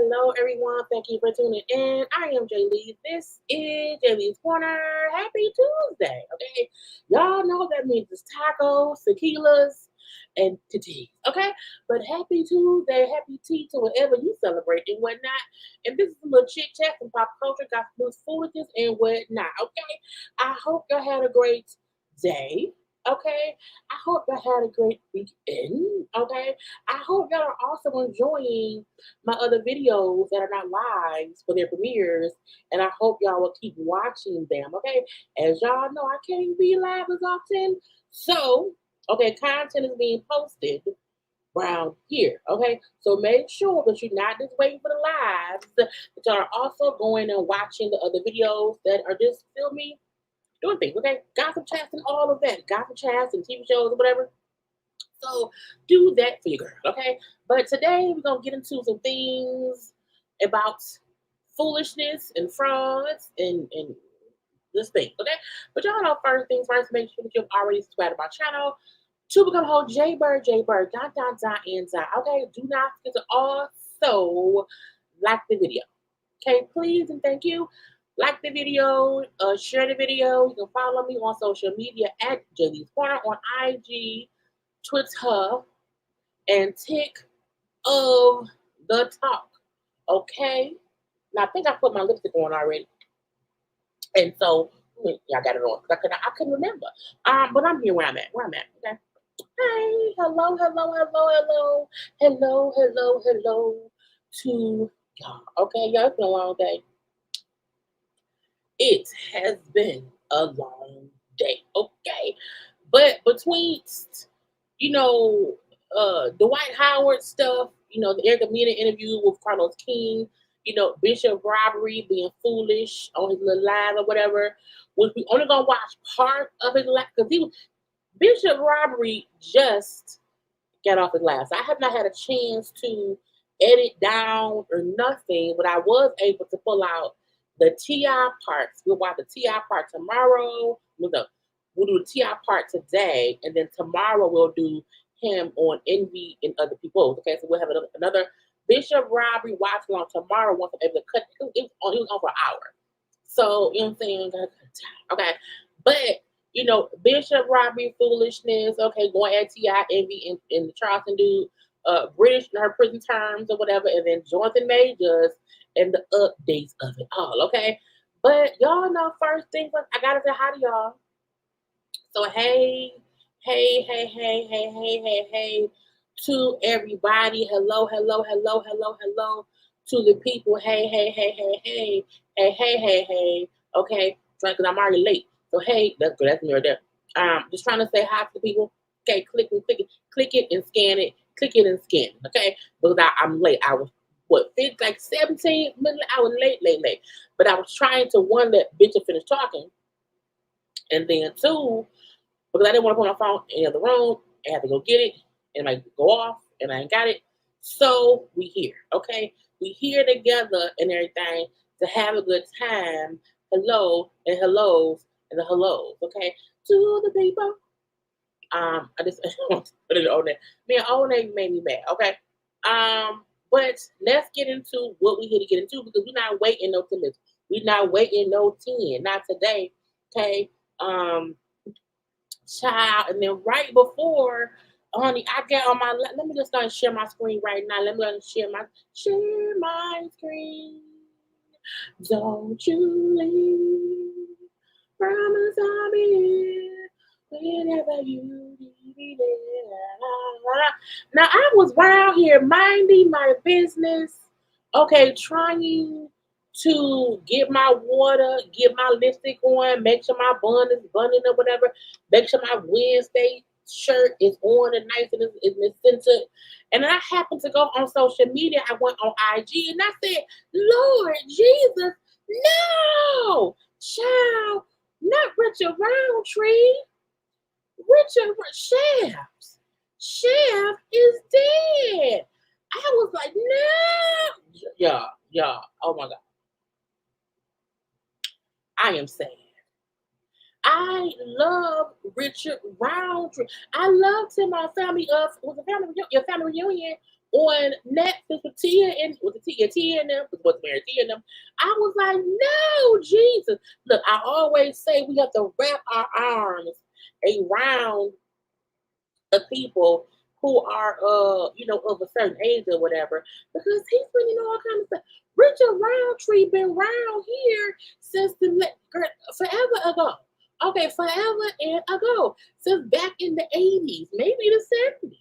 Hello, everyone. Thank you for tuning in. I am Jaylee. This is JayLeesCorner. Happy Tuesday. Okay, y'all know that means it's tacos, tequilas, and tatis. Okay, but happy Tuesday, happy tea to whatever you celebrate and whatnot. And this is a little chit chat from pop culture, got news, foolishness, and whatnot. Okay, I hope y'all had a great day. Okay, I hope y'all had a great weekend. Okay, I hope y'all are also enjoying my other videos that are not lives for their premieres, and I hope y'all will keep watching them. Okay, as y'all know, I can't be live as often, so okay, content is being posted around here. Okay, so make sure that you're not just waiting for the lives, but y'all are also going and watching the other videos that are just feel me doing things. Okay, gossip chats and all of that, gossip chats and TV shows or whatever. So do that for your girl, okay? But today we're gonna get into some things about foolishness and frauds and this thing, okay? But y'all know first things first, make sure that you've already subscribed to my channel to become whole JayBird, and. Okay, do not forget to also like the video. Okay, please and thank you. Like the video, share the video. You can follow me on social media at JayLeesCorner on IG, Twitter, and tick of the talk. Okay? Now I think I put my lipstick on already. And so yeah, I got it on because I couldn't remember. But I'm here where I'm at. Okay. Hi, hello to y'all. Okay, y'all, it's been a long day. It has been a long day, okay? But between, Dwight Howard stuff, the Erica Mena interview with Carlos King, Bishop Robbery being foolish on his little live or whatever, which we only gonna watch part of his live because Bishop Robbery just got off his live. So I have not had a chance to edit down or nothing, but I was able to pull out the T.I. parts. We'll watch the T.I. part tomorrow. We'll do the T.I. part today, and then tomorrow we'll do him on Envy and Other People. Okay, so we'll have another Bishop Robbery watch along tomorrow once I'm able to cut. He was on for an hour. So, you know what I'm saying? Okay. But You know, Bishop Robbie foolishness. Okay, going at Ti Envy and the Charleston dude. British in her prison terms or whatever, and then Jonathan Majors and the updates of it all. Okay, but y'all know first things. I gotta say hi to y'all. So hey to everybody. Hello to the people. Hey. Okay, because I'm already late. So hey, that's me right there. Just trying to say hi to the people. Okay, click it and scan it. Click it and scan it. Okay, because I'm late. I was like 17 minutes. I was late. But I was trying to one that bitch to finish talking, and then two because I didn't want to put my phone in the other room. I had to go get it, and I go off, and I ain't got it. So we here, okay? We here together and everything to have a good time. Hello and hellos and the hellos, okay? To the people. I just want to put it on there. Man, old name made me mad, okay? But let's get into what we here to get into because we're not waiting no 10 minutes. We're not waiting no 10, not today, okay? Child, and then right before, honey, I get on my. Let me just go and share my screen right now. Let me go and share my screen. Don't you leave. Promise I'll be here whenever you need it. Now I was around here minding my business. Okay, trying to get my water, get my lipstick on, make sure my bun is bunning or whatever, make sure my Wednesday shirt is on and nice and is centered. And I happened to go on social media. I went on IG and I said, Lord Jesus, no, child, not Richard Roundtree. Richard Shaft. Shaft is dead. I was like, no. Yeah. Oh my God. I am sad. I love Richard Roundtree. I loved him on Family was a family reunion on Netflix with Tia and with the Tia and them, with Mary Tia and them. I was like, no, Jesus. Look, I always say we have to wrap our arms around the people who are of a certain age or whatever because he's been all kinds of stuff. Richard Roundtree been around here since forever ago. Okay, forever and ago. Since back in the 80s, maybe the 70s.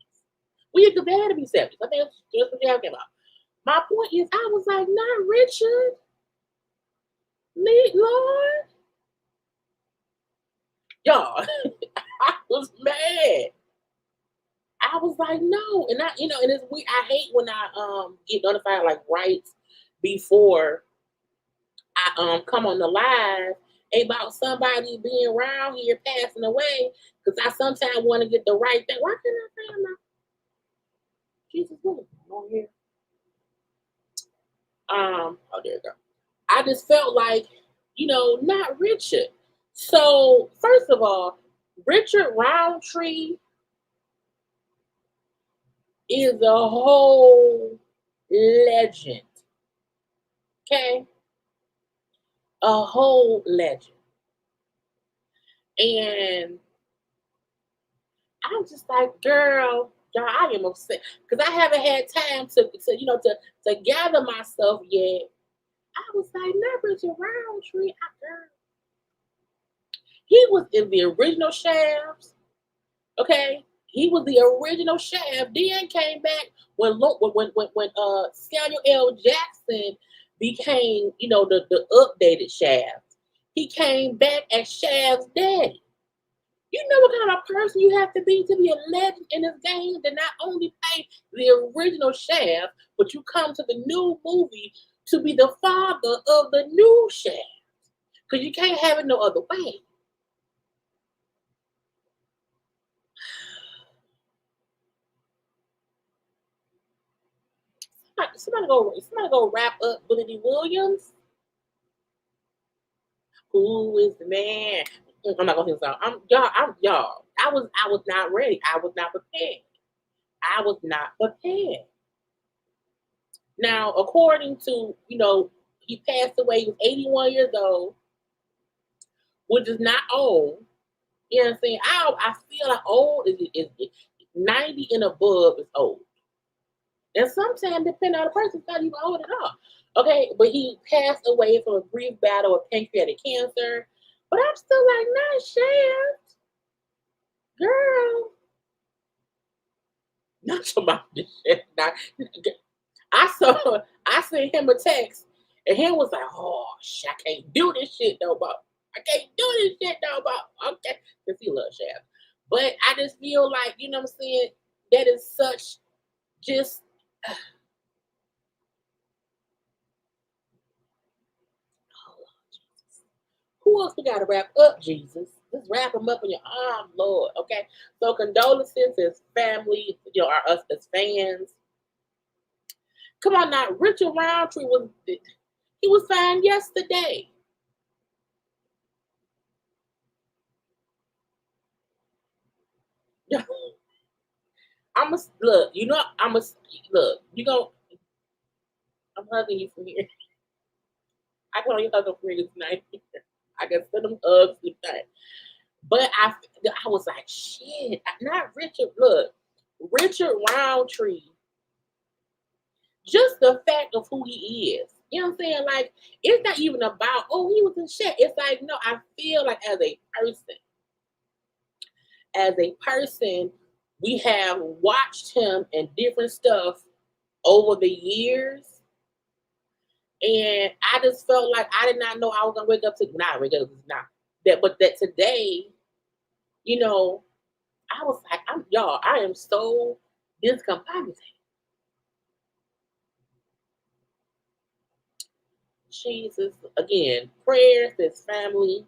We could have to be 70s. I think that's just what y'all came out. My point is I was like, not Richard. Lord. Y'all, I was mad. I was like, no, and and it's weird. I hate when I get notified like right before I come on the live about somebody being around here passing away because I sometimes want to get the right thing. Why can't I say my Jesus on here? Oh there you go. I just felt like, not Richard. So first of all, Richard Roundtree is a whole legend. Okay? A whole legend. And I'm just like, girl, I am upset because I haven't had time to gather myself yet. I was like, not Richard Roundtree. He was in the original Shafts. Okay, he was the original Shaft. Then came back when Samuel L. Jackson became, the updated Shaft. He came back as Shaft's daddy. You know what kind of person you have to be a legend in this game to not only play the original Shaft, but you come to the new movie to be the father of the new Shaft. Because you can't have it no other way. Somebody go wrap up Billy Williams. Who is the man? I'm not gonna sing the song. I'm y'all. I was not ready. I was not prepared. I was not prepared. Now, according to he passed away. He was 81 years old, which is not old. You know what I'm saying? I feel like old is 90 and above is old. And sometimes, depending on the person, it's not even old at all. Okay, but he passed away from a brief battle with pancreatic cancer. But I'm still like, not Shaft, girl. Not your mom this shit. I sent him a text, and he was like, "Oh shit, I can't do this shit no more. I can't do this shit no more." Okay, because he loves Shaft, but I just feel like, you know what I'm saying. That is such just. Who else we got to wrap up, Jesus? Just wrap him up in your arm, Lord. Okay. So condolences, his family, our us as fans. Come on now, Richard Roundtree was fine yesterday. I'm a look. I'm a look. You go. I'm hugging you from here. I can only hug him from here tonight. I can send them hugs tonight. But I was like, shit. Not Richard. Look, Richard Roundtree. Just the fact of who he is. You know what I'm saying? Like, it's not even about, oh, he was in shit. It's like, no, I feel like as a person, we have watched him in different stuff over the years. And I just felt like I did not know I was gonna wake up to but that today, you know, I was like, I am so discombobulated. Jesus, again, prayers, his family,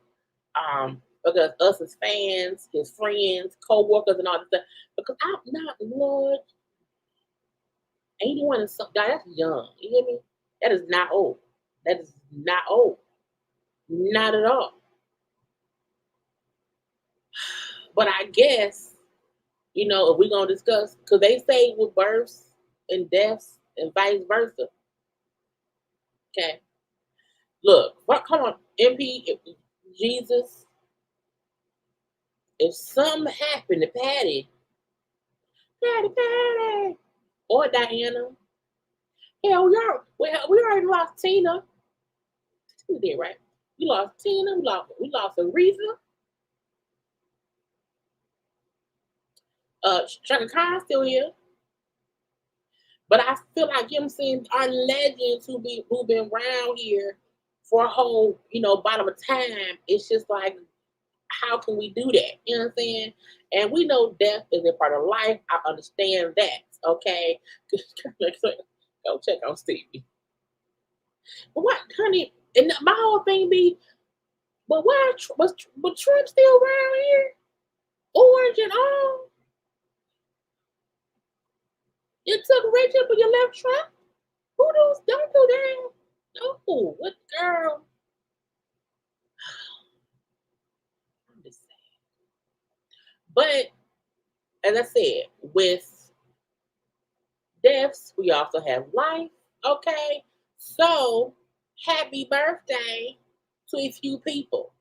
because us as fans, his friends, co-workers, and all this stuff. Because I'm not, Lord, 81 and something, that's young. You hear me? That is not old. That is not old. Not at all. But I guess, if we're going to discuss, because they say with births and deaths and vice versa. Okay. Look, come on, MP, Jesus, if something happened to Patty, or Diana, hell, we already lost Tina. We did, right? We lost Tina. We lost Aretha. Chaka Khan's still here. But I feel like him seeing our legends who've been around here for a whole, bottom of time. It's just like, how can we do that? You know what I'm saying? And we know death is a part of life. I understand that. Okay. Go check on Stevie. But what, honey? And my whole thing be, but why was Trump still around here? Orange and all? You took Richard, but you left Trump? Who does? Don't do that. No, what girl? I'm just saying. But as I said, with deaths, we also have life. Okay, so happy birthday to a few people.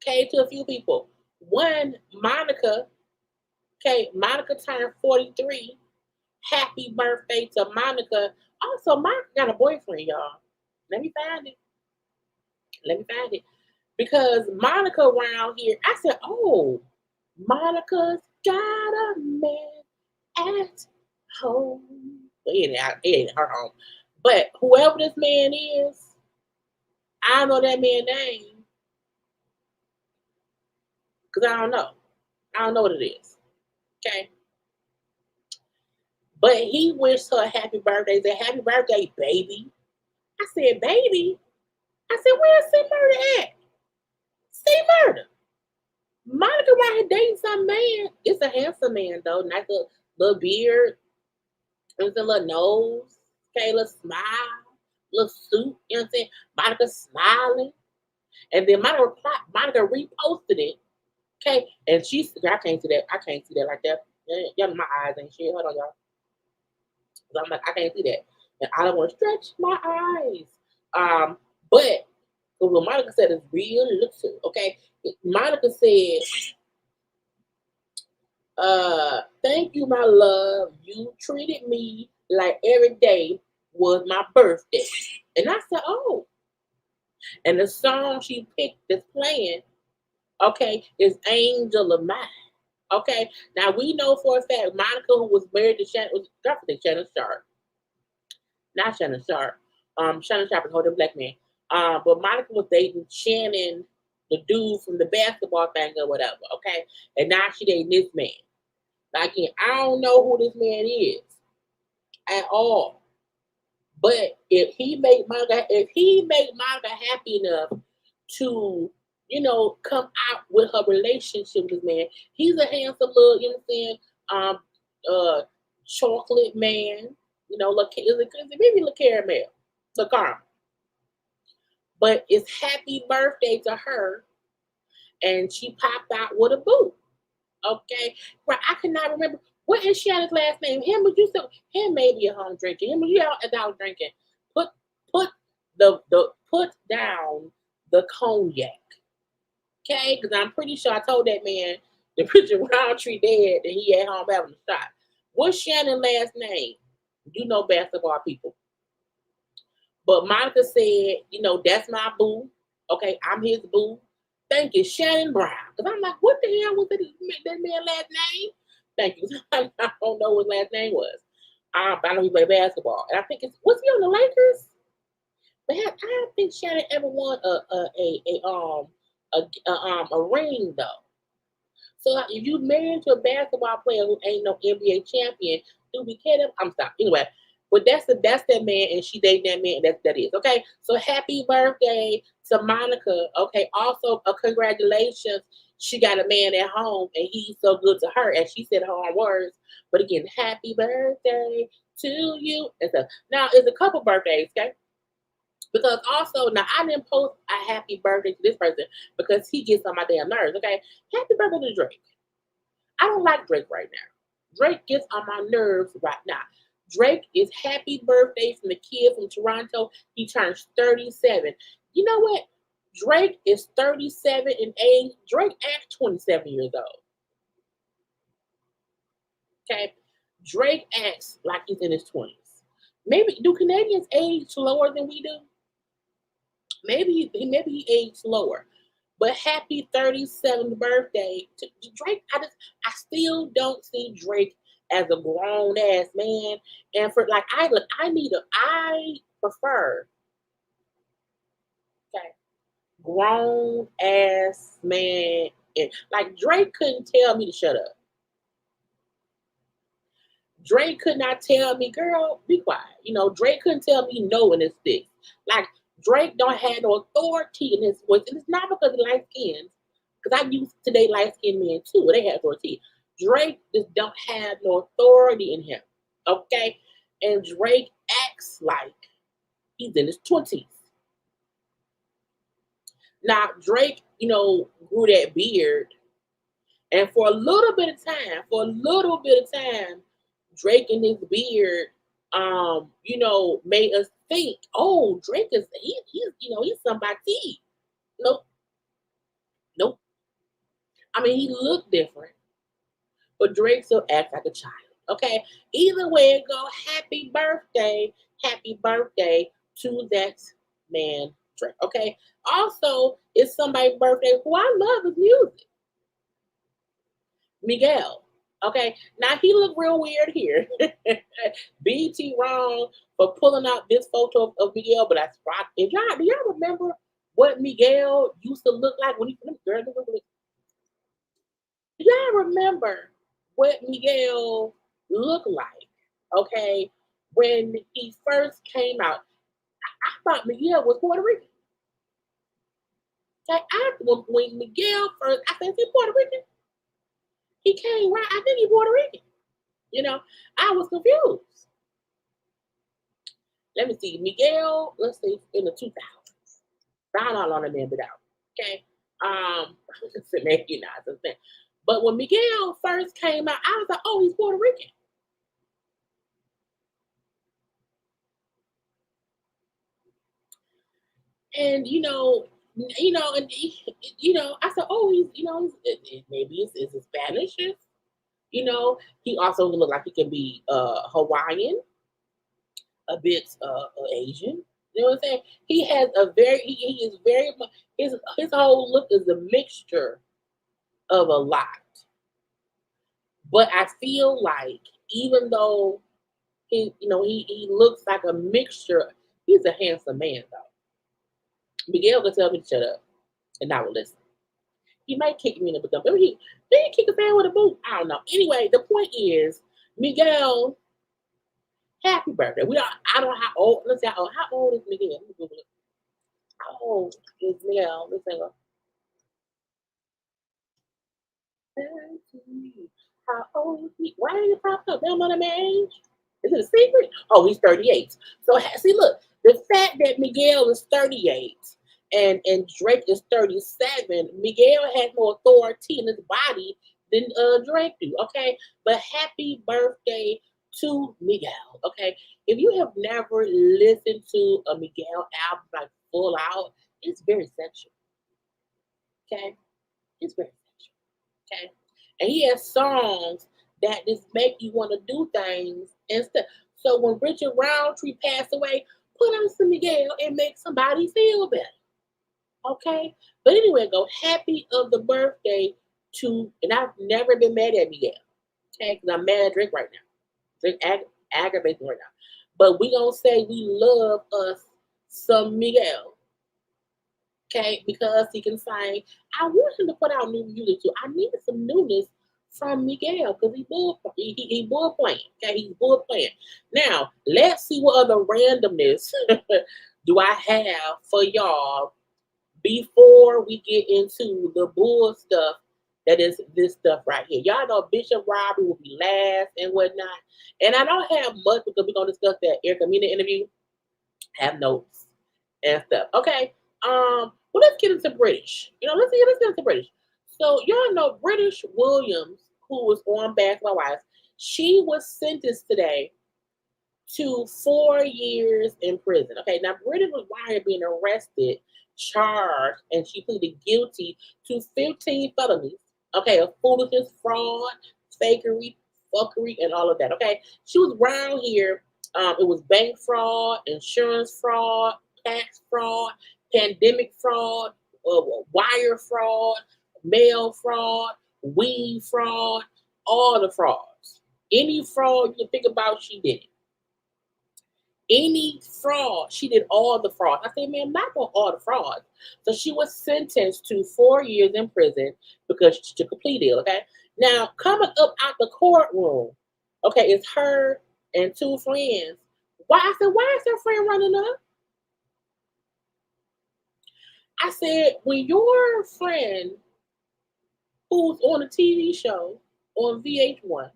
Okay, to a few people. One, Monica. Okay, Monica turned 43. Happy birthday to Monica. Also, Monica got a boyfriend, y'all. Let me find it. Let me find it. Because Monica around here, I said, oh, Monica's got a man at home. Well, it ain't her home. But whoever this man is, I don't know that man's name because I don't know. I don't know what it is. Okay. But he wished her a happy birthday. He said, happy birthday, baby. I said, baby. I said, where's C Murder at? C Murder. Monica right here dating some man. It's a handsome man though. Nice little beard. There's a little nose. Okay, little smile. Little suit. You know what I'm saying? Monica smiling. And then Monica reposted it. Okay. And I can't see that. I can't see that like that. Y'all, my eyes ain't shit. Hold on, y'all. I'm like, I can't see that. And I don't want to stretch my eyes. But But what Monica said is real listen, okay? Monica said, thank you, my love. You treated me like every day was my birthday. And I said, oh. And the song she picked that's playing, okay, is Angel of Mine. Okay. Now we know for a fact Monica, who was married to Shannon, was definitely Shannon Sharp. Not Shannon Sharp. Shannon Sharp is a whole different black man. But Monica was dating Shannon, the dude from the basketball thing or whatever. Okay. And now she dating this man. Now again, I don't know who this man is at all. But if he made Monica happy enough to, come out with her relationship with this man, he's a handsome little, you know what I'm saying, chocolate man, maybe little caramel, the caramel. But it's happy birthday to her, and she popped out with a boo. Okay, right? I cannot remember what is Shannon's last name. Him, was you so him maybe at home drinking. Him, was you out at house drinking. Put put put down the cognac. Okay, because I'm pretty sure I told that man the picture Roundtree dead and he at home having a shot. What's Shannon's last name? You know basketball people. But Monica said, that's my boo. Okay, I'm his boo. Thank you, Shannon Brown. Because I'm like, what the hell was that man's last name? Thank you. I don't know what his last name was. But I know he played basketball. And I think was he on the Lakers? But I don't think Shannon ever won a ring though. So like, if you married to a basketball player who ain't no NBA champion, do we care? I'm sorry. Anyway, but that's that man, and she dating that man. That is okay. So happy birthday to Monica. Okay. Also, congratulations. She got a man at home, and he's so good to her, and she said her own words. But again, happy birthday to you. And so now it's a couple birthdays, okay? Because also now I didn't post a happy birthday to this person because he gets on my damn nerves. Okay, happy birthday to Drake. I don't like Drake right now. Drake gets on my nerves right now. Drake is happy birthday from the kid from Toronto. He turns 37. You know what? Drake is 37 in age. Drake acts 27 years old. Okay, Drake acts like he's in his 20s. Maybe do Canadians age slower than we do? Maybe he aged slower. But happy 37th birthday to Drake. I still don't see Drake as a grown ass man. And for like I prefer, okay, grown ass man. And like Drake couldn't tell me to shut up. Drake could not tell me, girl, be quiet. Drake couldn't tell me no in this thing. Like Drake don't have no authority in his voice. And it's not because of light skins. Because I used to date light skinned men too. They had authority. Drake just don't have no authority in him. Okay? And Drake acts like he's in his 20s. Now, Drake, grew that beard. And for a little bit of time, Drake and his beard, made us think, oh, Drake he's somebody. Nope. Nope. I mean, he looked different, but Drake still acts like a child. Okay. Either way it go, happy birthday to that man, Drake. Okay. Also, it's somebody's birthday who I love his music. Miguel. Okay, now he looked real weird here. BT wrong for pulling out this photo of Miguel, but that's rock. Do y'all remember what Miguel used to look like when he girl? Do y'all remember what Miguel looked like? Okay, when he first came out, I thought Miguel was Puerto Rican. Okay, when Miguel first, I said, is he Puerto Rican? He came right. I think he Puerto Rican. I was confused. Let me see. Miguel, let's see, in the 2000s. Found out on the man, but out. Okay. Maybe not something. But when Miguel first came out, I was like, oh, he's Puerto Rican. And And I said, oh, maybe it's Spanish. He also look like he can be Hawaiian, a bit Asian. You know what I'm saying? He has a very he is very much his whole look is a mixture of a lot. But I feel like even though he looks like a mixture, he's a handsome man though. Miguel can tell me to shut up and I will listen. He might kick me in the butt. Maybe he kick a fan with a boot. I don't know. Anyway, the point is, Miguel, happy birthday. I don't know how old. Let's see how old is Miguel? Let me Google it. How old is Miguel? Let's see. How old is he? Why ain't it popped up? They don't know the man age. Is it a secret? Oh, he's 38. So see, look, the fact that Miguel is 38 and Drake is 37, Miguel has more authority in his body than Drake do. Okay, but happy birthday to Miguel. Okay, if you have never listened to a Miguel album like full out, it's very sexual. Okay, it's very sexual. Okay, and he has songs that just make you want to do things and stuff. So when Richard Roundtree passed away, put on some Miguel and make somebody feel better. Okay? But anyway, go happy of the birthday to, and I've never been mad at Miguel. Okay? Because I'm mad at Drake right now. Drake aggravates me right now. But we gonna say we love us some Miguel. Okay? Because he can sing. I want him to put out new music too. I need some newness from Miguel because he bull playing. Okay, he's bull playing. Now let's see what other randomness do I have for y'all before we get into the bull stuff. That is this stuff right here. Y'all know Bishop Robert will be last and whatnot. And I don't have much because we're gonna discuss that Erica Mena interview. Have notes and stuff. Okay. Well, let's get into British. Let's get into British. So y'all know British Williams, who was on Basketball Wives, she was sentenced today to 4 years in prison. Okay, now British was wired being arrested, charged, and she pleaded guilty to 15 felonies. Okay, of foolishness, fraud, fakery, fuckery, and all of that. Okay, she was around here. It was bank fraud, insurance fraud, tax fraud, pandemic fraud, wire fraud, mail fraud, weed fraud, all the frauds. Any fraud you can think about, she did it. Any fraud, she did all the fraud. I said, man, not on all the frauds. So she was sentenced to 4 years in prison because she took a plea deal. Okay. Now coming up out the courtroom, okay, it's her and two friends. Why is her friend running up? I said, when your friend who's on a TV show on VH1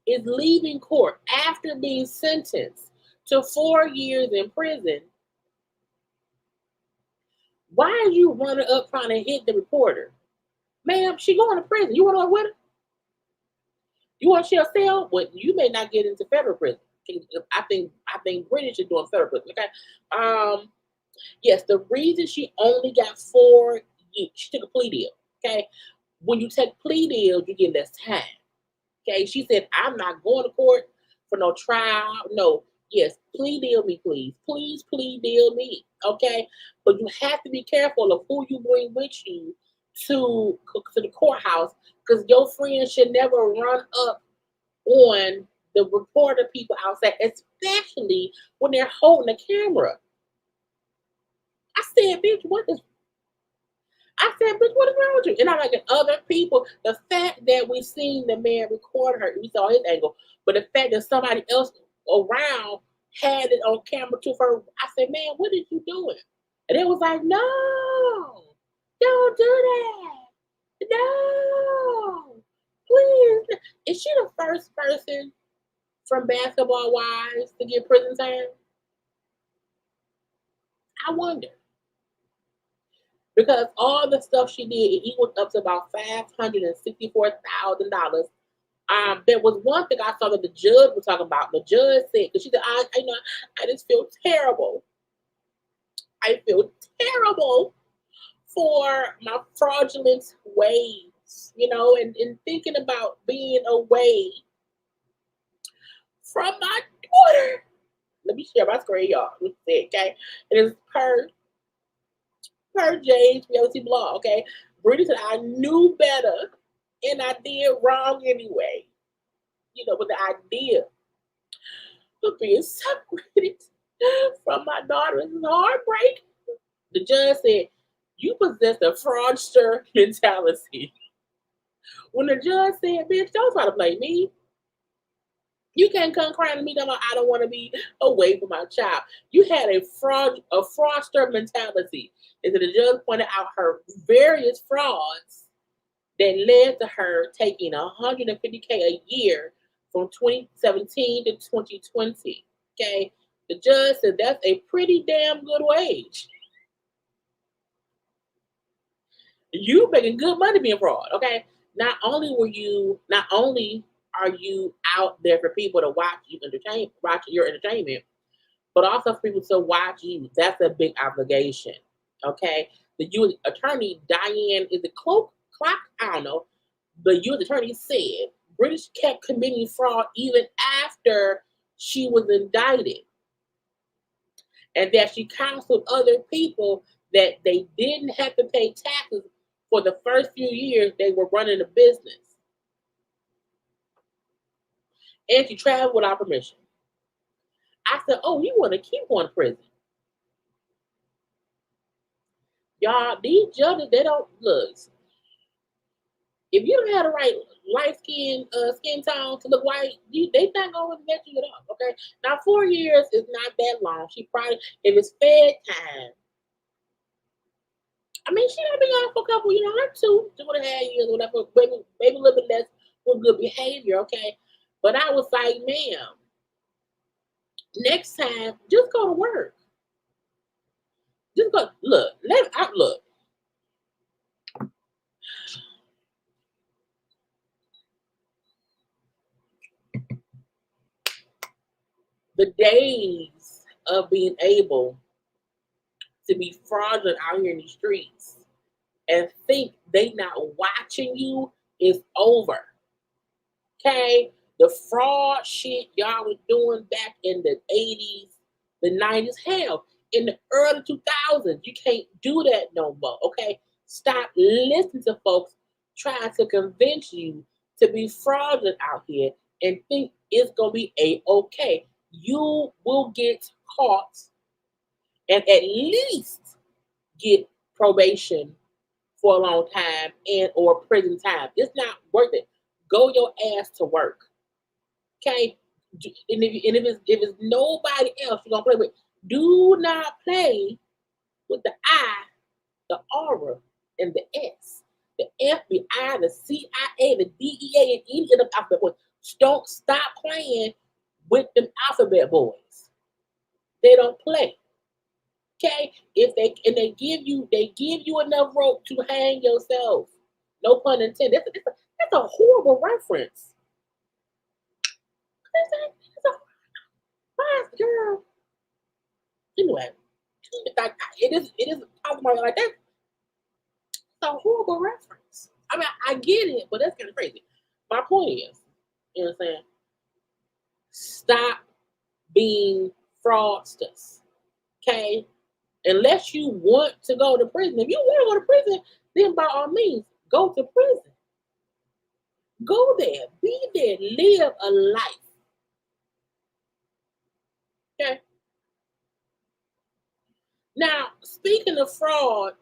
is leaving court after being sentenced to 4 years in prison, why are you running up trying to hit the reporter? Ma'am, she going to prison. You want to go with her? You want to share a cell? Well, you may not get into federal prison. I think British is doing federal prison. Okay. Yes, the reason she only got 4 years, she took a plea deal. Okay. When you take plea deals, you get less time. Okay. She said, I'm not going to court for no trial. No. Yes, plea deal me, please. Please, plea deal me. Okay. But you have to be careful of who you bring with you to the courthouse because your friend should never run up on the reporter people outside, especially when they're holding a camera. I said, bitch, what is wrong with you? And I'm like, and other people, the fact that we seen the man record her, we saw his angle, but the fact that somebody else around had it on camera to her, I said, man, what are you doing? And it was like, no, don't do that. No, please. Is she the first person from Basketball Wives to get prison time? I wonder. Because all the stuff she did, it equaled up to about $564,000. There was one thing I saw that the judge was talking about. The judge said, because she said, I just feel terrible. I feel terrible for my fraudulent ways, and thinking about being away from my daughter. Let me share my screen, y'all. Okay? It is per Jay's reality blog, okay? Brittish said, I knew better and I did wrong anyway. With the idea of being separated from my daughter is heartbreak. The judge said, you possess a fraudster mentality. When the judge said, bitch, don't try to play me. You can't come crying to me about I don't want to be away from my child. You had a fraudster mentality. And so the judge pointed out her various frauds that led to her taking $150K a year from 2017 to 2020. Okay. The judge said that's a pretty damn good wage. You making good money being fraud. Okay. Not only are you out there for people to watch your entertainment, but also for people to watch you. That's a big obligation. Okay. The U.S. attorney, Diane, is it clock? I don't know. The U.S. attorney said Brittish kept committing fraud even after she was indicted. And that she counseled other people that they didn't have to pay taxes for the first few years they were running a business. And she traveled without permission. I said, oh, you want to keep going to prison. Y'all, these judges, they don't look. If you don't have the right light skin tone to look white, they not going to let you get off, okay? Now, 4 years is not that long. She probably, if it's fed time, I mean, she done been on for a couple, like 2.5 years, or whatever, maybe a little bit less with good behavior, okay? But I was like, ma'am, next time, just go to work. Just go, look. The days of being able to be fraudulent out here in the streets and think they not watching you is over. Okay? The fraud shit y'all was doing back in the 80s, the 90s, hell, in the early 2000s, you can't do that no more. Okay? Stop listening to folks trying to convince you to be fraudulent out here and think it's going to be a-okay. You will get caught and at least get probation for a long time and or prison time. It's not worth it. Go your ass to work. Okay? And if it's nobody else you're going to play with, do not play with the I, the aura, and the S. The FBI, the CIA, the DEA, and any of them alphabet boys. Don't stop playing with them alphabet boys. They don't play. Okay? They give you enough rope to hang yourself. No pun intended. That's a horrible reference. That's a fast girl. Anyway, it is talking about like that. It's a horrible reference. I mean, I get it, but that's kind of crazy. My point is, you know what I'm saying? Stop being fraudsters. Okay? Unless you want to go to prison. If you want to go to prison, then by all means, go to prison. Go there. Be there. Live a life. Okay? Now, speaking of fraud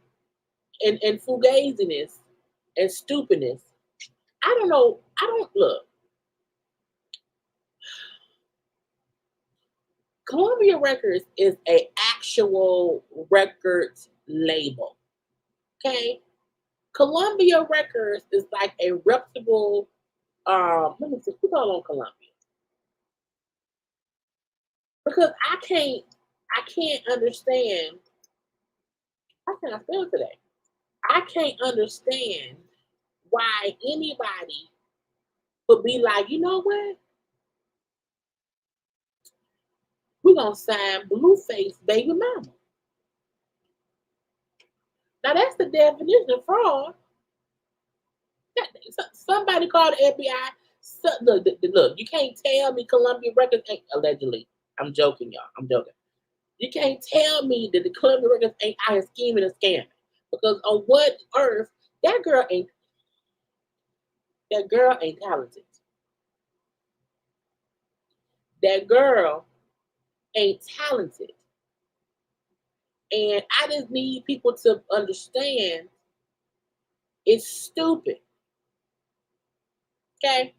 and fugaziness and stupidness, I don't know. Look. Columbia Records is an actual records label. Okay? Columbia Records is like a reputable, let me see, who's all on Columbia? Because I can't understand, how can I spell today? I can't understand why anybody would be like, you know what? We're going to sign Blueface Baby Mama. Now that's the definition of fraud. Somebody called the FBI. So, look, you can't tell me Columbia Records ain't allegedly. I'm joking, y'all. I'm joking. You can't tell me that the Columbia Records ain't out here scheming and scamming. Because on what earth that girl ain't talented. That girl ain't talented. And I just need people to understand it's stupid. Okay?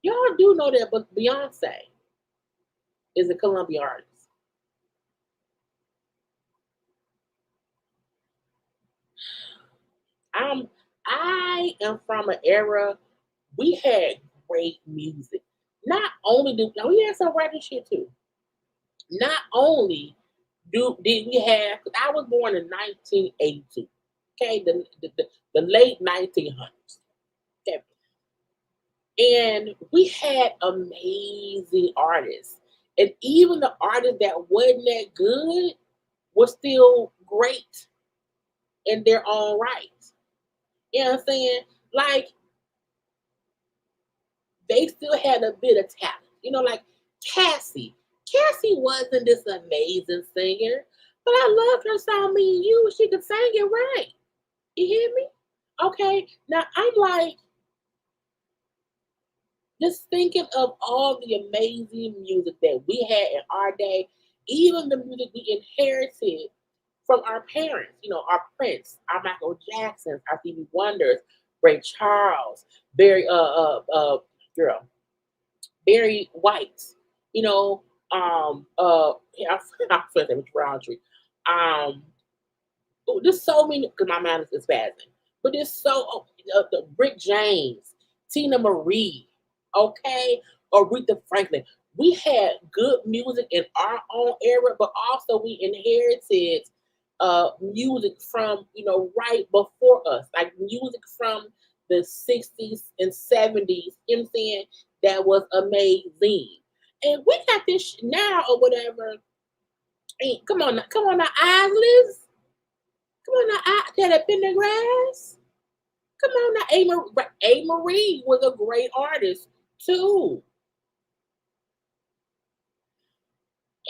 Y'all do know that, but Beyonce is a Columbia artist. I am from an era we had great music. Not only do now we had some regular shit too. Not only did we have, because I was born in 1982. Okay, the late 1900s. Okay. And we had amazing artists. And even the artists that wasn't that good were still great in their own right. You know what I'm saying? Like, they still had a bit of talent. You know, like Cassie. Cassie wasn't this amazing singer, but I loved her song "Me and You." She could sing it right. You hear me? Okay. Now I'm like just thinking of all the amazing music that we had in our day, even the music we inherited from our parents. You know, our Prince, our Michael Jacksons, our Stevie Wonders, Ray Charles, girl, Barry White, you know, yeah, I'm friends with Roundtree. Um, there's so many because my mind is spazzing, but there's the Rick James, Tina Marie, okay, Aretha Franklin. We had good music in our own era, but also we inherited music from right before us, like music from the 60s and 70s. You know what I'm saying? That was amazing. And we got this now or whatever. Hey, come on now, Islands. Come on now, that up in the grass. Come on now, A. Marie was a great artist too.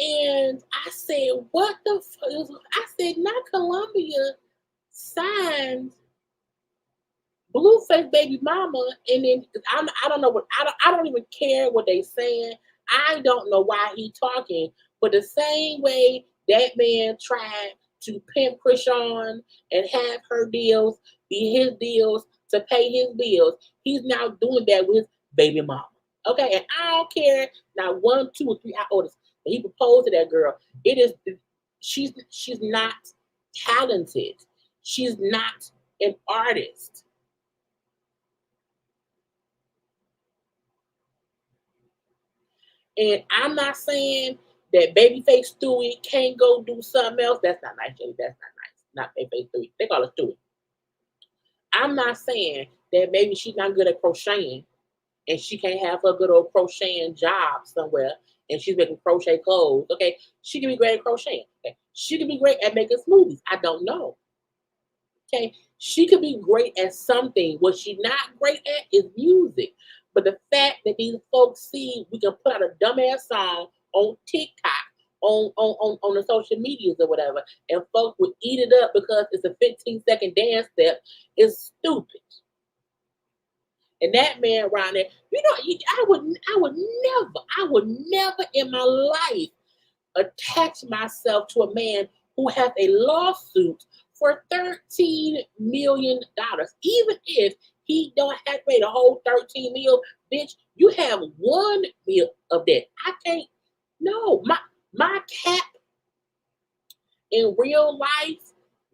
And I said, what the fuck? I said, not Columbia signed Blueface baby mama, and then I don't know what I don't even care what they saying. I don't know why he talking, but the same way that man tried to pimp Krishan and have her deals be his deals to pay his bills, he's now doing that with his baby mama. Okay, and I don't care now 1, 2, or 3 iota. He proposed to that girl. It is she's not talented. She's not an artist. And I'm not saying that Babyface Stewie can't go do something else. That's not nice, Jenny. That's not nice. Not Babyface Stewie. They call her Stewie. I'm not saying that maybe she's not good at crocheting and she can't have her good old crocheting job somewhere and she's making crochet clothes. Okay. She can be great at crocheting. Okay. She can be great at making smoothies. I don't know. Okay. She could be great at something. What she's not great at is music. But the fact that these folks see we can put out a dumbass song on TikTok, on the social medias or whatever, and folks would eat it up because it's a 15-second dance step is stupid. And that man around there, I would never in my life attach myself to a man who has a lawsuit for $13 million. Even if he don't have to pay the whole 13 mil, bitch, you have 1 mil of that. I can't. No, my cap in real life,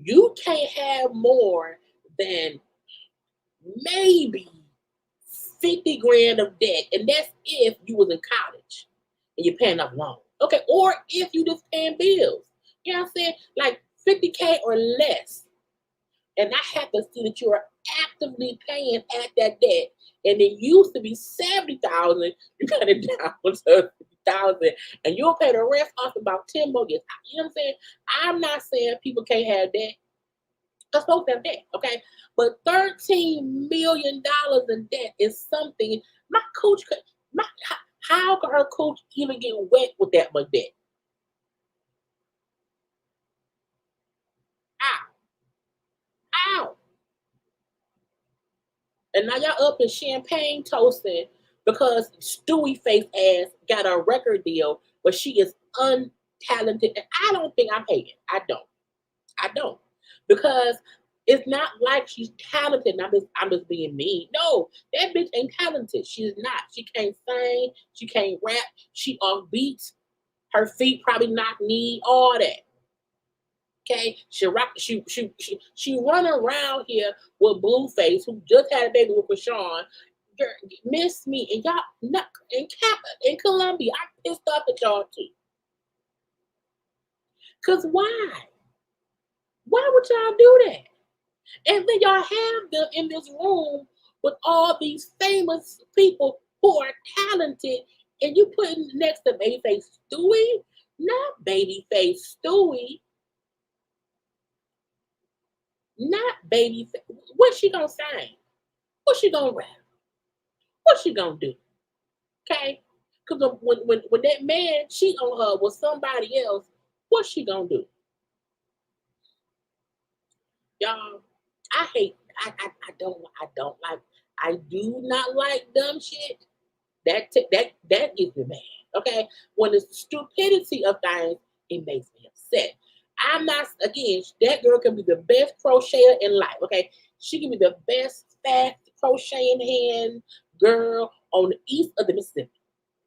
you can't have more than maybe 50 grand of debt, and that's if you was in college and you're paying off loan. Okay, or if you just paying bills. You know what I'm saying? Like 50K or less. And I have to see that you are actively paying at that debt. And it used to be 70,000. You got it down to 50K. $13,000 and you'll pay the rest off in about 10 more years. You know what I'm saying? I'm not saying people can't have debt. Let's supposed to have debt, okay? But $13 million in debt is something my coach could, how could her coach even get wet with that much debt? Ow, ow. And now y'all up in champagne toasting because Stewie face ass got a record deal, but she is untalented. And I don't think I'm paying. I don't. I don't. Because it's not like she's talented and I'm just being mean. No, that bitch ain't talented. She's not. She can't sing. She can't rap. She off beats. Her feet probably knock knee, all that. Okay, she run around here with Blueface, who just had a baby with Rashawn. Girl, miss me, and y'all not in Columbia. I'm pissed off at y'all too. Cause why? Why would y'all do that? And then y'all have them in this room with all these famous people who are talented, and you putting next to Babyface Stewie, not Babyface Stewie. Not baby. What's she gonna say? What's she gonna rap? What's she gonna do? Okay? Because when that man cheat on her with somebody else, what's she gonna do? Y'all, I hate. I don't like. I do not like dumb shit. That gets me mad. Okay? When the stupidity of things, it makes me upset. I'm not, again, that girl can be the best crocheter in life, okay? She can be the best fast crocheting hand girl on the east of the Mississippi,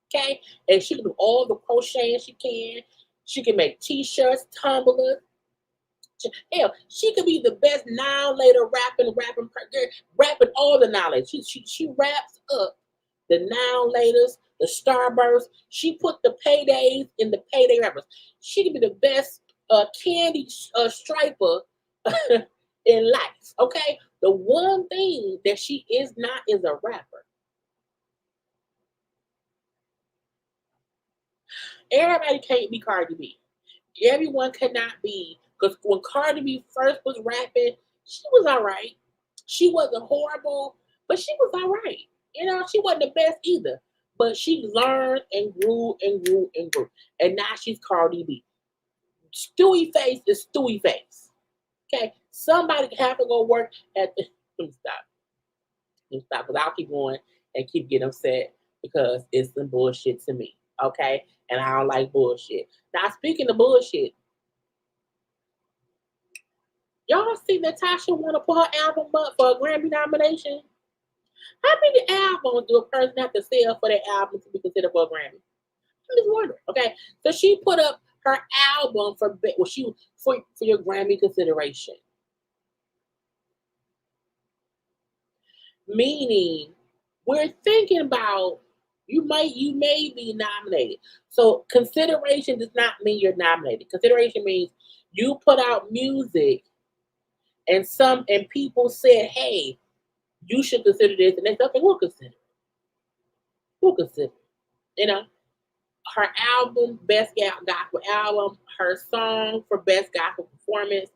okay? And she can do all the crocheting she can. She can make t-shirts, tumblers. Hell, she could be the best now later rapping all the knowledge. She raps up the now laters, the starbursts. She put the paydays in the payday rappers. She could be the best candy striper in life. Okay, the one thing that she is not is a rapper. Everybody can't be Cardi B. Everyone cannot be, because when Cardi B first was rapping, she was all right. She wasn't horrible, but she was all right. You know, she wasn't the best either. But she learned and grew and grew and grew. And now she's Cardi B. Stewie face is Stewie face. Okay? Somebody have to go work at the. Let me stop. Stop. Because I'll keep going and keep getting upset because it's some bullshit to me. Okay? And I don't like bullshit. Now, speaking of bullshit, y'all see Natasha want to put her album up for a Grammy nomination? How many albums do a person have to sell for their album to be considered for a Grammy? I'm just wondering. Okay, so she put up her album for your Grammy consideration, meaning we're thinking about you may be nominated. So consideration does not mean you're nominated. Consideration means you put out music and people said, hey, you should consider this, and they said, okay, we'll consider it. We'll consider it. You know, her album, best gospel album, her song for best gospel performance,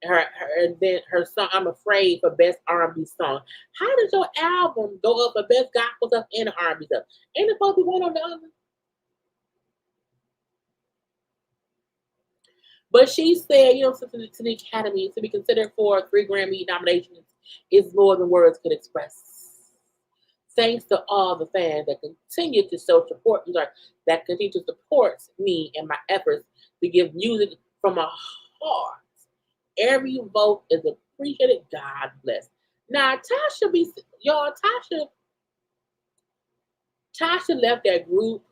and then her song, I'm Afraid, for best R&B song. How does your album go up for best gospel stuff and R&B stuff? Ain't it supposed to be one or the other? But she said, you know, to the Academy, to be considered for 3 Grammy nominations is more than words could express. Thanks to all the fans that continue to show support, that continue to support me and my efforts to give music from my heart. Every vote is appreciated. God bless. Now, Tasha left that group,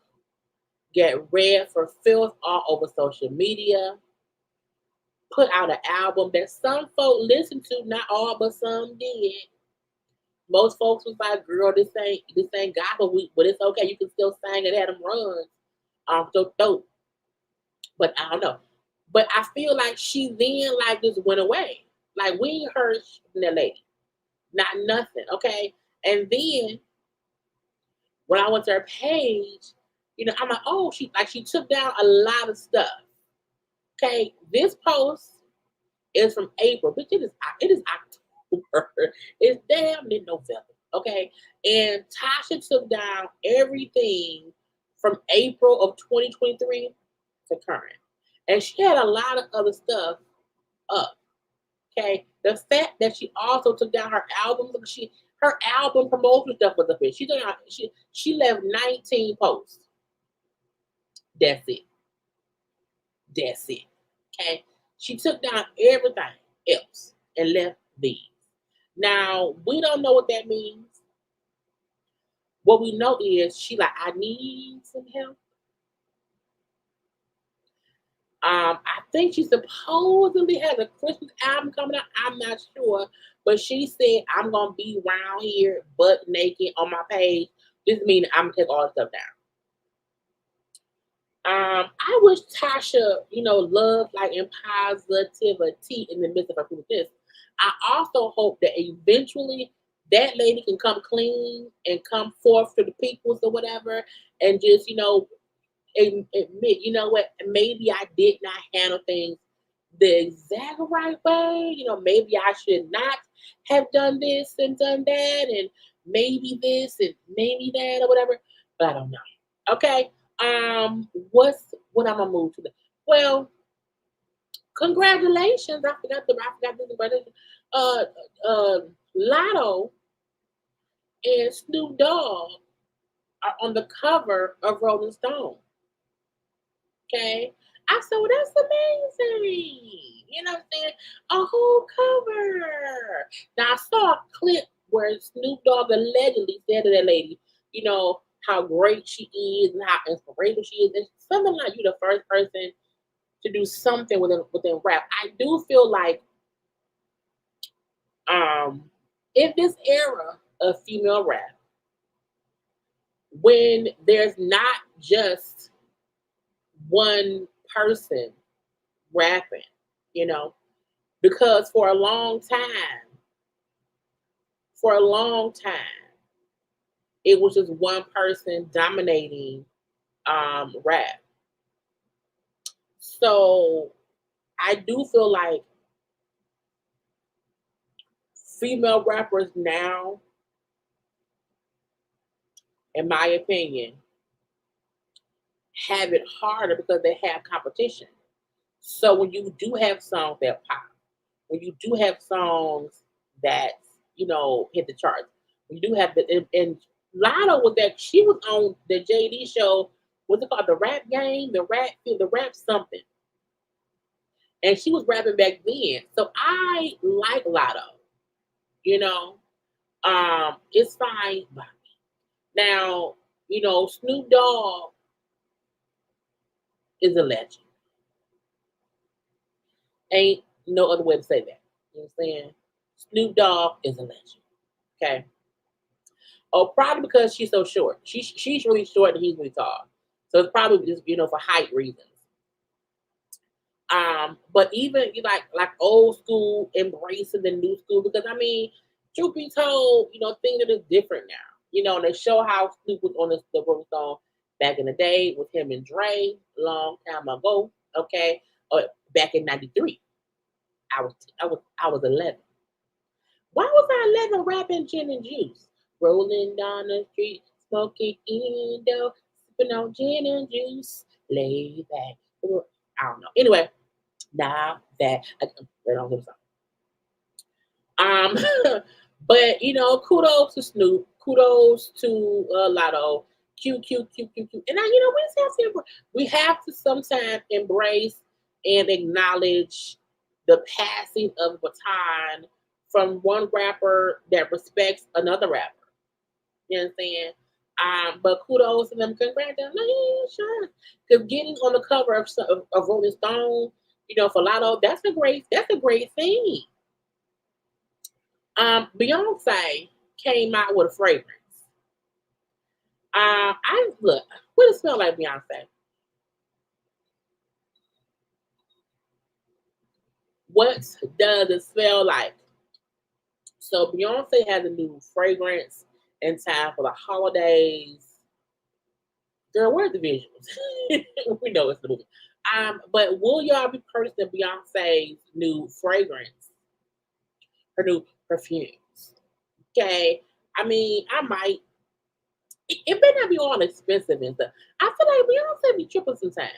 get read for filth all over social media, put out an album that some folk listened to, not all, but some did. Most folks was like, girl, this ain't gospel week, but it's okay. You can still sing and have them runs off your throat. But I don't know. But I feel like she then like just went away. Like we ain't heard from that lady. Not nothing. Okay. And then when I went to her page, I'm like, oh, she took down a lot of stuff. Okay, this post is from April, but it is October. It's damn near November. Okay, and Tasha took down everything from April of 2023 to current, and she had a lot of other stuff up. Okay, the fact that she also took down her albums, her album promotion stuff was up here. She left 19 posts. That's it. That's it. Okay. She took down everything else and left these. Now, we don't know what that means. What we know is she like, I need some help. I think she supposedly has a Christmas album coming out. I'm not sure. But she said, I'm gonna be around here butt naked on my page. This means I'm gonna take all the stuff down. I wish Tasha, love like and positivity in the midst of her foolishness. I also hope that eventually that lady can come clean and come forth to the peoples or whatever, and just admit, what, maybe I did not handle things the exact right way. Maybe I should not have done this and done that, and maybe this and maybe that or whatever. But I don't know. Okay. What I'm gonna move to? Well, congratulations. I forgot this. But uh, Lotto and Snoop Dogg are on the cover of Rolling Stone. Okay. I said, well, that's amazing. You know what I'm saying? A whole cover. Now, I saw a clip where Snoop Dogg allegedly said to that lady, how great she is and how inspirational she is. And something like you the first person to do something within rap. I do feel like in this era of female rap, when there's not just one person rapping, because for a long time, it was just one person dominating rap. So I do feel like female rappers now, in my opinion, have it harder because they have competition. So when you do have songs that pop, when you do have songs that hit the charts, when you do have and Lotto was that she was on the JD show. What's it called? The Rap Game, the rap something, and she was rapping back then. So I like Lotto. You know, it's fine by me. Now, Snoop Dogg is a legend. Ain't no other way to say that. You know what I'm saying? Snoop Dogg is a legend. Okay. Oh, probably because she's so short. She's really short and he's really tall. So it's probably just for height reasons. But even like old school embracing the new school, because I mean, truth be told, things are just different now. And they show how Snoop was on the Rolling Stone back in the day with him and Dre, long time ago. Okay, back in '93, I was 11. Why was I 11 rapping gin and juice? Rolling down the street, smoking Indo, sipping on gin and juice, lay back. I don't know. Anyway, now that I don't give a but kudos to Snoop, kudos to Lotto, Q. And now we have to sometimes embrace and acknowledge the passing of the baton from one rapper that respects another rapper. You know what I'm saying? But kudos to them, congratulations, because getting on the cover of Rolling Stone, for Lotto, that's a great thing. Beyonce came out with a fragrance. I look, what does it smell like, Beyonce? What does it smell like? So Beyonce has a new fragrance in time for the holidays. Girl, where's the visuals? We know it's the movie. But will y'all be purchasing Beyonce's new fragrance, her new perfumes? Okay. I mean, I might. It may not be all expensive and stuff. I feel like Beyonce be tripping sometimes.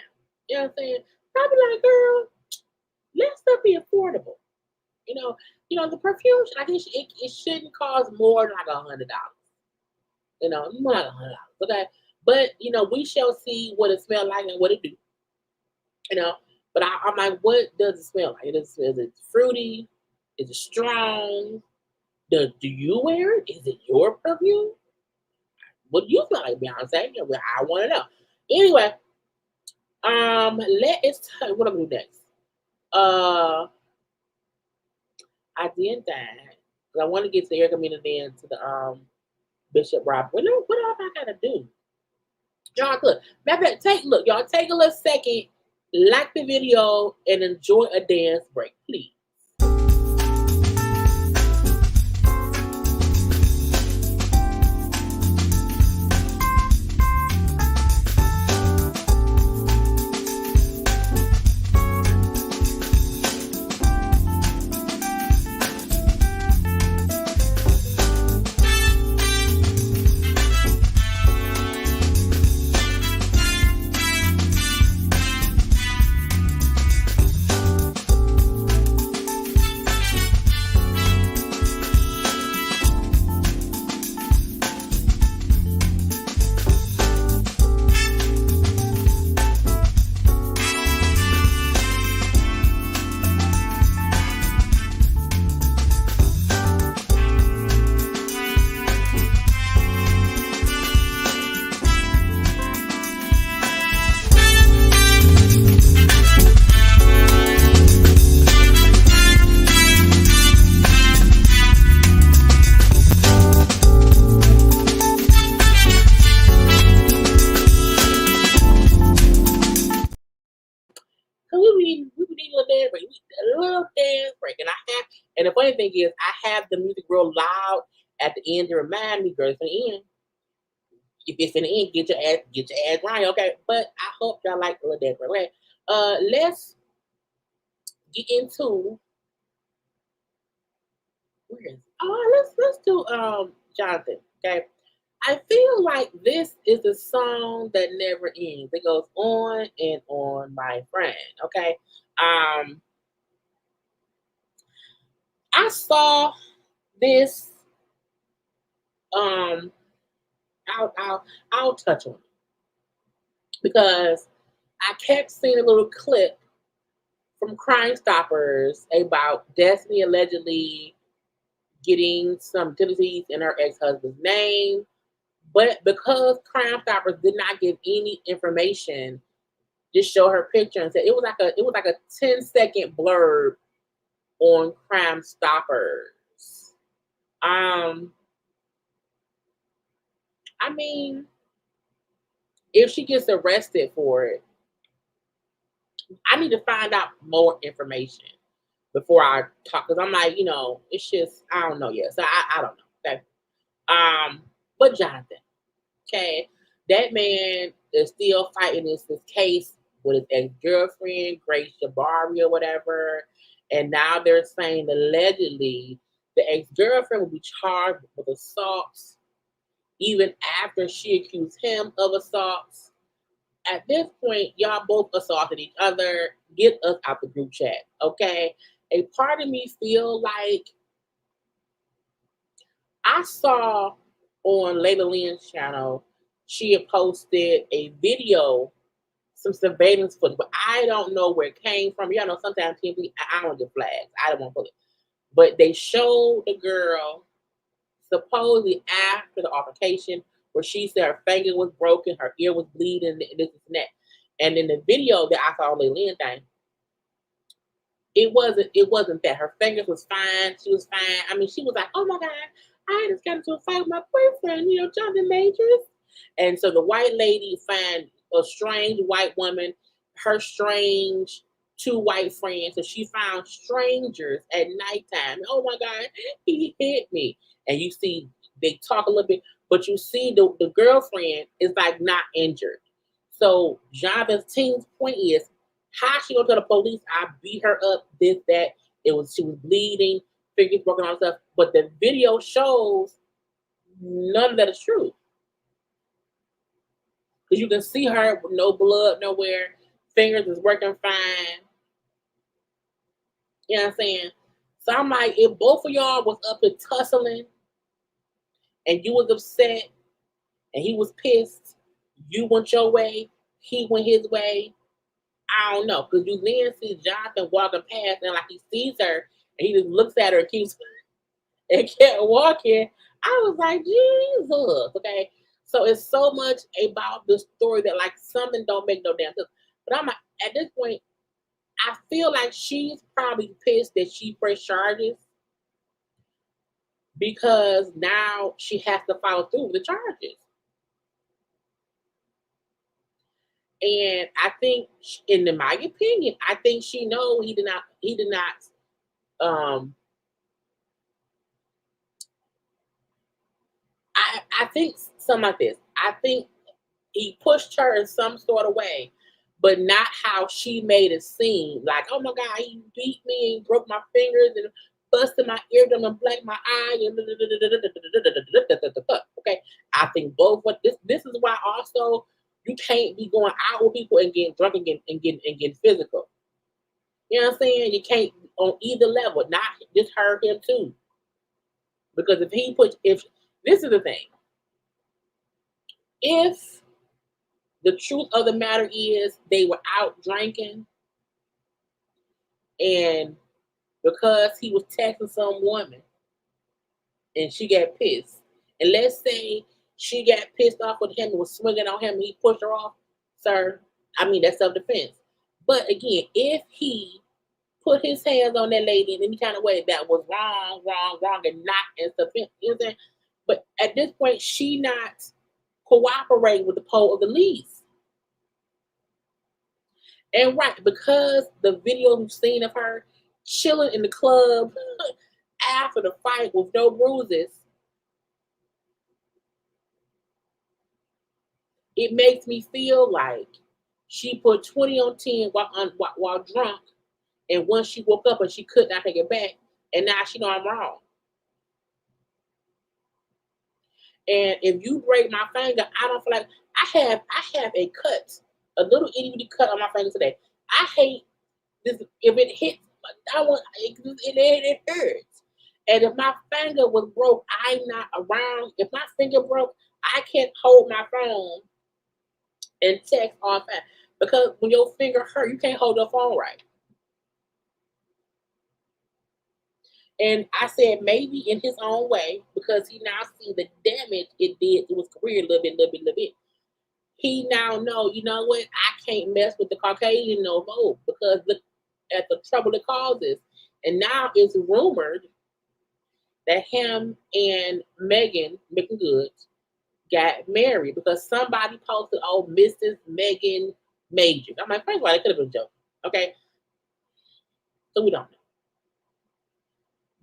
You know what I'm saying? Probably like, girl, let stuff be affordable. You know, the perfume. I guess it shouldn't cost more than like $100. More like $100. Okay, but we shall see what it smells like and what it do. You know, but I'm like, what does it smell like? Is it fruity? Is it strong? Do you wear it? Is it your perfume? What do you smell like, Beyonce? Well, I want to know. Anyway, what I'm gonna do next. I did that because I want to get to the Erica Mena then to the Bishop Rob. What else I gotta do? Y'all look. Y'all take a little second, like the video, and enjoy a dance break, please. A little dance break, and the funny thing is, I have the music real loud at the end to remind me, girl, it's the end. If it's in the end, get your ass right, okay? But I hope y'all like the little dance break. Okay, let's get into let's do Jonathan. Okay, I feel like this is a song that never ends. It goes on and on, my friend. Okay, I saw this. Um, I'll touch on it because I kept seeing a little clip from Crime Stoppers about Destiny allegedly getting some utilities in her ex-husband's name, but because Crime Stoppers did not give any information, just show her picture and said it was like a 10-second blurb on Crime Stoppers. I mean, if she gets arrested for it, I need to find out more information before I talk. Because I'm like, it's just, I don't know yet. So I don't know. Okay. But Jonathan, okay, that man is still fighting this case with his ex-girlfriend, Grace Jabari or whatever. And now they're saying allegedly the ex-girlfriend will be charged with assaults even after she accused him of assaults. At this point, y'all both assaulted each other. Get us out the group chat, okay? A part of me feel like I saw on Layla Lynn's channel, she had posted a video, some surveillance footage, but I don't know where it came from. Y'all know sometimes TV, I don't get flags. I don't want to put it. But they showed the girl supposedly after the altercation where she said her finger was broken, her ear was bleeding, and this and that. And in the video that I saw Layla Lynn thing, it wasn't that. Her fingers was fine. She was fine. I mean, she was like, oh my God, I just got into a fight with my boyfriend, Jonathan Majors. And so the white lady found a strange white woman, her strange two white friends. So she found strangers at nighttime. Oh my God, he hit me. And you see, they talk a little bit, but you see the girlfriend is like not injured. So Jonathan's team's point is, how she gonna tell the police I beat her up, this, that, she was bleeding, fingers broken, all stuff. But the video shows none of that is true. Because you can see her with no blood nowhere, fingers is working fine. You know what I'm saying? So I'm like, if both of y'all was up and tussling and you was upset and he was pissed, you went your way, he went his way. I don't know. Because you then see Jonathan walking past and like he sees her and he just looks at her and kept walking. I was like, Jesus. Okay. So it's so much about the story that like something don't make no damn sense. But I'm like, at this point, I feel like she's probably pissed that she pressed charges because now she has to follow through with the charges. And I think, in my opinion, I think she know he did not. I think something like this. I think he pushed her in some sort of way, but not how she made it seem. Like, oh my God, he beat me and broke my fingers and busted my eardrum and blacked my eye. And okay, I think both. What this is why also you can't be going out with people and getting drunk and getting physical. You know what I'm saying? You can't on either level. Not just her, him too. Because if this is the thing, if the truth of the matter is they were out drinking and because he was texting some woman and she got pissed, and let's say she got pissed off with him and was swinging on him and he pushed her off, sir, I mean, that's self-defense. But again, if he put his hands on that lady in any kind of way that was wrong, and not in self-defense, you know what I'm saying? But at this point, she not cooperating with the pole of the lease. And right, because the video we've seen of her chilling in the club after the fight with no bruises, it makes me feel like she put 20 on 10 while drunk, and once she woke up and she could not take it back, and now she know I'm wrong. And if you break my finger, I don't feel like I have a cut, a little itty bitty cut on my finger today. I hate this if it hits. I want it hurts. And if my finger was broke, I'm not around. If my finger broke, I can't hold my phone and text on fast because when your finger hurt, you can't hold your phone right. And I said maybe in his own way because he now see the damage it did to his career a little bit. He now know, you know what? I can't mess with the Caucasian no more because look at the trouble it causes. And now it's rumored that him and Megan Making Goods got married because somebody posted, oh, Mrs. Megan Majors. I'm like, first of all, it could have been a joke. Okay. So we don't know.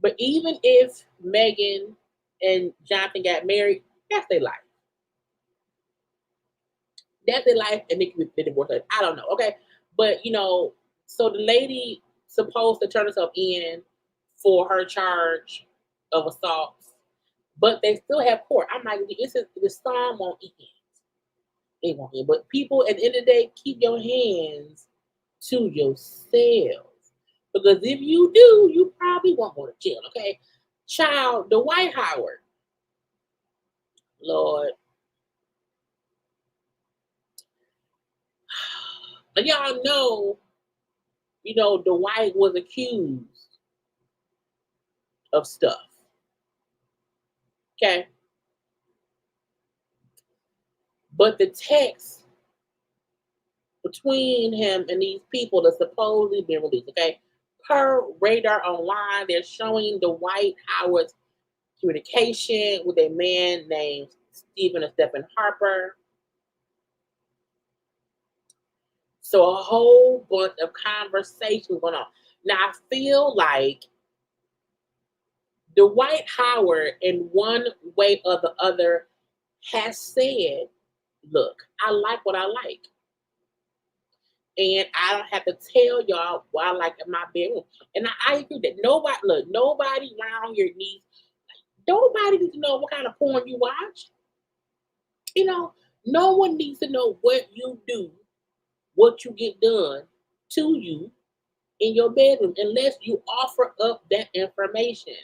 But even if Megan and Jonathan got married, that's their life. That's their life, and they can be divorced. I don't know. Okay. But so the lady supposed to turn herself in for her charge of assault, but they still have court. I'm like, the storm won't end. It won't end. But people at the end of the day, keep your hands to yourselves. Because if you do, you probably won't go to jail. Okay. Child, Dwight Howard. Lord. And y'all know, Dwight was accused of stuff. Okay. But the text between him and these people that's supposedly been released, okay? Per Radar Online, they're showing Dwight Howard's communication with a man named Stephen Harper. So a whole bunch of conversations going on. Now I feel like Dwight Howard, in one way or the other, has said, look, I like what I like. And I don't have to tell y'all what I like in my bedroom. And I agree that nobody around here nobody needs to know what kind of porn you watch. You know, no one needs to know what you do, what you get done to you in your bedroom unless you offer up that information.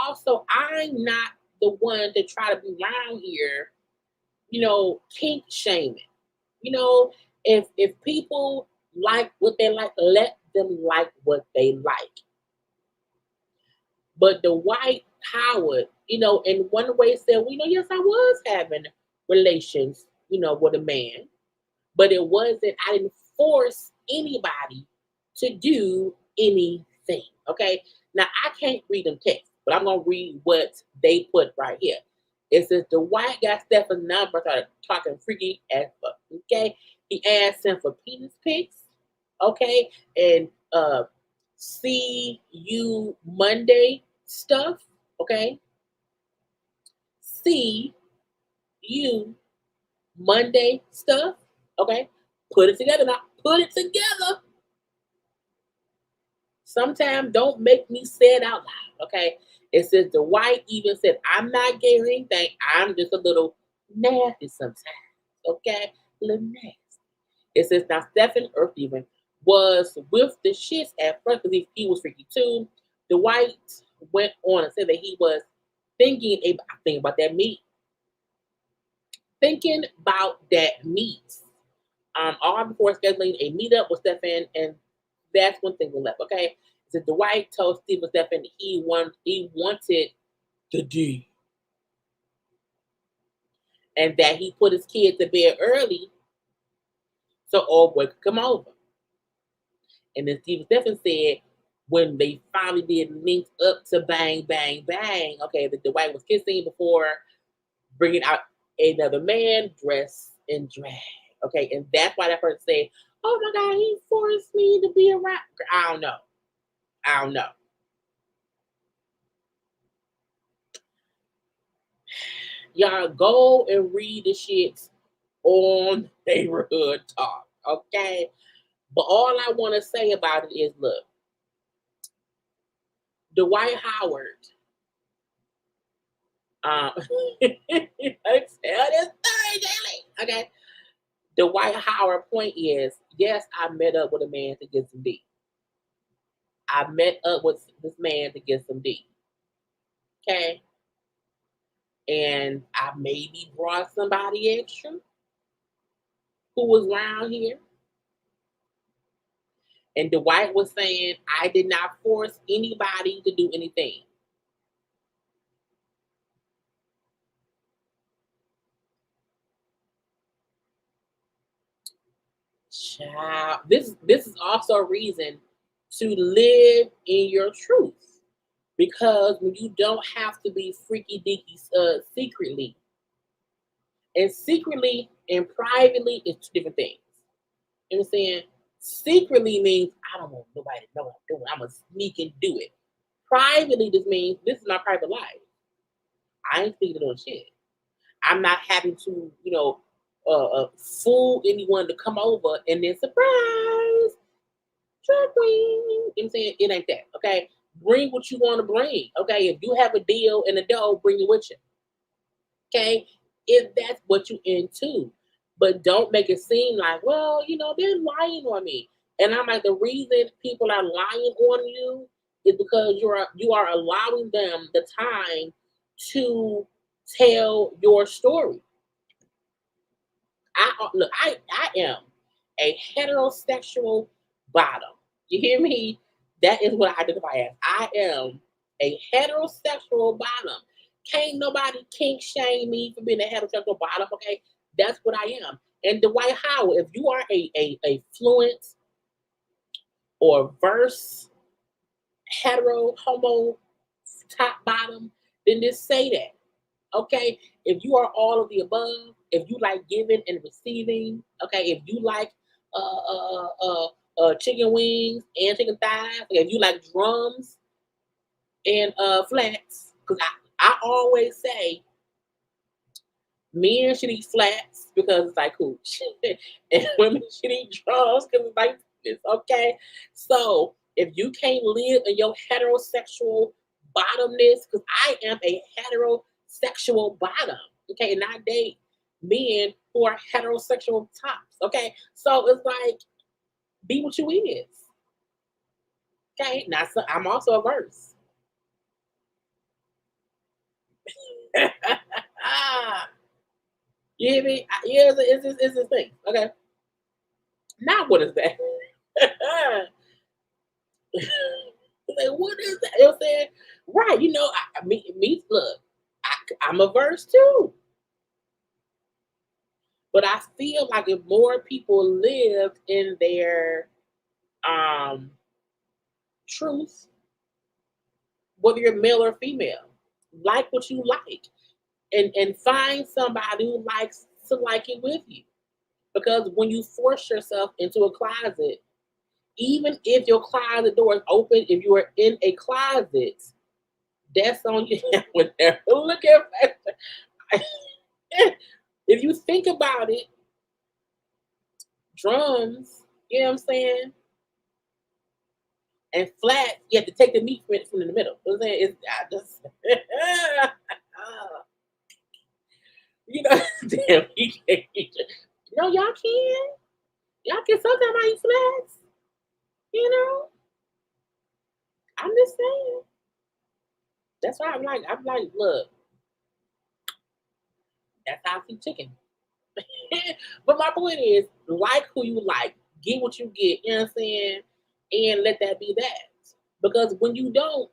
Also, I'm not the one to try to be around here, kink shaming. You know, if people like what they like, let them like what they like. But the white Howard, in one way said, well, yes, I was having relations, with a man, but it wasn't, I didn't force anybody to do anything. Okay. Now I can't read them text, but I'm gonna read what they put right here. It says the white got Stefan's number, started talking freaky as fuck. Okay. He asked him for penis pics. Okay. And see you Monday stuff. Okay. See you Monday stuff. Okay. Put it together now. Put it together. Sometimes don't make me say it out loud. Okay. It says the white even said, I'm not gay or anything. I'm just a little nasty sometimes. Okay. A little nasty. It says now Stephen Earth even was with the shits at first because he was freaky too. The white went on and said that he was thinking about that meat. Thinking about that meat. All before scheduling a meetup with Stefan, and that's one thing we left. Okay, so Dwight told Steve and Stefan he wanted the D, and that he put his kid to bed early so old boy could come over. And then Steve and Stefan said when they finally did link up to bang bang bang, okay, that Dwight was kissing before bringing out another man dressed in drag. Okay, and that's why that person said, "Oh my God, he forced me to be around." I don't know. I don't know. Y'all go and read the shit on Neighborhood Talk, okay? But all I want to say about it is, look, Dwight Howard. Let's tell this story, Jaylee. Okay. Dwight Howard point is, yes, I met up with a man to get some D. I met up with this man to get some D. Okay. And I maybe brought somebody extra who was around here. And Dwight was saying, I did not force anybody to do anything. Child, this is also a reason to live in your truth. Because when you don't have to be freaky deaky secretly. And secretly and privately is two different things. You know what I'm saying? Secretly means I don't want nobody to know what I'm doing. I'm gonna sneak and do it. Privately just means this is my private life. I ain't thinking on shit. I'm not having to, fool anyone to come over and then surprise, drag queen. You know what I'm saying? It ain't that. Okay. Bring what you want to bring. Okay. If you have a deal and a dough, bring it with you. Okay. If that's what you into. But don't make it seem like, well, they're lying on me. And I'm like, the reason people are lying on you is because you are allowing them the time to tell your story. I am a heterosexual bottom. You hear me? That is what I identify as. I am a heterosexual bottom. Can't nobody kink shame me for being a heterosexual bottom. Okay, that's what I am. And Dwight Howard, if you are a fluent or verse hetero homo top bottom, then just say that. Okay, if you are all of the above, if you like giving and receiving, okay, if you like chicken wings and chicken thighs, okay, if you like drums and flats, because I always say Men should eat flats because it's like cool. And women should eat drums because it's like this. Okay. So if you can't live in your heterosexual bottomness, because I am a heterosexual bottom. Okay, and I date men who are heterosexual tops. Okay. So it's like be what you is. Okay. Now so I'm also a verse. You hear me? Yeah, it's this thing. Okay. Now what is that? Like, what is that? You know what I'm saying? Right. Me look, I'm a verse too. But I feel like if more people lived in their um truth, whether you're male or female, like what you like. And find somebody who likes to like it with you. Because when you force yourself into a closet, even if your closet door is open, if you are in a closet, that's on you. When they're looking at if you think about it, drums, you know what I'm saying, and flats, you have to take the meat from in the middle. You know what I'm saying? It's I just you know, damn, you can't eat it. No, y'all can. Y'all can sometimes I eat flats. You know, I'm just saying. That's why I'm like, look, that's how I see chicken. But my point is, like who you like, get what you get, you know what I'm saying? And let that be that. Because when you don't,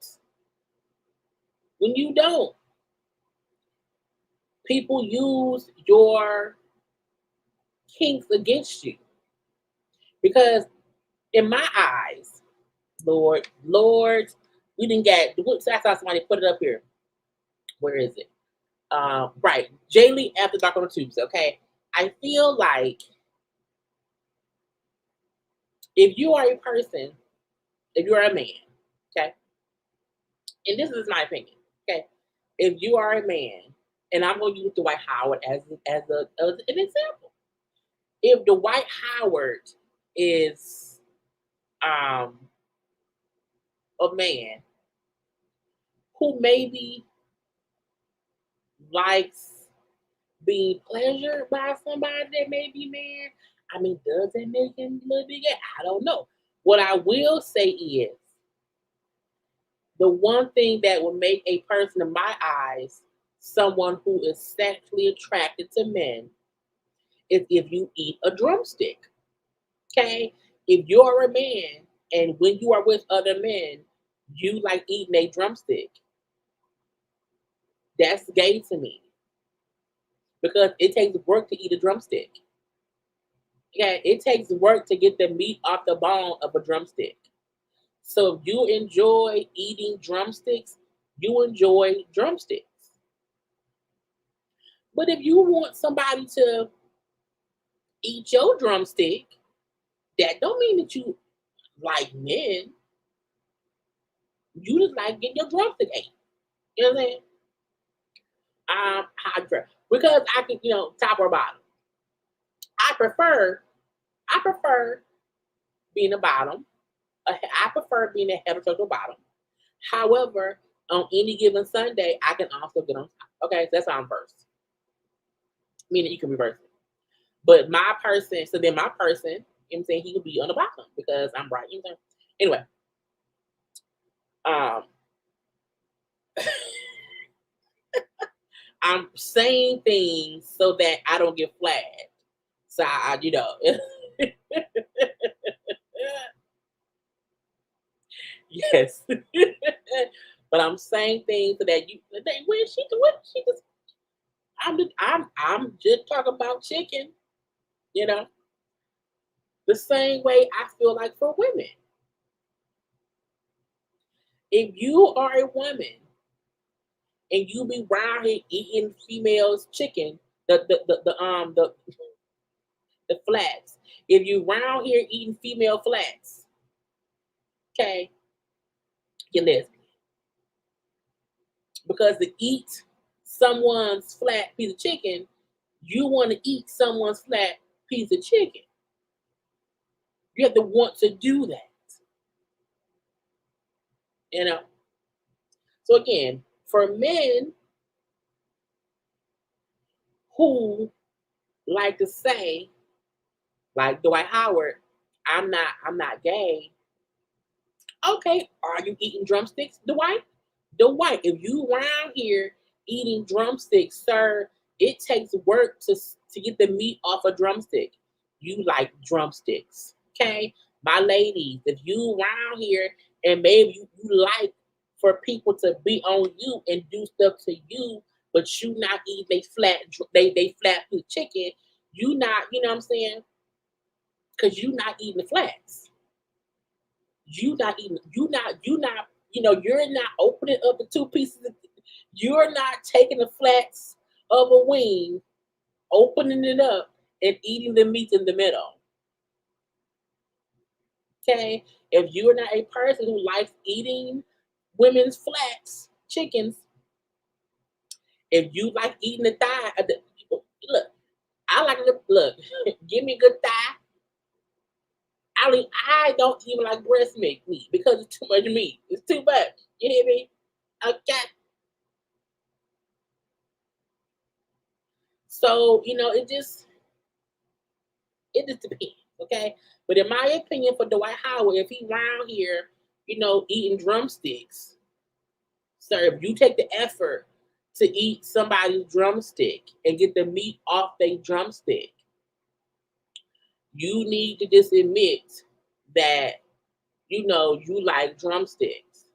people use your kinks against you. Because in my eyes, Lord, we didn't get, I saw somebody put it up here. Where is it? Right. Jaylee after Dark on the Tubes, okay? I feel like if you are a person, if you're a man, okay, and this is my opinion, okay, if you are a man, and I'm going to use Dwight Howard as an example. If Dwight Howard is um, a man who maybe likes being pleasured by somebody that may be man, I mean, does that make him a little bit gay? I don't know. What I will say is the one thing that will make a person in my eyes someone who is sexually attracted to men is if you eat a drumstick. Okay? If you're a man and when you are with other men, you like eating a drumstick, that's gay to me because it takes work to eat a drumstick. Okay? It takes work to get the meat off the bone of a drumstick. So if you enjoy eating drumsticks, you enjoy drumsticks. But if you want somebody to eat your drumstick, that don't mean that you like men. You just like getting your drumstick ate. You know what I'm saying? I prefer because I can, top or bottom. I prefer, I prefer being a bottom. I prefer being a heterosexual bottom. However, on any given Sunday, I can also get on top. Okay, so that's why I'm first. Meaning you can reverse it. But my person, so then my person, you know what I'm saying, he could be on the bottom because I'm right. You know? Anyway, um, I'm saying things so that I don't get flagged. So yes. But I'm saying things so that where she just I'm just talking about chicken, you know. The same way I feel like for women. If you are a woman and you be around here eating females chicken, the flats. If you around here eating female flats, okay, you're lesbian. Because to eat someone's flat piece of chicken You want to eat someone's flat piece of chicken. You have to want to do that. You know. So again, for men who like to say, like Dwight Howard, I'm not gay. Okay, are you eating drumsticks, Dwight? Dwight, if you around here eating drumsticks, sir, it takes work to get the meat off a drumstick. You like drumsticks, okay? My ladies, if you around here and maybe you like for people to be on you and do stuff to you, but you not eat they flat food chicken, you not, you know what I'm saying? Because you not eating the flats. You're not opening up the two pieces. You're not taking the flats of a wing, opening it up, and eating the meat in the middle. Okay? If you're not a person who likes eating women's flats, chickens, if you like eating the thigh, look, I like to look, give me a good thigh. I don't even like breast meat because it's too much meat. It's too much. You hear me? Okay. So, it just depends, okay? But in my opinion, for Dwight Howard, if he around here, eating drumsticks, sir, if you take the effort to eat somebody's drumstick and get the meat off their drumstick, you need to just admit that, you like drumsticks.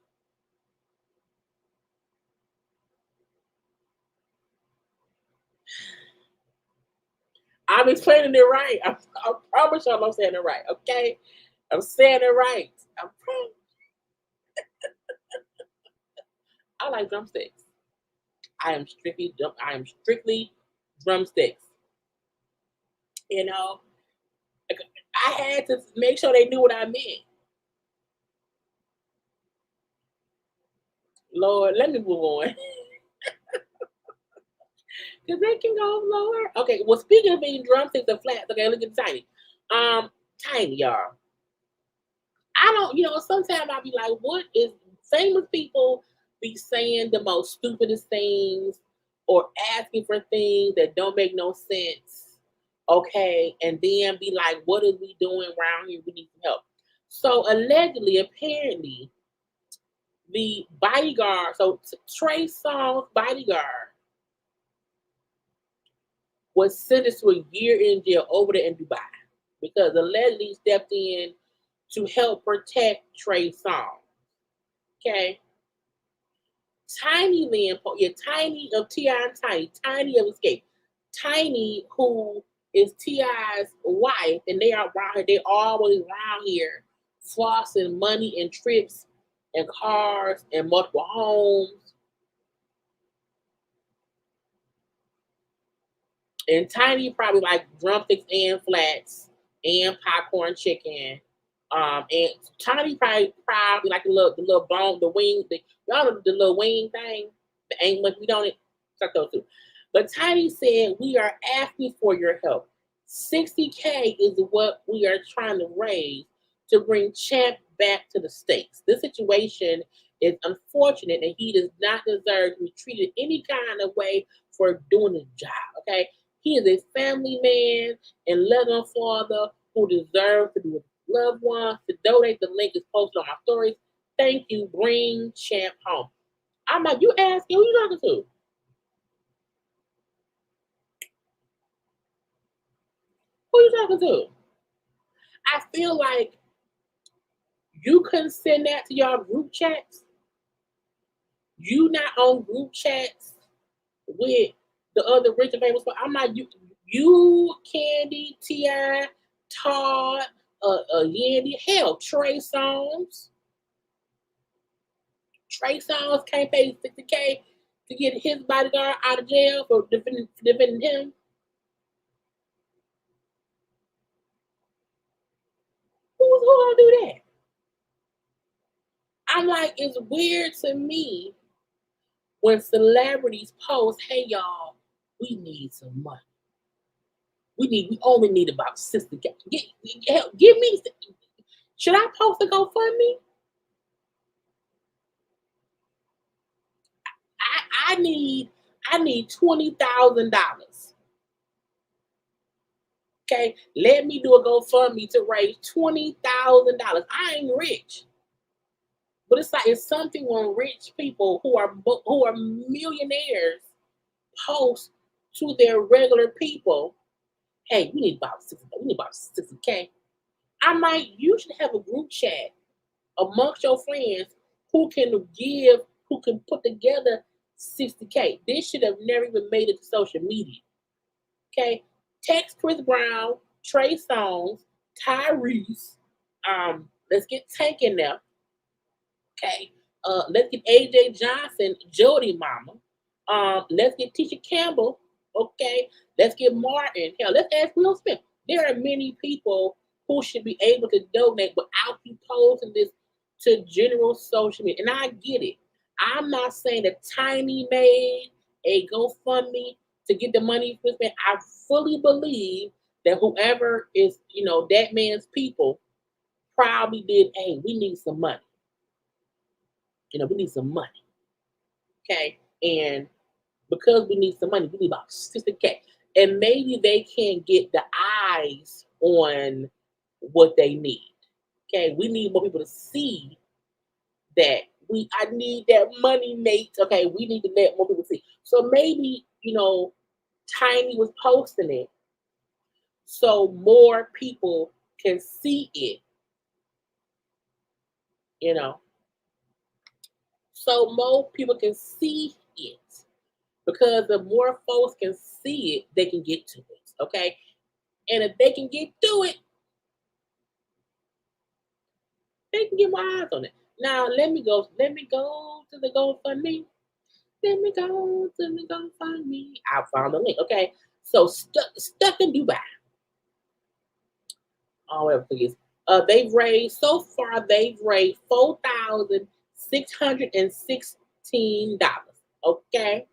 I'm explaining it right. I promise you I'm saying it right, okay? I'm saying it right. I like drumsticks. I am strictly drumsticks. You know, I had to make sure they knew what I meant. Lord, let me move on because they can go lower. Okay, well, speaking of eating drumsticks and flats, okay, look at Tiny. Tiny, y'all. I don't, sometimes I'll be like, what is famous people be saying the most stupidest things or asking for things that don't make no sense, okay, and then be like, what are we doing around here? We need some help. So allegedly, apparently, the bodyguard, so Trey Songz bodyguard was sentenced to a year in jail over there in Dubai because allegedly stepped in to help protect Trey Songz. Okay. Tiny yeah, Tiny of T.I. and Tiny of Escape. Tiny, who is T.I.'s wife, and they are around here, they always around here flossing money and trips and cars and multiple homes. And Tiny probably like drumsticks and flats and popcorn chicken. And Tiny probably like the little bone, the wing, y'all know the little wing thing. The ain't much we don't suck those two. But Tiny said we are asking for your help. 60K is what we are trying to raise to bring Champ back to the States. This situation is unfortunate and he does not deserve to be treated any kind of way for doing his job. Okay. He is a family man and loving father who deserves to be with loved ones. To donate, the link is posted on my stories. Thank you. Bring Champ home. I'm like, you asking, who you talking to? Who you talking to? I feel like you couldn't send that to y'all group chats. You not on group chats with the other rich and famous. I'm like, you Candy, T.I., Todd, Yandy, hell, Trey Songz. Trey Songz can't pay 60K to get his bodyguard out of jail for defending him. Who gonna do that? I'm like, it's weird to me when celebrities post, "Hey y'all, we need some money." We only need about 60K. Give me. Should I post a GoFundMe? I need $20,000. Okay, let me do a GoFundMe to raise $20,000. I ain't rich, but it's something when rich people who are millionaires post to their regular people. Hey, we need about 60K. You should have a group chat amongst your friends who can give, who can put together 60K. This should have never even made it to social media. Okay. Text Chris Brown, Trey Songz, Tyrese. Let's get Tank in there. Okay. Let's get AJ Johnson, Jody Mama. Let's get Tisha Campbell. Okay. Let's get Martin. Hell, let's ask Will Smith. There are many people who should be able to donate without you posting this to general social media. And I get it. I'm not saying that Tiny made a GoFundMe to get the money for this man. I fully believe that whoever is, that man's people probably did, hey, we need some money. We need some money. Okay. And because we need some money, we need about 60K. And maybe they can get the eyes on what they need. Okay. We need more people to see that I need that money, mate. Okay. We need to let more people see. So maybe, Tiny was posting it so more people can see it, you know, so more people can see it. Because the more folks can see it, they can get to it. Okay. And if they can get to it, they can get my eyes on it. Now let me go to the GoFundMe. Let me go to the GoFundMe. I found the link. Okay. So stuck in Dubai. Oh, whatever it is. They've raised $4,616. Okay.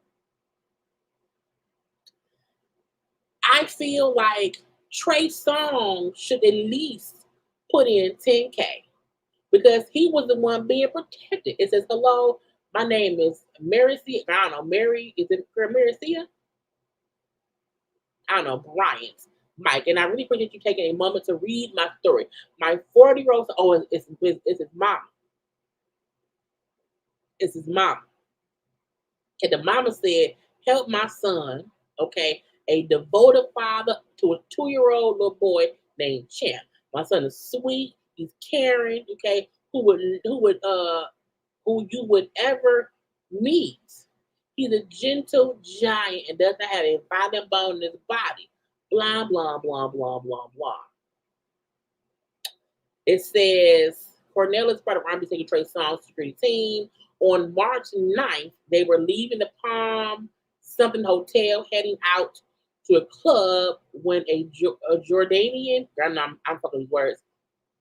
I feel like Trey Songz should at least put in 10K because he was the one being protected. It says, hello, my name is Mary C. I don't know, Mary, is it Mary C? I don't know, Bryant, Mike. And I really appreciate you taking a moment to read my story. My 40-year-old, it's his mom. It's his mom. And the mama said, help my son, okay, a devoted father to a 2-year-old little boy named Champ. My son is sweet, he's caring, okay, who you would ever meet. He's a gentle giant and doesn't have a violent bone in his body. Blah, blah, blah, blah, blah, blah. It says Cornell is part of Army Secretary Song's security team. On March 9th, they were leaving the Palm something hotel, heading out to a club when a Jordanian, I'm fucking these words,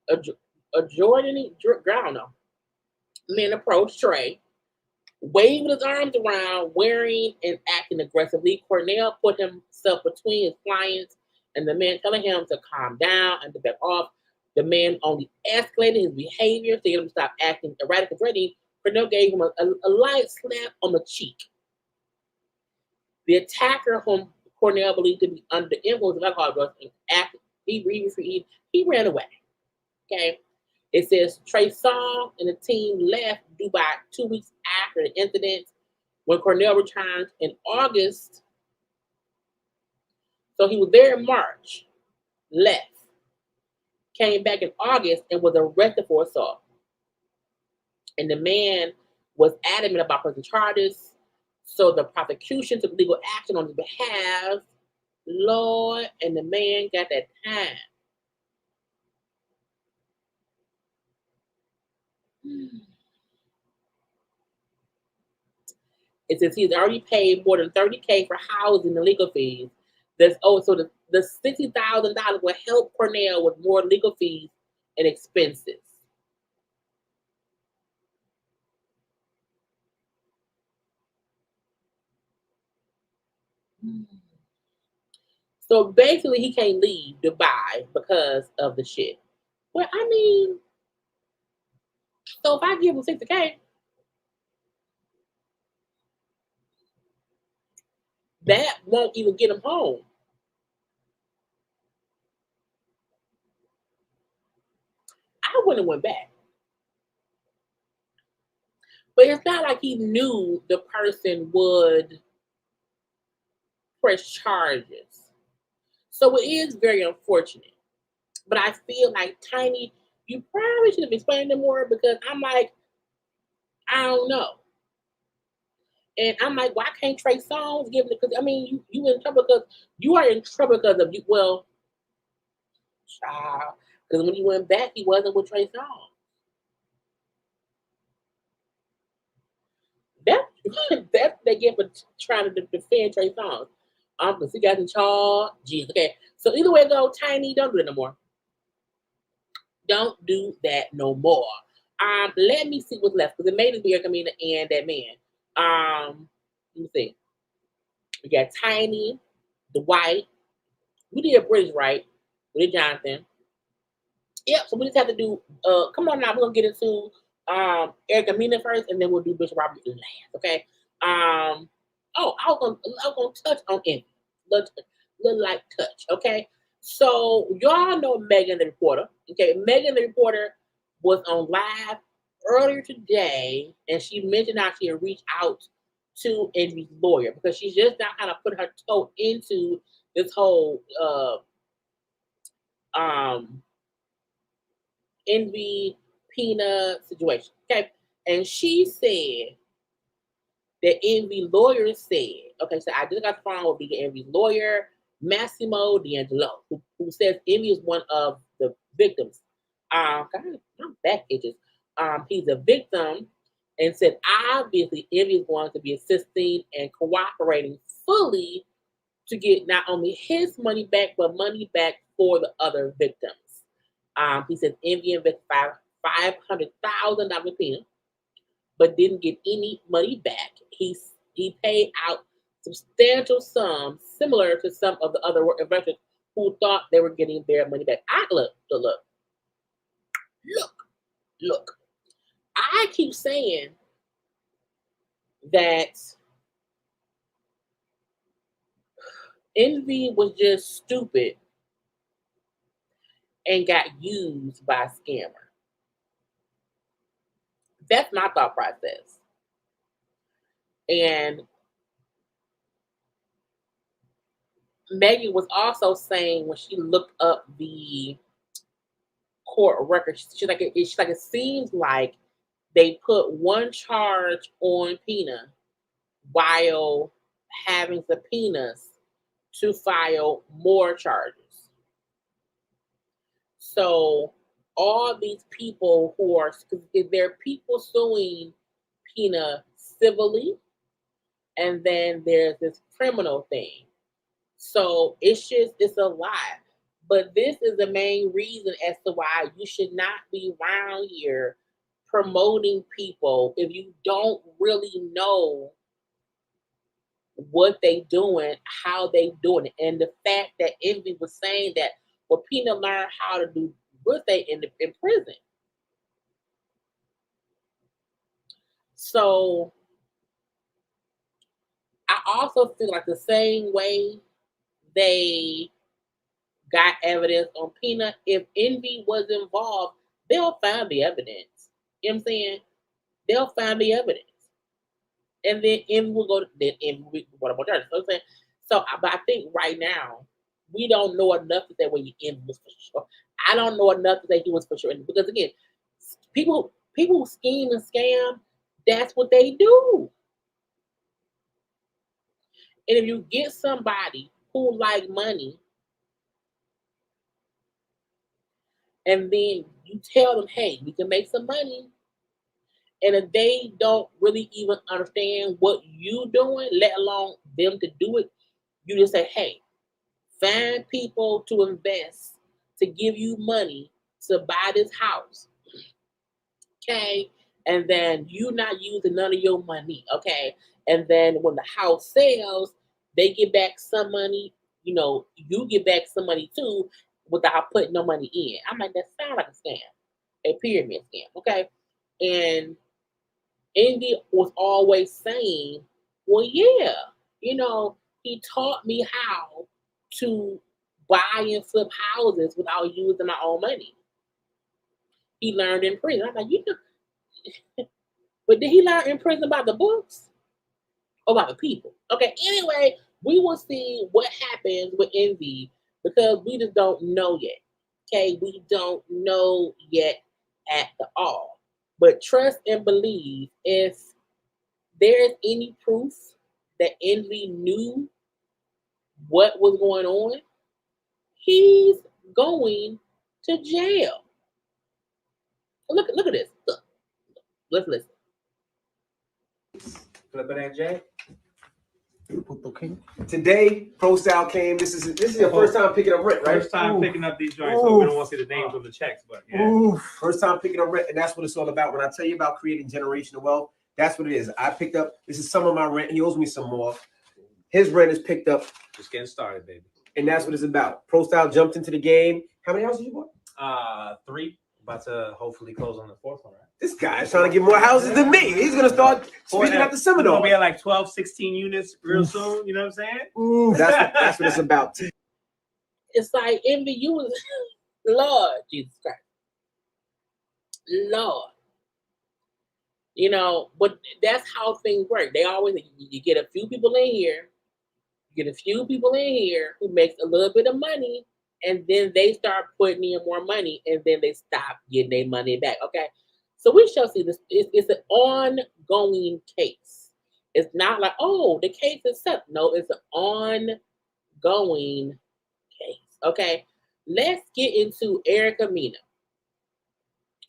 a Jordanian, I don't know, man approached Trey, waving his arms around, wearing and acting aggressively. Cornell put himself between his clients and the man, telling him to calm down and to back off. The man only escalated his behavior to get him to stop acting erratic and threatening. Cornell gave him a light slap on the cheek. The attacker, whom Cornell believed to be under the influence of alcohol drugs and he ran away. Okay. It says Trey Songz and the team left Dubai 2 weeks after the incident. When Cornell returned in August, so he was there in March, left, came back in August and was arrested for assault. And the man was adamant about pressing charges. So the prosecution took legal action on his behalf. Lord, and the man got that time. It says he's already paid more than 30K for housing and legal fees. So the $60,000 will help Cornell with more legal fees and expenses. So basically, he can't leave Dubai because of the shit. Well, I mean, so if I give him 60K, that won't even get him home. I wouldn't have went back. But it's not like he knew the person would press charges. So it is very unfortunate. But I feel like Tiny, you probably should have explained it more because I'm like, I don't know. And I'm like, why can't Trey Songz give it? Because I mean, you in trouble because you are in trouble because of you. Well, child, because when he went back, he wasn't with Trey Songz. That that's they get for trying to defend Trey Songz. Because he got in charge. Jeez, okay. So either way it go, Tiny, don't do it no more. Don't do that no more. Let me see what's left because it made it be Camina and that man. Let me see. We got Tiny, Dwight. We did Brittish, right? We did Jonathan. Yep. So we just have to do. Come on now. We're gonna get into Erica Mena first, and then we'll do Bishop Robert last. Okay. Oh, I was gonna touch on Envy. Little light touch. Okay. So y'all know Megan the reporter. Okay, Megan the reporter was on live earlier today, and she mentioned how she had reached out to Envy's lawyer because she's just now kind of put her toe into this whole um Envy Peanut situation. Okay. And she said that Envy lawyer said, okay, so I just got the phone with the Envy's lawyer, Massimo D'Angelo, who says Envy is one of the victims. God, I'm back itches. He's a victim and said obviously Envy is going to be assisting and cooperating fully to get not only his money back, but money back for the other victims. He said Envy invested $500,000 payment, but didn't get any money back. He paid out substantial sums similar to some of the other investors who thought they were getting their money back. Look. I keep saying that Envy was just stupid and got used by a scammer. That's my thought process. And Megan was also saying when she looked up the court record, it seems like they put one charge on Pina while having subpoenas to file more charges. So all these people who are, there are people suing Pina civilly, and then there's this criminal thing. So it's a lot. But this is the main reason as to why you should not be around here promoting people if you don't really know what they doing, how they doing it. And the fact that Envy was saying that, well, Pina learned how to do real estate in prison. So I also feel like the same way they got evidence on Pina, if Envy was involved, they'll find the evidence. You know what I'm saying? They'll find the evidence. And then Envy will go to then Envy what about charges. So I'm saying, but I think right now we don't know enough to say when you Envy was for sure. I don't know enough to say he was for sure. Because again, people who scheme and scam, that's what they do. And if you get somebody who like money and then you tell them, hey, we can make some money, and if they don't really even understand what you doing, let alone them to do it, you just say, hey, find people to invest to give you money to buy this house. Okay. And then you not using none of your money. Okay. And then when the house sells, they get back some money. you get back some money too without putting no money in. I'm like, that sounds like a scam, a pyramid scam, okay? And Indy was always saying, well, yeah, he taught me how to buy and flip houses without using my own money. He learned in prison. I'm like, but did he learn in prison about the books or about the people? Okay, anyway, we will see what happens with Envy because we just don't know yet. Okay, we don't know yet at all. But trust and believe if there is any proof that Envy knew what was going on, he's going to jail. Look at this. Look. Let's listen. Flipping that Jay. Today, Pro Style came. This is your first time picking up rent, right? First time picking up these joints, so we don't want to see the names on the checks, but yeah. First time picking up rent, and that's what it's all about. When I tell you about creating generational wealth, that's what it is. I picked up, this is some of my rent. He owes me some more. His rent is picked up. Just getting started, baby. And that's what it's about. Pro Style jumped into the game. How many houses you bought? 3. About to hopefully close on the 4th one, right? This guy's trying to get more houses than me. He's going to start speaking at the seminar. We have like 12, 16 units real soon. You know what I'm saying? That's what it's about. It's like Envy, you was Lord Jesus Christ. Lord. But that's how things work. They always, you get a few people in here, who makes a little bit of money, and then they start putting in more money, and then they stop getting their money back. Okay, so we shall see this. It's an ongoing case. It's not like, oh, the case is set. No, it's an ongoing case. Okay, let's get into Erica Mena.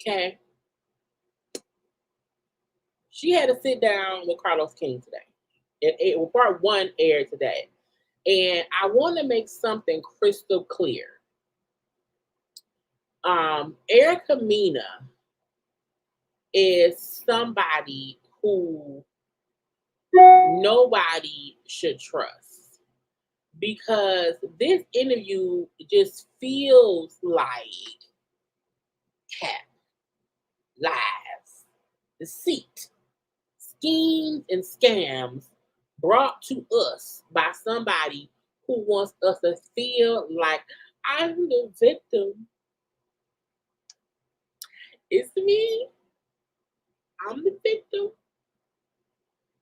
Okay, she had to sit down with Carlos King today. Part 1 aired today. And I want to make something crystal clear. Erica Mena is somebody who nobody should trust because this interview just feels like cap, lies, deceit, schemes, and scams brought to us by somebody who wants us to feel like I'm the victim. It's me. I'm the victim.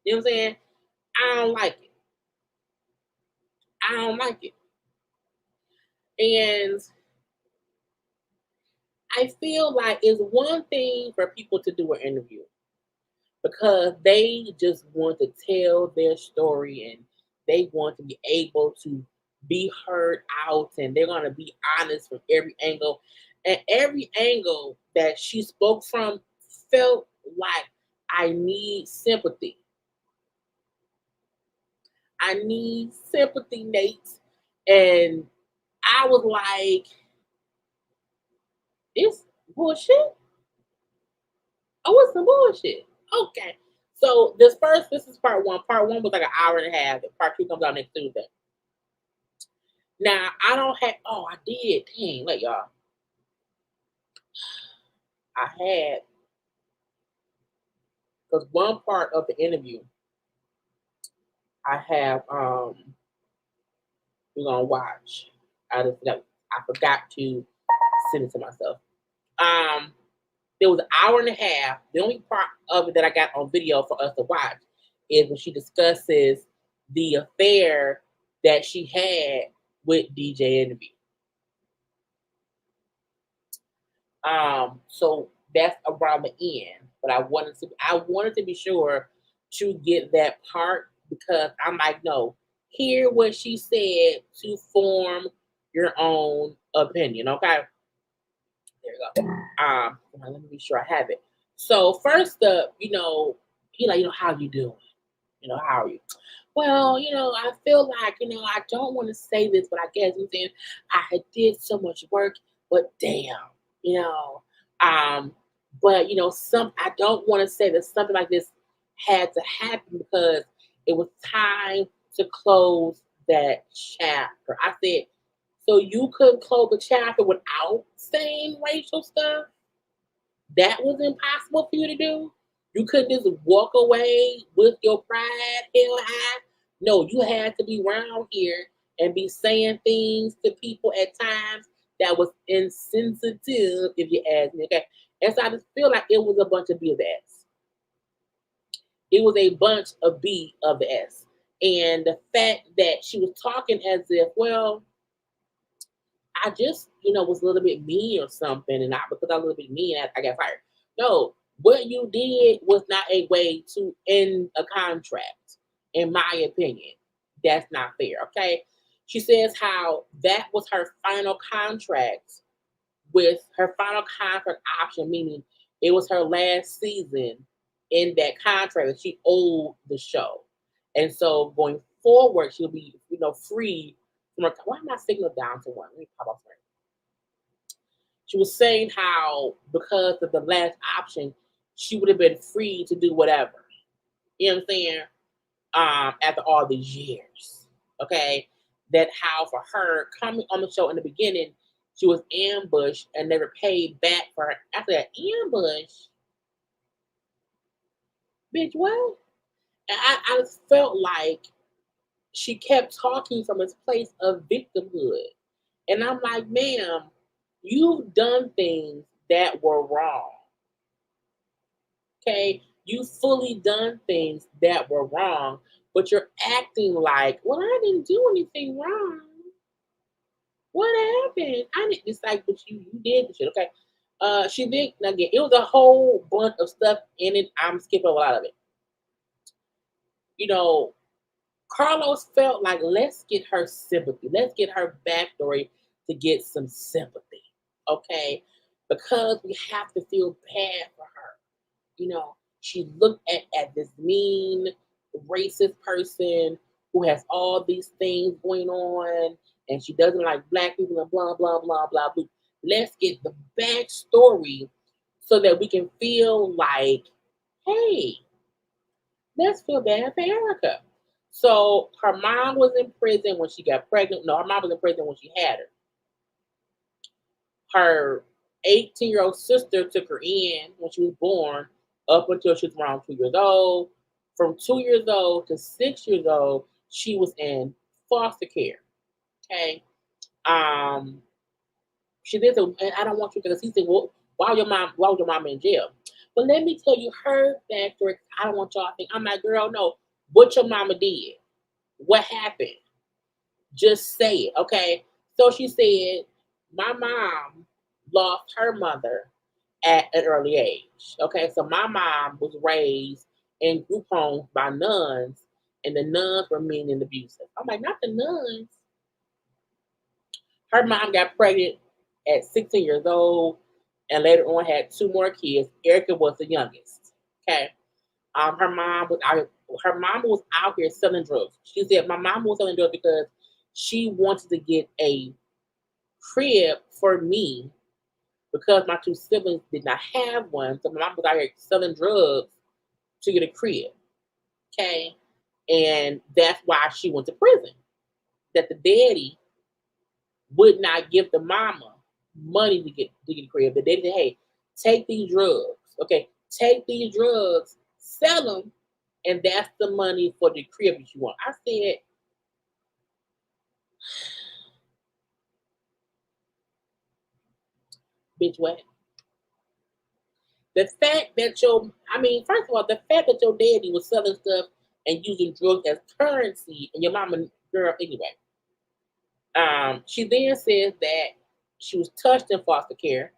You know what I'm saying? I don't like it. And I feel like it's one thing for people to do an interview because they just want to tell their story and they want to be able to be heard out and they're going to be honest from every angle. And every angle that she spoke from felt like I need sympathy. I need sympathy, Nate. And I was like, it's bullshit. Oh, it's some bullshit. Okay. So this is part 1. Part 1 was like an hour and a half. Part 2 comes out next Tuesday. Now, I don't have, I did. Dang, like y'all. I had, because one part of the interview, I have, we're going to watch. I forgot to send it to myself. There was an hour and a half. The only part of it that I got on video for us to watch is when she discusses the affair that she had with DJ Envy. So that's around the end. But I wanted to be sure to get that part because I'm like, no, hear what she said to form your own opinion. Okay. There you go. Let me be sure I have it. So first up, he like, how you doing? How are you? Well, I feel like, I don't want to say this, but I guess I'm saying I did so much work, but damn, but I don't want to say that something like this had to happen because it was time to close that chapter. I said, so you couldn't close the chapter without saying racial stuff? That was impossible for you to do? You couldn't just walk away with your pride held high? No, you had to be around here and be saying things to people at times that was insensitive, if you ask me. Okay. And so I just feel like it was a bunch of B of the S. It was a bunch of B of the S. And the fact that she was talking as if, well, I just, was a little bit mean or something, and because I was a little bit mean, I got fired. No, what you did was not a way to end a contract, in my opinion. That's not fair, okay? She says how that was her final contract with her final contract option, meaning it was her last season in that contract that she owed the show. And so going forward, she'll be, free from her. Why am I signal down to one? Let me pop off screen. She was saying how because of the last option, she would have been free to do whatever. You know what I'm saying? After all these years. Okay. That how for her coming on the show in the beginning, she was ambushed and never paid back for her. After that ambush, bitch, what? And I just felt like she kept talking from this place of victimhood. And I'm like, ma'am, you've done things that were wrong. Okay? You fully done things that were wrong, but you're acting like, well, I didn't do anything wrong. What happened? I didn't. It's like, but you did the shit. Okay. She did again. It was a whole bunch of stuff in it. I'm skipping a lot of it. Carlos felt like let's get her sympathy. Let's get her backstory to get some sympathy. Okay. Because we have to feel bad for her. She looked at this mean, racist person who has all these things going on and she doesn't like black people and blah, blah, blah, blah, blah. Let's get the backstory so that we can feel like, hey, let's feel bad for Erica. So her mom was in prison when she got pregnant. No, her mom was in prison when she had her. Her 18-year-old sister took her in when she was born up until she was around 2 years old. From 2 years old to 6 years old, she was in foster care. Okay. She did and I don't want you because he said, well, why was your mom in jail? But let me tell you her backstory. I don't want y'all to think. I'm like, girl, no. What your mama did? What happened? Just say it, okay? So she said, my mom lost her mother at an early age. Okay, so my mom was raised in group homes by nuns, and the nuns were mean and abusive. I'm like, not the nuns. Her mom got pregnant at 16 years old, and later on had 2 more kids. Erica was the youngest. Okay, her mom was out. Her mom was out here selling drugs. She said my mom was selling drugs because she wanted to get a crib for me because my 2 siblings did not have one. So my mom was out here selling drugs to get a crib. Okay. And that's why she went to prison. That the daddy would not give the mama money to get a crib. The daddy said, hey, take these drugs. Okay. Take these drugs, sell them, and that's the money for the crib that you want. I said, bitch, what? The fact that first of all, the fact that your daddy was selling stuff and using drugs as currency and your mama, girl, anyway. She then says that she was touched in foster care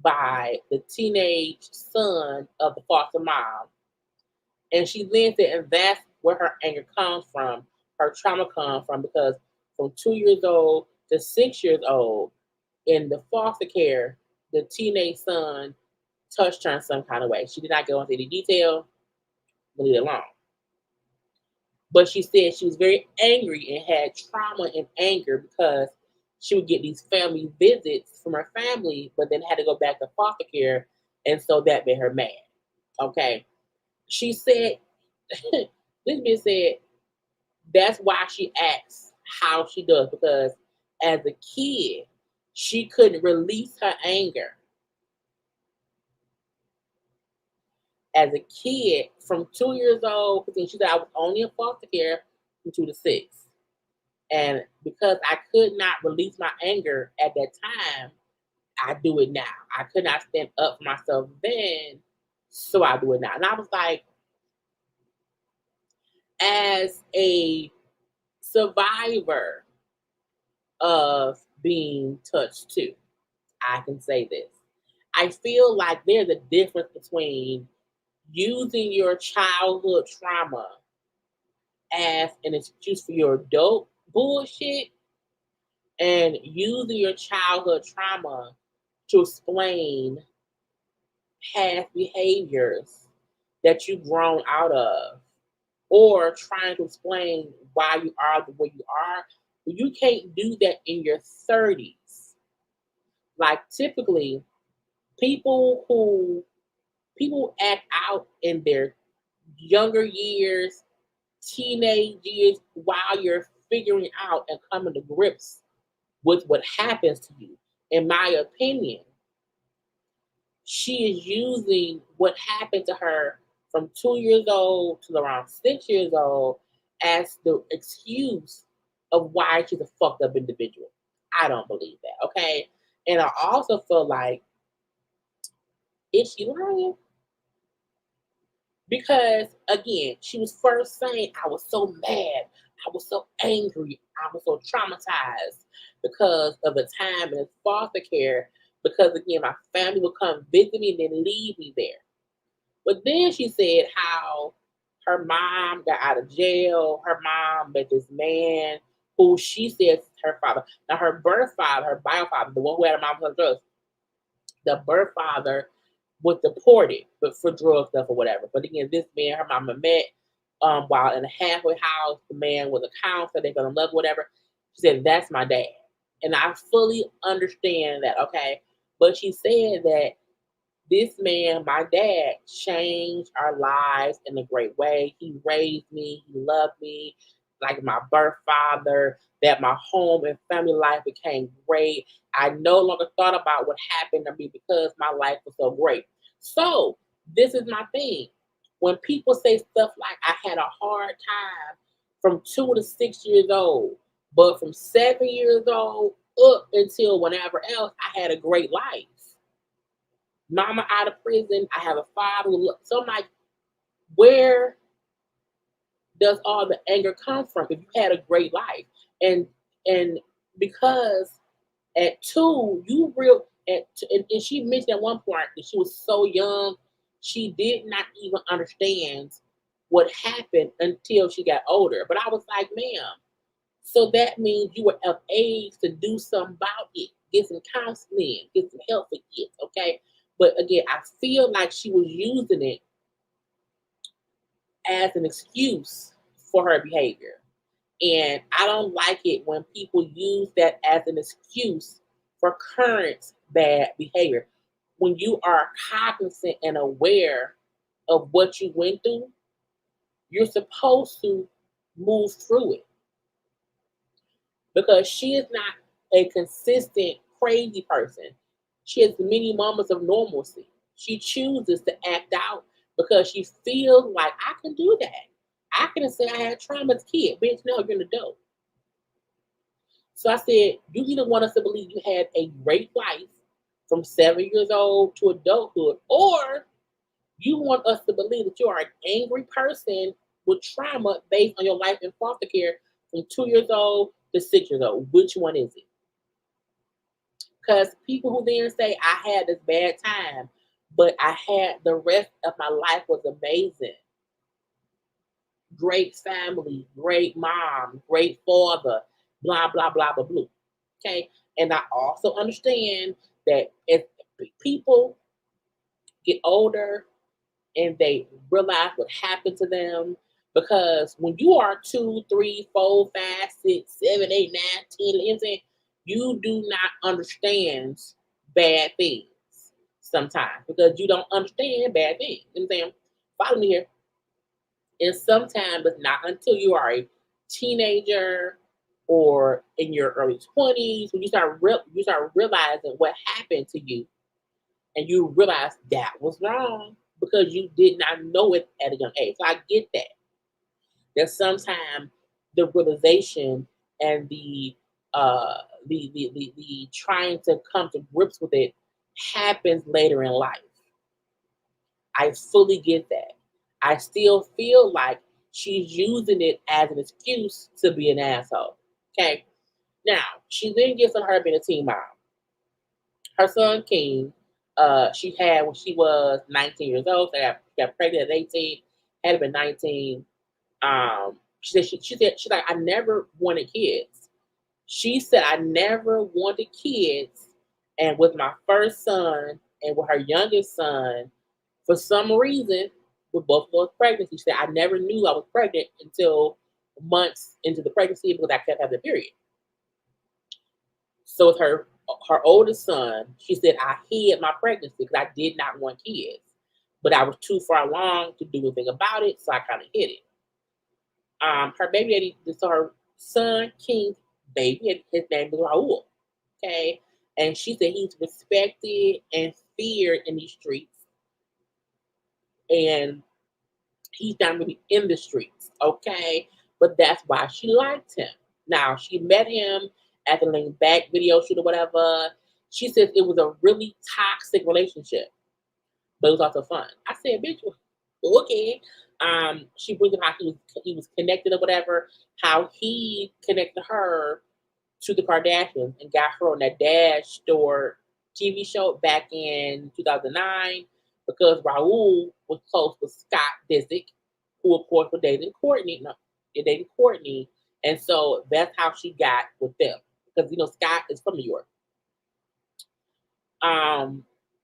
by the teenage son of the foster mom. And she then said, and that's where her anger comes from, her trauma comes from, because from 2 years old to 6 years old in the foster care, the teenage son touched her in some kind of way. She did not go into any detail, leave it alone. But she said she was very angry and had trauma and anger because she would get these family visits from her family, but then had to go back to foster care, and so that made her mad. Okay. She said, this bitch said, that's why she asks how she does, because as a kid, she couldn't release her anger. As a kid, from 2 years old, because she said I was only in foster care from 2 to 6. And because I could not release my anger at that time, I do it now. I could not stand up for myself then, so I do it now. And I was like, as a survivor of being touched too, I can say this. I feel like there's a difference between using your childhood trauma as an excuse for your adult bullshit and using your childhood trauma to explain past behaviors that you've grown out of, or trying to explain why you are the way you are. But you can't do that in your 30s. Like typically, people act out in their younger years, teenage years, while you're figuring out and coming to grips with what happens to you. In my opinion, she is using what happened to her from 2 years old to around 6 years old as the excuse of why she's a fucked up individual. I don't believe that, okay? And I also feel like, is she lying? Because again, she was first saying, I was so mad, I was so angry, I was so traumatized because of the time in foster care, because again, my family would come visit me and then leave me there. But then she said how her mom got out of jail, her mom met this man who she says is her father. Now her birth father, her bio father, the one who had her mom on drugs, the birth father was deported, but for drug stuff or whatever. But again, this man, her mama met while in a halfway house. The man was a counselor. They fell in love, whatever. She said, "That's my dad," and I fully understand that. Okay, but she said that this man, my dad, changed our lives in a great way. He raised me. He loved me like my birth father, that my home and family life became great. I no longer thought about what happened to me because my life was so great. So this is my thing. When people say stuff like I had a hard time from 2 to 6 years old, but from 7 years old up until whenever else, I had a great life. Mama out of prison, I have a father. So I'm like, where does all the anger come from if you had a great life? And because at 2, you real and she mentioned at one point that she was so young, she did not even understand what happened until she got older. But I was like, ma'am, so that means you were of age to do something about it. Get some counseling, get some help for it, okay? But again, I feel like she was using it as an excuse for her behavior. And I don't like it when people use that as an excuse for current bad behavior. When you are cognizant and aware of what you went through, you're supposed to move through it. Because she is not a consistent crazy person. She has many moments of normalcy. She chooses to act out because she feels like I can do that. I can say I had trauma as a kid. Bitch, no, you're an adult. So I said, you either want us to believe you had a great life from 7 years old to adulthood, or you want us to believe that you are an angry person with trauma based on your life in foster care from 2 years old to 6 years old. Which one is it? Because people who then say, I had this bad time, but I had the rest of my life was amazing. Great family, great mom, great father, blah, blah, blah, blah, blah. Okay. And I also understand that if people get older and they realize what happened to them, because when you are 2, 3, 4, 5, 6, 7, 8, 9, 10, you know, you do not understand bad things sometimes because you don't understand bad things. You know what I'm saying? Follow me here. And sometimes it's not until you are a teenager or in your early 20s, when you start realizing what happened to you, and you realize that was wrong because you did not know it at a young age. So I get that. That sometimes the realization and the trying to come to grips with it happens later in life. I fully get that. I still feel like she's using it as an excuse to be an asshole. Okay. Now, she then gets on her being a teen mom. Her son King, she had when she was 19 years old. So got pregnant at 18, had been 19. She said she's like, I never wanted kids. She said I never wanted kids, and with my first son and with her youngest son, for some reason, with both of those pregnancies, she said I never knew I was pregnant until months into the pregnancy because I kept having a period. So with her oldest son, she said I hid my pregnancy because I did not want kids, but I was too far along to do anything about it, so I kind of hid it. Her baby daddy, so her son King's baby, his name was Raul. Okay, and she said he's respected and feared in these streets, and he's not really in the streets. Okay, but that's why she liked him. Now she met him at the Lean Back video shoot or whatever. She said it was a really toxic relationship, but it was also fun. I said, bitch, okay. She brings up how he was connected or whatever, how he connected her to the Kardashians and got her on that Dash Store TV show back in 2009 because Raul was close with Scott Disick, who of course was dating Courtney. No, they dated Courtney, and so that's how she got with them because Scott is from New York.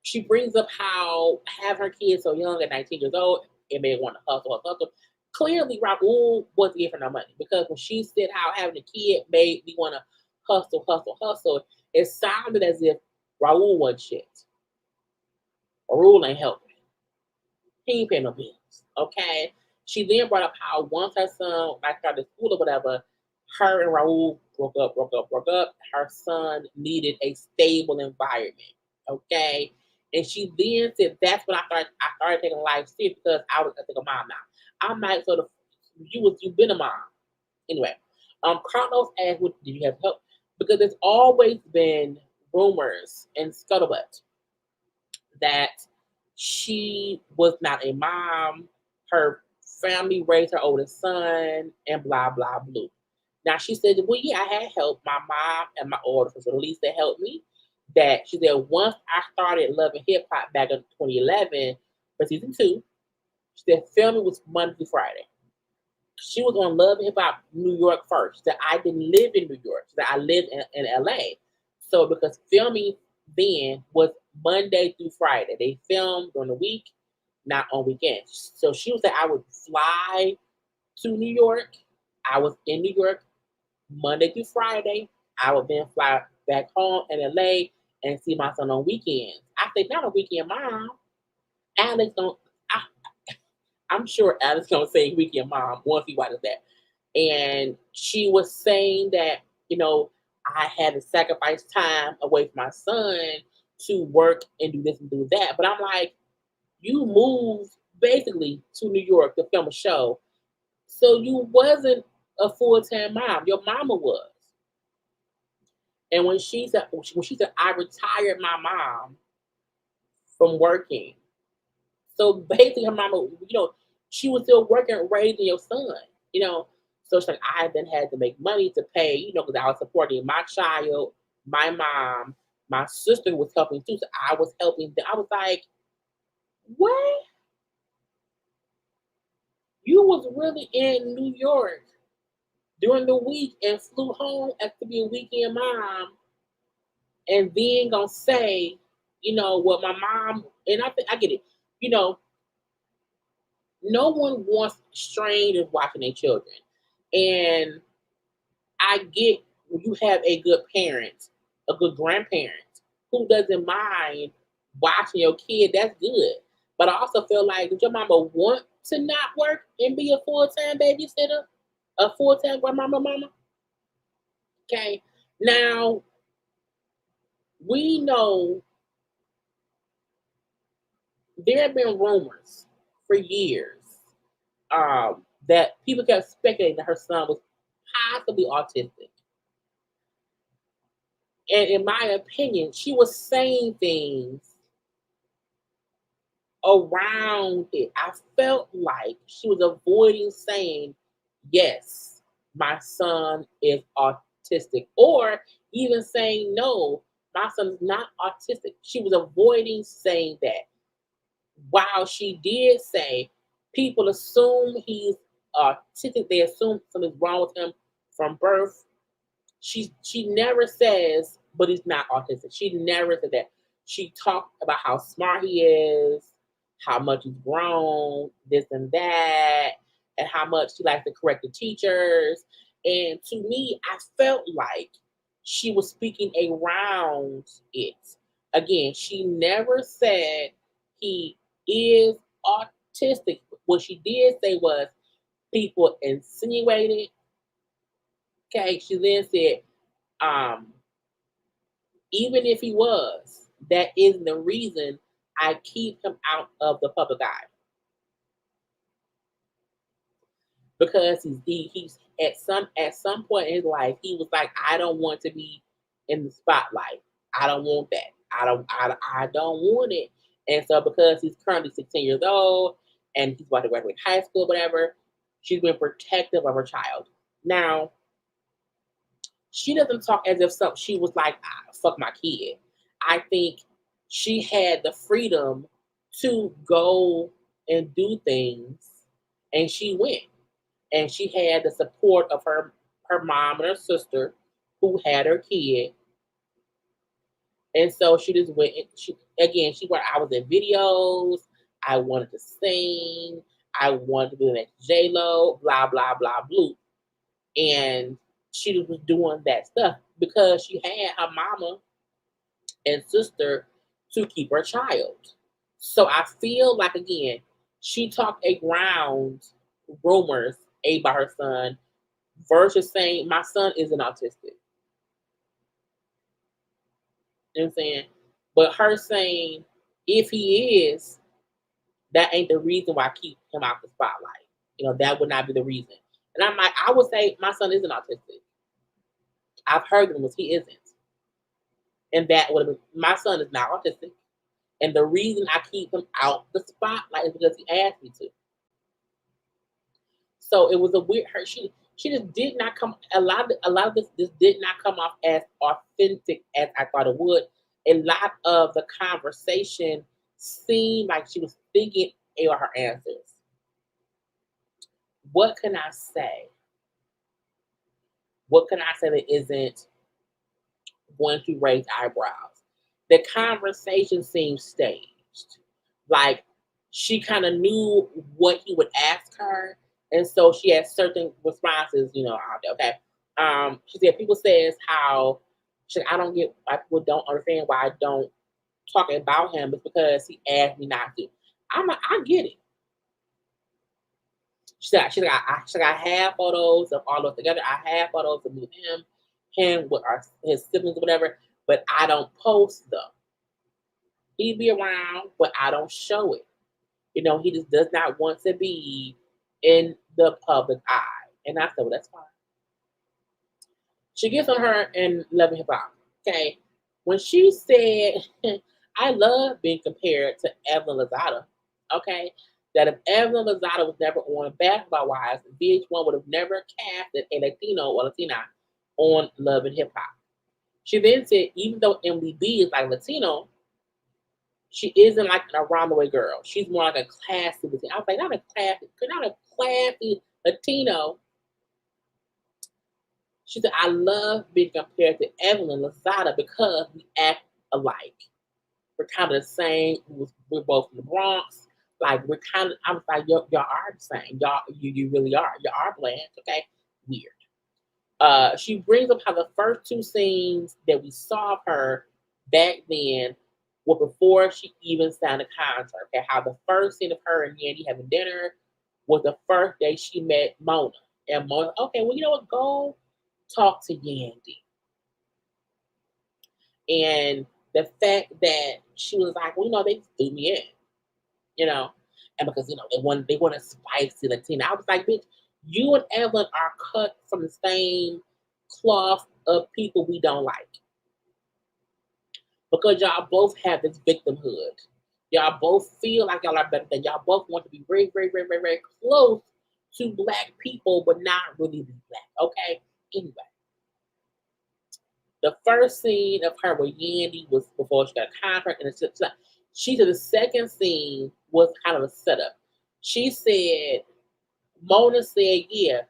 She brings up how having her kids so young at 19 years old, it made her want to hustle. Clearly, Raul wasn't giving her money because when she said how having a kid made me want to hustle, it sounded as if Raul wasn't shit. Raul ain't helping. He ain't paying no bills. Okay. She then brought up how once her son started school or whatever, her and Raul broke up. Her son needed a stable environment. Okay. And she then said that's when I started taking life serious because I was a single mom now. I'm like, so you've been a mom. Anyway, Carlos asked, did you have help? Because there's always been rumors and scuttlebutt that she was not a mom. Her family raised her oldest son, and blah blah blah. Now she said, well, yeah, I had help. My mom and my older sister, Lisa, helped me. That she said once I started loving hip hop back in 2011 for season 2, she said filming was Monday through Friday. She was on Love and Hip Hop New York first. That I didn't live in New York. That I lived in LA. So because filming then was Monday through Friday. They filmed during the week, not on weekends. So she was like, I would fly to New York. I was in New York Monday through Friday. I would then fly back home in LA and see my son on weekends. I said, not a weekend mom. Alex don't. I'm sure Alex gonna say weekend mom once he watches that. And she was saying that I had to sacrifice time away from my son to work and do this and do that. But I'm like, you moved basically to New York to film a show, so you wasn't a full-time mom. Your mama was. And when she said I retired my mom from working, so basically her mama, she was still working, raising your son, So she's like, I then had to make money to pay, because I was supporting my child, my mom, my sister was helping too. So I was helping. I was like, what? You was really in New York during the week and flew home as to be a weekend mom, and then gonna say, what my mom, and I get it, no one wants strangers watching their children. And I get when you have a good parent, a good grandparent who doesn't mind watching your kid, that's good. But I also feel like, did your mama want to not work and be a full-time babysitter, a full-time grandmama mama? Okay. Now, we know there have been rumors for years that people kept speculating that her son was possibly autistic. And in my opinion, she was saying things around it. I felt like she was avoiding saying, yes, my son is autistic, or even saying, no, my son is not autistic. She was avoiding saying that. While she did say, people assume he's autistic, they assume something's wrong with him from birth. She never says, but he's not autistic. She never said that. She talked about how smart he is, how much he's grown, this and that, and how much she likes to correct the teachers. And to me, I felt like she was speaking around it. Again, she never said he is autistic. What she did say was people insinuated. Okay, she then said, um, even if he was, that isn't the reason I keep him out of the public eye. Because he's at some point in his life, he was like, I don't want to be in the spotlight. I don't want that. I don't want it. And so because he's currently 16 years old and he's about to graduate high school, whatever, she's been protective of her child. Now, she doesn't talk as if she was like, fuck my kid. I think she had the freedom to go and do things, and she went. And she had the support of her mom and her sister who had her kid. And so she just went. She went. I was in videos. I wanted to sing. I wanted to be the next J Lo. Blah blah blah blue. And she was doing that stuff because she had her mama and sister to keep her child. So I feel like, again, she talked around rumors about her son versus saying my son isn't autistic. You know what I'm saying? But her saying if he is, that ain't the reason why I keep him out the spotlight. That would not be the reason. And I'm like, I would say my son isn't autistic. I've heard them was he isn't. And that would have been, my son is not autistic. And the reason I keep him out the spotlight is because he asked me to. So it was a weird her. She just did not come. A lot of this did not come off as authentic as I thought it would. A lot of the conversation seemed like she was thinking about her answers. What can I say? What can I say that isn't going to raise eyebrows? The conversation seemed staged. Like she kind of knew what he would ask her, and so she had certain responses. Okay. She said people says how I don't get why people don't understand why I don't talk about him. It's because he asked me not to. I'm like, I get it. I have photos of all of us together. I have photos of me with him with his siblings or whatever, but I don't post them. He be around, but I don't show it. He just does not want to be in the public eye. And I said, well, that's fine. She gets on her and Love and Hip Hop. Okay. When she said, I love being compared to Evelyn Lozada. Okay. That if Evelyn Lozada was never on Basketball Wives, VH1 would have never casted a Latino or Latina on Love and Hip Hop. She then said, even though Emily B is like Latino, she isn't like an around the way girl. She's more like a classy Latino. I was like, not a classy Latino. She said, I love being compared to Evelyn Lozada because we act alike. We're kind of the same. We're both from the Bronx. Like, we're kind of, I was like, y'all are the same. You really are. You are bland. Okay? Weird. She brings up how the first two scenes that we saw of her back then were before she even signed a contract. Okay? How the first scene of her and Yandy having dinner was the first day she met Mona. And Mona, okay, well, you know what? Go talk to Yandy. And the fact that she was like, well, they threw me in, and because they want a spicy Latina. I was like, bitch, you and Evelyn are cut from the same cloth of people we don't like. Because y'all both have this victimhood. Y'all both feel like y'all are better than y'all both want to be very, very, very, very, very close to black people, but not really be black. Okay? Anyway. The first scene of her with Yandy was before she got a contract, and she said the second scene was kind of a setup. She said, Mona said, yeah,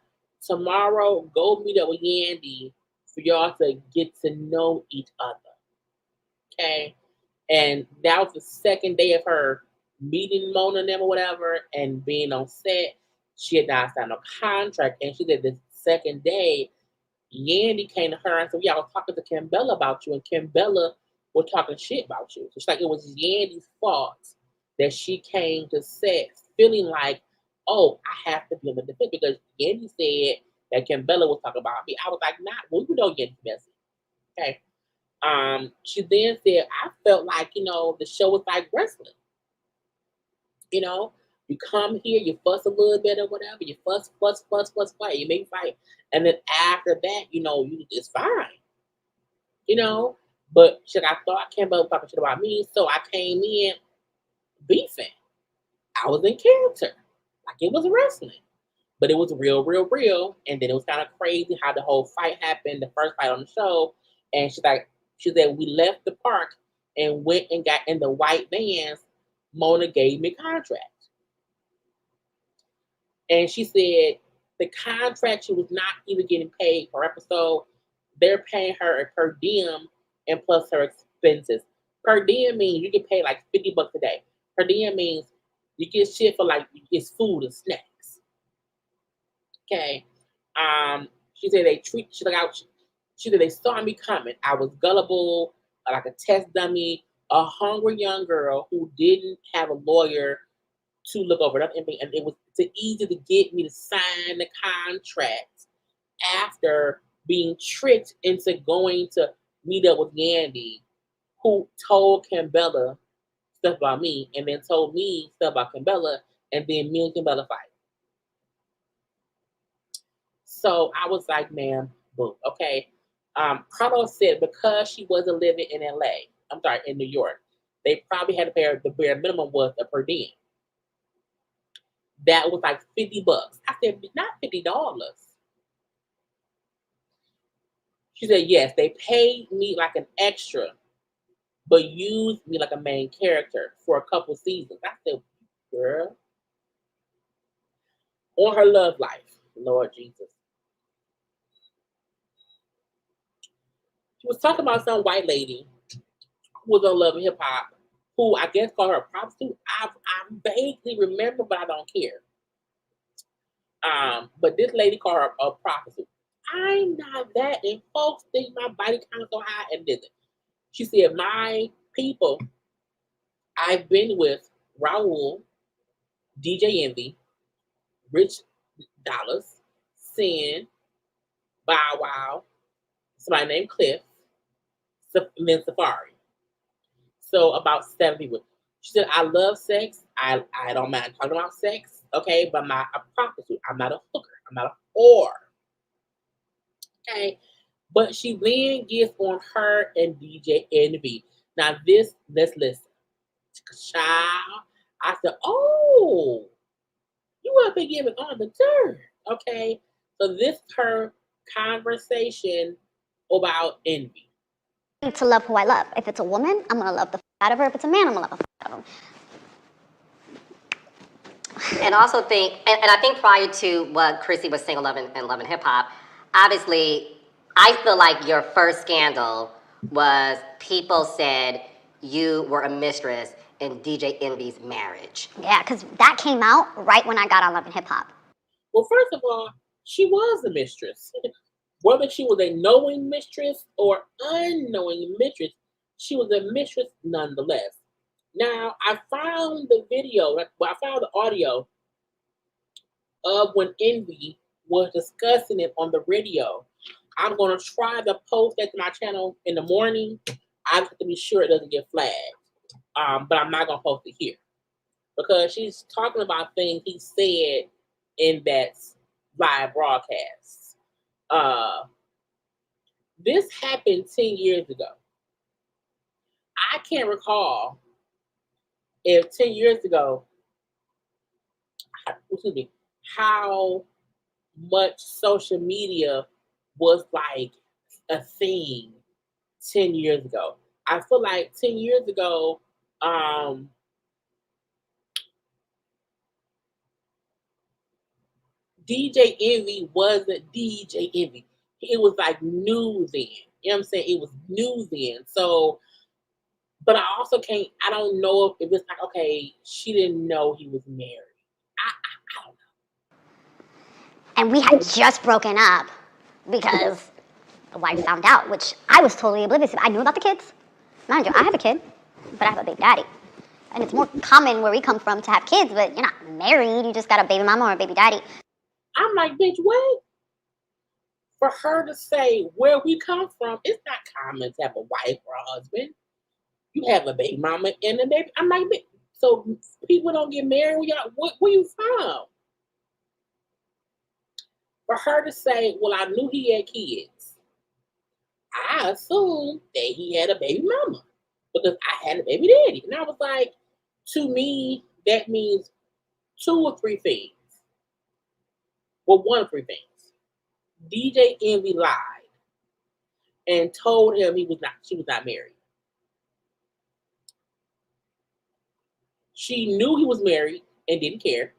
tomorrow go meet up with Yandy for y'all to get to know each other. Okay? And that was the second day of her meeting Mona and them or whatever and being on set. She had not signed a contract, and she said the second day, Yandy came to her and said, yeah, I was talking to Kimbella about you, and Kimbella was talking shit about you. It's like it was Yandy's fault that she came to set feeling like, oh, I have to be on the defense because Yandy said that Kimbella was talking about me. I was like, nah, well, you know Yandy's messy. Okay. She then said, I felt like, the show was like wrestling. You come here, you fuss a little bit or whatever, you fuss, fight, you make fight. And then after that, it's fine. But shit, I thought Campbell was talking shit about me, so I came in beefing. I was in character. Like it was wrestling. But it was real, real, real. And then it was kind of crazy how the whole fight happened, the first fight on the show. And she said, we left the park and went and got in the white vans. Mona gave me a contract. And she said the contract, she was not even getting paid per episode. They're paying her a per diem and plus her expenses. Per diem means you get paid like $50 a day. Per diem means you get shit for like it's food and snacks. Okay. She said she said they saw me coming. I was gullible, like a test dummy, a hungry young girl who didn't have a lawyer to look over it. And it was too easy to get me to sign the contract after being tricked into going to meet up with Yandy, who told Kimbella stuff about me and then told me stuff about Kimbella, and then me and Kimbella fight. So I was like, man, boom, okay. Carlos said because she wasn't living in in New York, they probably had to pay her, the bare minimum was a per diem. That was like $50. I said, not $50. She said, yes, they paid me like an extra, but used me like a main character for a couple seasons. I said, girl, on her love life, Lord Jesus. She was talking about some white lady who was on Love and Hip Hop, who I guess called her a prostitute. I vaguely remember, but I don't care. But this lady called her a prostitute. I'm not that, and folks think my body count so high and did it. She said, my people, I've been with Raul, DJ Envy, Rich Dollars, Sin, Bow Wow, somebody named Cliff, and then Safari. So about 7 people. She said, I love sex. I don't mind talking about sex, okay? But I'm not a prostitute. I'm not a hooker. I'm not a whore. Okay? But she then gets on her and DJ Envy. Now let's listen. Child, I said, oh, you have been giving on the dirt. Okay? So this is her conversation about envy. To love who I love. If it's a woman, I'm gonna love the out of her. If it's a man, I'm gonna love the out of him. And also think, and I think prior to what Chrissy was saying, Love and Hip Hop, obviously, I feel like your first scandal was people said you were a mistress in DJ Envy's marriage. Yeah, because that came out right when I got on Love and Hip Hop. Well, first of all, she was a mistress. Whether she was a knowing mistress or unknowing mistress, she was a mistress nonetheless. Now, I found the audio of when Envy was discussing it on the radio. I'm gonna try to post that to my channel in the morning. I have to be sure it doesn't get flagged. But I'm not gonna post it here because she's talking about things he said in that live broadcast. This happened 10 years ago. I can't recall if 10 years ago, excuse me, how much social media was like a thing 10 years ago. I feel like 10 years ago, DJ Envy wasn't DJ Envy. It was like new then. You know what I'm saying? It was new then. So, but I also can't, I don't know if it's like, okay, she didn't know he was married. I don't know. And we had just broken up because the wife found out, which I was totally oblivious to. I knew about the kids. Mind you, I have a kid, but I have a baby daddy. And it's more common where we come from to have kids, but you're not married. You just got a baby mama or a baby daddy. I'm like, bitch, wait. For her to say where we come from, it's not common to have a wife or a husband. You have a baby mama and a baby. I'm like, so people don't get married. Where you from? For her to say, well, I knew he had kids. I assumed that he had a baby mama because I had a baby daddy. And I was like, to me, that means 2 or 3 things. Well, 1 or 3 things. DJ Envy lied and told him she was not married. She knew he was married and didn't care.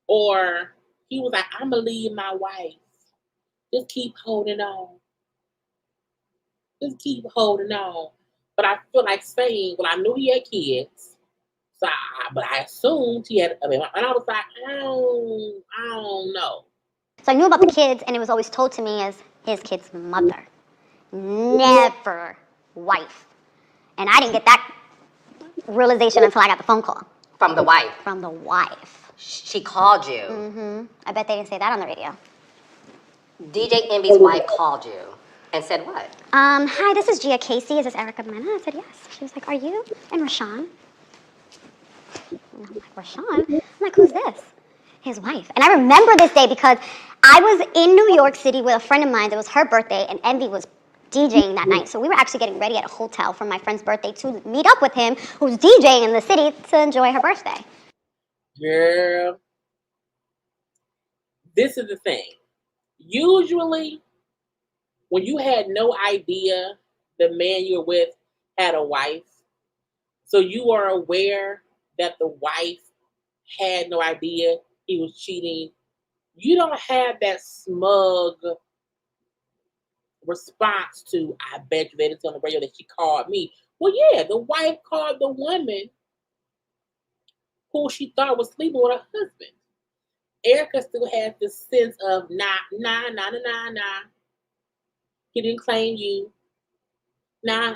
Or he was like, I'm gonna leave my wife. Just keep holding on. Just keep holding on. But I feel like saying, well, I knew he had kids. But I assumed he had a baby. And I was like, I don't know. So I knew about the kids, and it was always told to me as his kid's mother. Never wife. And I didn't get that realization until I got the phone call. From the wife. From the wife. She called you. Mm-hmm. I bet they didn't say that on the radio. DJ Envy's wife called you and said what? Hi, this is Gia Casey. Is this Erica Mena? I said, yes. She was like, are you and Rashawn? And I'm like, Rashawn? I'm like, who's this? His wife. And I remember this day because I was in New York City with a friend of mine. It was her birthday, and Envy was DJing that night. So we were actually getting ready at a hotel for my friend's birthday to meet up with him, who's DJing in the city, to enjoy her birthday. Girl, this is the thing. Usually, when you had no idea the man you're with had a wife, so you are aware that the wife had no idea he was cheating, you don't have that smug response to, I bet you they didn't tell on the radio that she called me. Well, yeah, the wife called the woman who she thought was sleeping with her husband. Erica still has this sense of nah. He didn't claim you. Nah.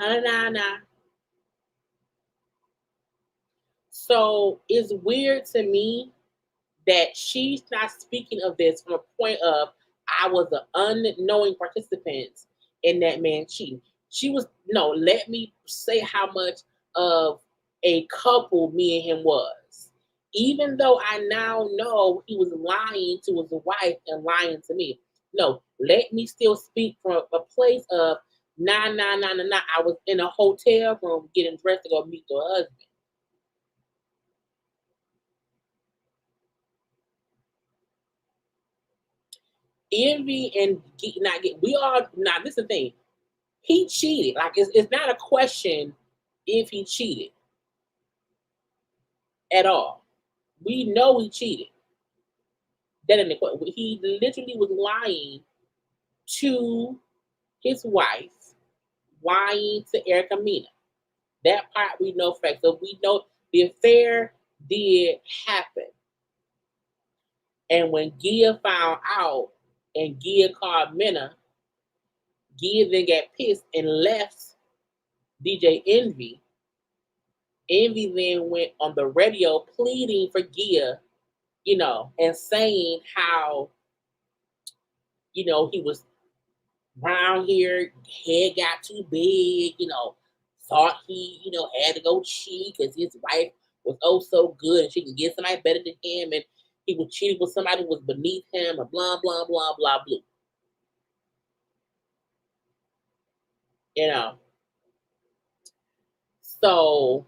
So it's weird to me that she's not speaking of this from a point of, I was an unknowing participant in that man cheating. She was, no, let me say how much of a couple me and him was. Even though I now know he was lying to his wife and lying to me. No, let me still speak from a place of nah. I was in a hotel room getting dressed to go meet your husband. Envy and not get, we all, now this is the thing. He cheated. Like, it's not a question if he cheated at all. We know he cheated. That in the question. He literally was lying to his wife, lying to Erica Mena. That part we know fact. So we know the affair did happen. And when Gia found out and Gia called Mena, Gia then got pissed and left DJ Envy. Envy then went on the radio pleading for Gia, and saying how he was round here, head got too big, thought he, had to go cheat because his wife was oh so good and she can get somebody better than him, and he was cheating with somebody who was beneath him, and blah, blah, blah, blah, blah. So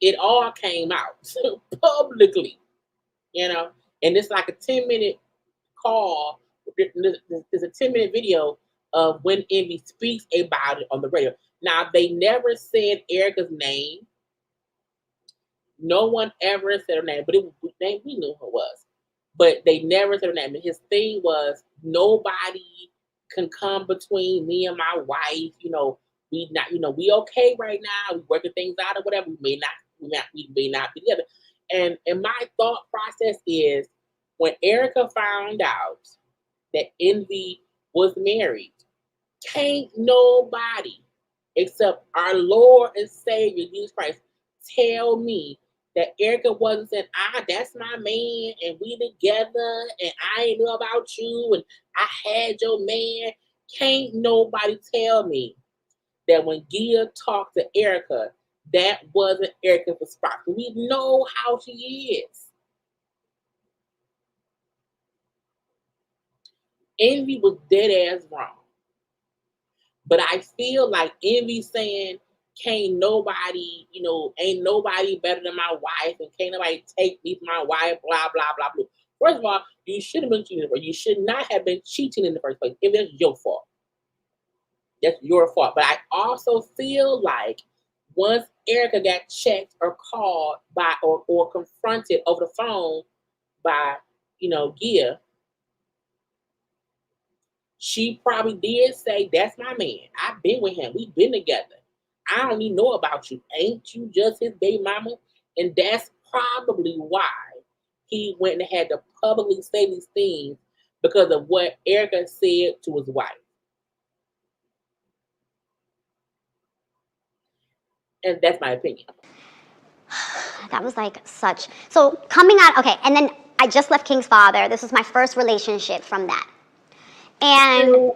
it all came out publicly, and it's like a 10-minute call. There's a 10-minute video of when Envy speaks about it on the radio. Now, they never said Erica's name. No one ever said her name, but it was name we knew who it was. But they never said her name. And his thing was, nobody can come between me and my wife. We okay right now. We working things out or whatever. We may not be together. And my thought process is, when Erica found out that Envy was married, can't nobody except our Lord and Savior Jesus Christ tell me that Erica wasn't saying, that's my man, and we together, and I ain't know about you, and I had your man. Can't nobody tell me that when Gia talked to Erica, that wasn't Erica's response. We know how she is. Envy was dead ass wrong. But I feel like Envy saying, can't nobody, ain't nobody better than my wife, and can't nobody take me from my wife, blah, blah, blah, blah. First of all, you should have been cheating. You should not have been cheating in the first place. If that's your fault. That's your fault. But I also feel like once Erica got checked or called by or confronted over the phone by, Gia, she probably did say, that's my man. I've been with him. We've been together. I don't even know about you. Ain't you just his baby mama? And that's probably why he went and had to publicly say these things, because of what Erica said to his wife. And that's my opinion. That was like so coming out, okay, and then I just left King's father. This was my first relationship from that. And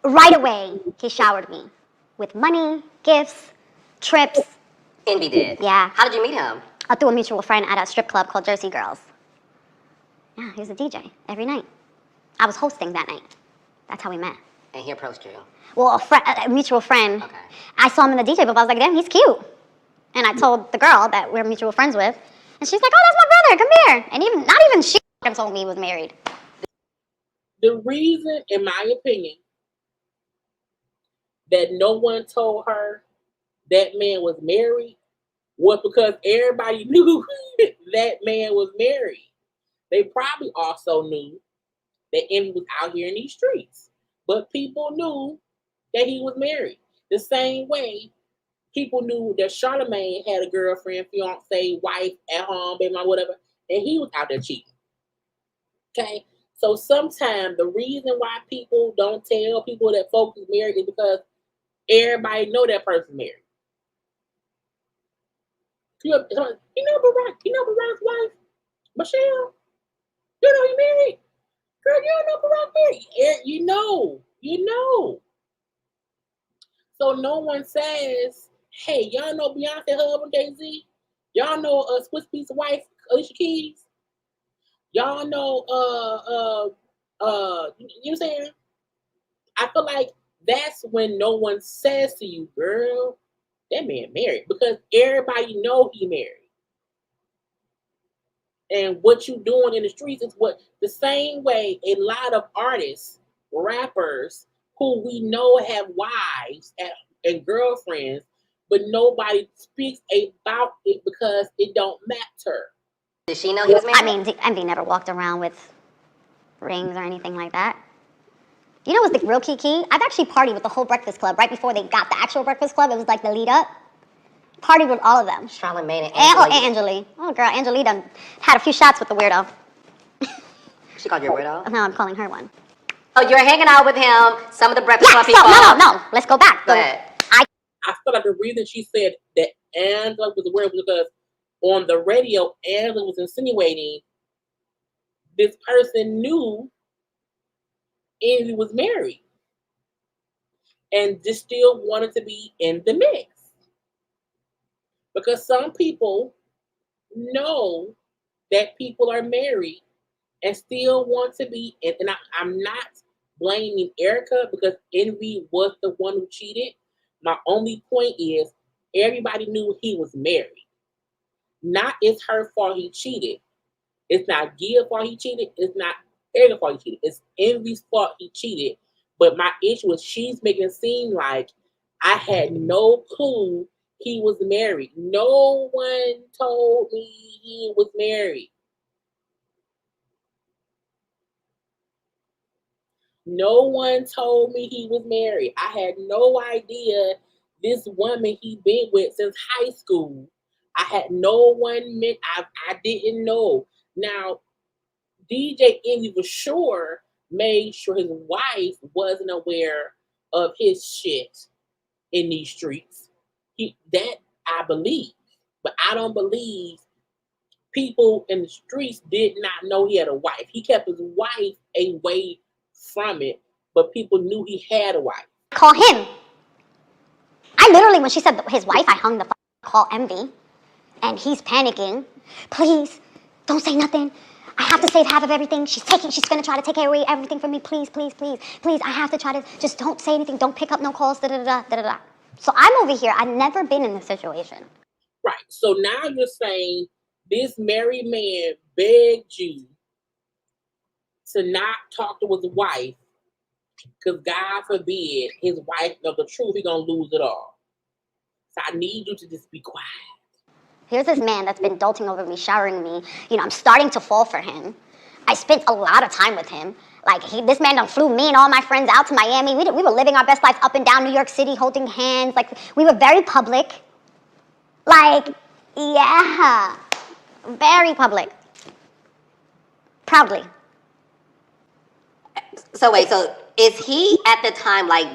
right away, he showered me with money, gifts, trips. Envy did? Yeah. How did you meet him? Through a mutual friend at a strip club called Jersey Girls. Yeah, he was a DJ every night. I was hosting that night. That's how we met. And he approached you? Well, a mutual friend. Okay. I saw him in the DJ booth. I was like, damn, he's cute. And I told the girl that we're mutual friends with. And she's like, oh, that's my brother. Come here. And not even she told me he was married. The reason, in my opinion, that no one told her that man was married was because everybody knew that man was married. They probably also knew that Envy was out here in these streets, but people knew that he was married. The same way people knew that Charlamagne had a girlfriend, fiance, wife, at home, baby mom, whatever, and he was out there cheating. Okay? So sometimes the reason why people don't tell people that folks is married is because everybody know that person's married. Barack's wife, Michelle? You know he married. Girl, you don't know Barack married. You know. So no one says, hey, y'all know Beyonce husband Jay-Z? Y'all know Swiss Beats wife, Alicia Keys? Y'all know you know what I'm saying? I feel like that's when no one says to you, girl, that man married, because everybody know he married. And what you doing in the streets is what the same way a lot of artists, rappers who we know have wives and girlfriends, but nobody speaks about it because it don't matter. Did she know he was married? I mean, Envy never walked around with rings or anything like that. You know what's the real key? I've actually partied with the whole Breakfast Club right before they got the actual Breakfast Club. It was like the lead up. Partied with all of them. Charlamagne and Angela. Oh, girl, Angela done had a few shots with the weirdo. She called you a weirdo? No, I'm calling her one. Oh, you're hanging out with him, some of the Breakfast Club people. No. Let's go back. Go ahead. I feel like the reason she said that Angela was a weirdo was because on the radio, Angela was insinuating this person knew Envy was married and just still wanted to be in the mix. Because some people know that people are married and still want to be, and I'm not blaming Erica because Envy was the one who cheated. My only point is everybody knew he was married. Not it's her fault he cheated. It's not Gia's fault he cheated. It's not Erica's fault he cheated. It's Envy's fault he cheated. But my issue is she's making it seem like I had no clue he was married. No one told me he was married. No one told me he was married. I had no idea this woman he been with since high school. I had no one meant I didn't know. Now, DJ Envy for sure made sure his wife wasn't aware of his shit in these streets. That I believe. But I don't believe people in the streets did not know he had a wife. He kept his wife away from it, but people knew he had a wife. Call him. I literally, when she said his wife, I hung the call Envy, and he's panicking. Please, don't say nothing. I have to save half of everything. She's gonna try to take away everything from me. Please, please, please, please. I have to try to, just don't say anything. Don't pick up no calls, da da da da da. So I'm over here. I've never been in this situation. Right. So now you're saying this married man begged you to not talk to his wife because God forbid his wife knows the truth, he's gonna lose it all. So I need you to just be quiet. Here's this man that's been doting over me, showering me. You know, I'm starting to fall for him. I spent a lot of time with him. Like, this man done flew me and all my friends out to Miami. We were living our best lives up and down New York City, holding hands. Like, we were very public. Like, yeah, very public. Proudly. So wait, so is he at the time like,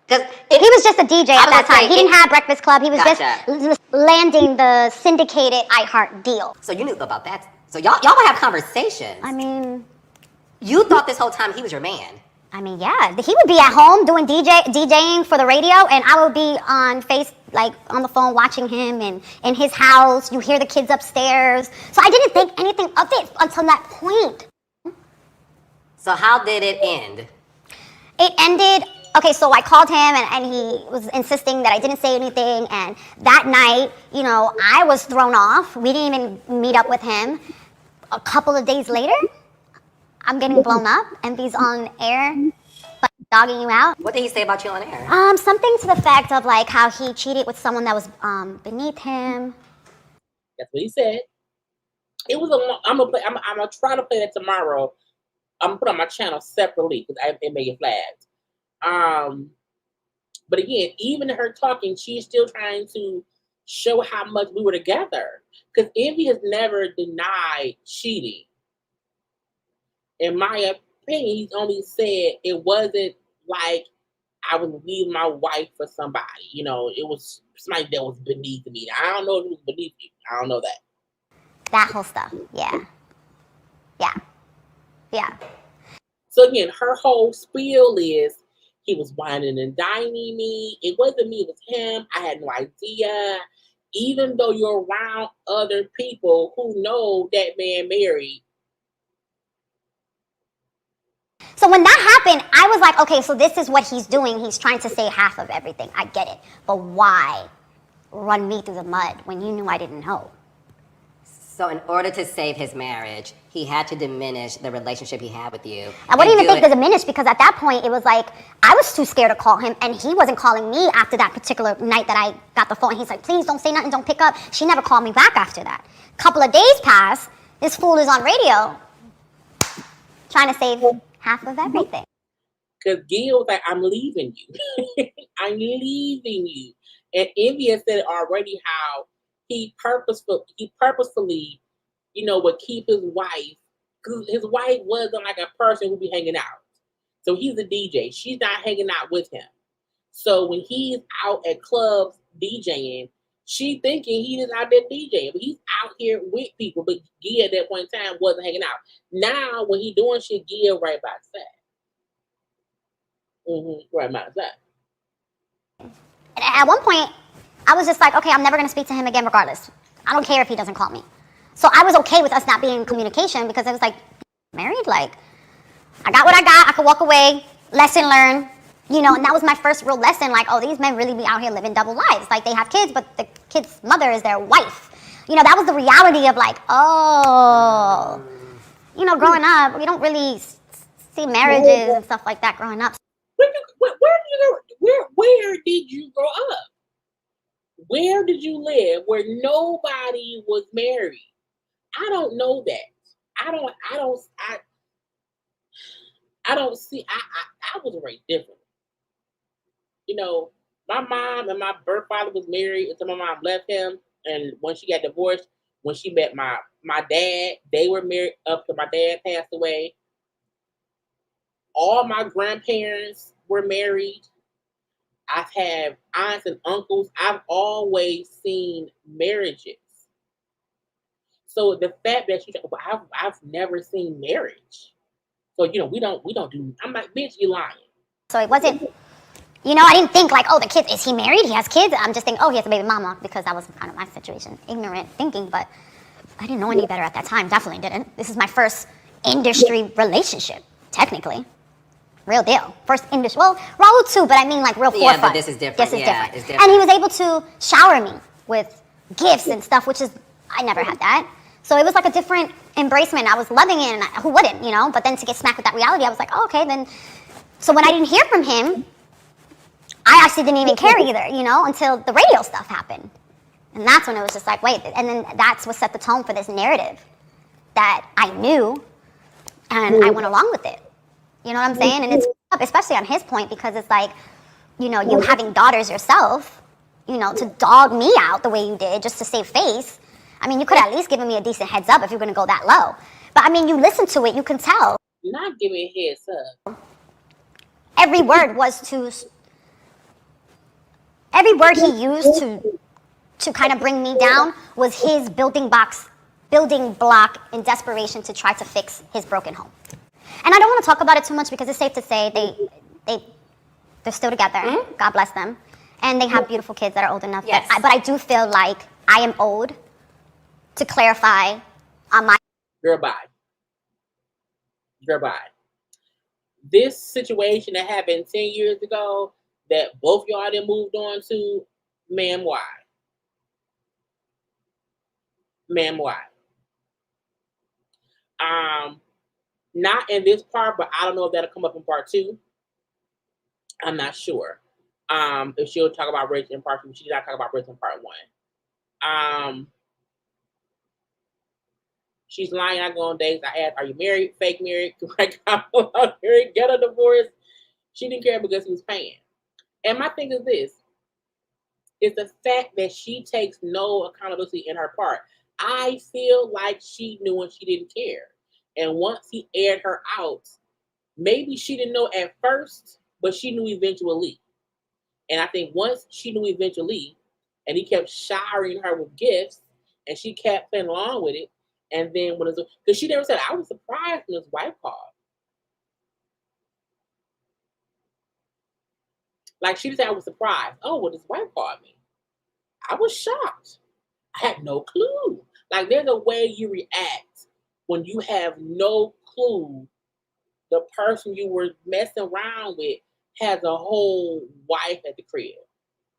because he was just a DJ at that time. He didn't have Breakfast Club. He was Gotcha. just landing the syndicated iHeart deal. So you knew about that. So y'all would have conversations. I mean, you thought this whole time he was your man. I mean, yeah. He would be at home doing DJing for the radio, and I would be on on the phone watching him, and in his house. You hear the kids upstairs. So I didn't think anything of it until that point. So how did it end? It ended, okay, so I called him and he was insisting that I didn't say anything. And that night, you know, I was thrown off. We didn't even meet up with him. A couple of days later, I'm getting blown up. Envy's on air, like, dogging you out. What did he say about you on air? Something to the fact of like how he cheated with someone that was beneath him. That's what he said. It was I'm gonna try to play that tomorrow. I'm gonna put it on my channel separately because it may get flagged. But again, even her talking, she's still trying to show how much we were together. Because Envy has never denied cheating. In my opinion, he's only said it wasn't like I was leaving my wife for somebody. You know, it was somebody that was beneath me. I don't know if it was beneath you. I don't know that. That whole stuff, yeah. Yeah. So again, her whole spiel is he was whining and dining me. It wasn't me, it was him. I had no idea. Even though you're around other people who know that man married. So when that happened, I was like, okay, so this is what he's doing. He's trying to say half of everything. I get it. But why run me through the mud when you knew I didn't know? So in order to save his marriage, he had to diminish the relationship he had with you. I wouldn't even think to diminish because at that point, it was like, I was too scared to call him and he wasn't calling me after that particular night that I got the phone. And he's like, please don't say nothing, don't pick up. She never called me back after that. A couple of days pass, this fool is on radio trying to save half of everything. Because Gil was like, I'm leaving you. I'm leaving you. And Envy has said already how he purposefully, you know, would keep his wife, because his wife wasn't like a person who'd be hanging out. So he's a DJ. She's not hanging out with him. So when he's out at clubs DJing, she thinking he is out there DJing, but he's out here with people, but Gia at that point in time wasn't hanging out. Now when he doing shit, Gia right by his side. Right by his side. And at one point, I was just like, okay, I'm never going to speak to him again regardless. I don't care if he doesn't call me. So I was okay with us not being in communication because it was like, married? Like, I got what I got. I could walk away, lesson learned, you know, and that was my first real lesson. Like, oh, these men really be out here living double lives. Like, they have kids, but the kid's mother is their wife. You know, that was the reality of like, oh, you know, growing up, we don't really see marriages and stuff like that growing up. Where did you grow up? Where did you live where nobody was married? I don't know that. I see. I was raised different. You know, my mom and my birth father was married until my mom left him, and when she got divorced, when she met my dad, they were married up to my dad passed away. All my grandparents were married. I've had aunts and uncles. I've always seen marriages. So the fact that I've never seen marriage. So you know we don't do. I'm like, bitch, you lying. So it wasn't, you know, I didn't think like, oh, the kid, is he married? He has kids? I'm just thinking, oh, he has a baby mama, because that was kind of my situation. Ignorant thinking, but I didn't know any better at that time. Definitely didn't. This is my first industry relationship, technically. Real deal. First industry. Well, Raul too, but I mean like real forefront. Yeah, but this is different. This is Yeah, different. it's different. And he was able to shower me with gifts and stuff, which is, I never had that. So it was like a different embracement. I was loving it, and who wouldn't, you know? But then to get smacked with that reality, I was like, oh, okay, then. So when I didn't hear from him, I actually didn't even care either, you know, until the radio stuff happened. And that's when it was just like, wait, and then that's what set the tone for this narrative that I knew, and I went along with it. You know what I'm saying? And it's up, especially on his point, because it's like, you know, you having daughters yourself, you know, to dog me out the way you did just to save face. I mean, you could at least given me a decent heads up if you're going to go that low. But I mean, you listen to it, you can tell. Not giving heads up. Every word he used to kind of bring me down was his building block in desperation to try to fix his broken home. And I don't want to talk about it too much because it's safe to say they're still together. Mm-hmm. God bless them. And they have beautiful kids that are old enough. Yes. But I do feel like I am owed to clarify on my... Girl, bye. This situation that happened 10 years ago that both y'all then moved on to, ma'am, why? Ma'am, why? Not in this part, but I don't know if that'll come up in part 2. I'm not sure. If she'll talk about Rich in part 2, she did not talk about Rich in part 1. She's lying. I go on dates. I asked, "Are you married? Fake married? Like, married? Get a divorce?" She didn't care because he was paying. And my thing is this: is the fact that she takes no accountability in her part. I feel like she knew and she didn't care. And once he aired her out, maybe she didn't know at first, but she knew eventually. And I think once she knew eventually, and he kept showering her with gifts, and she kept playing along with it. And then when it's, because she never said, I was surprised when his wife called. Like she said, I was surprised. Oh, well, his wife called me. I was shocked. I had no clue. Like there's a way you react when you have no clue the person you were messing around with has a whole wife at the crib.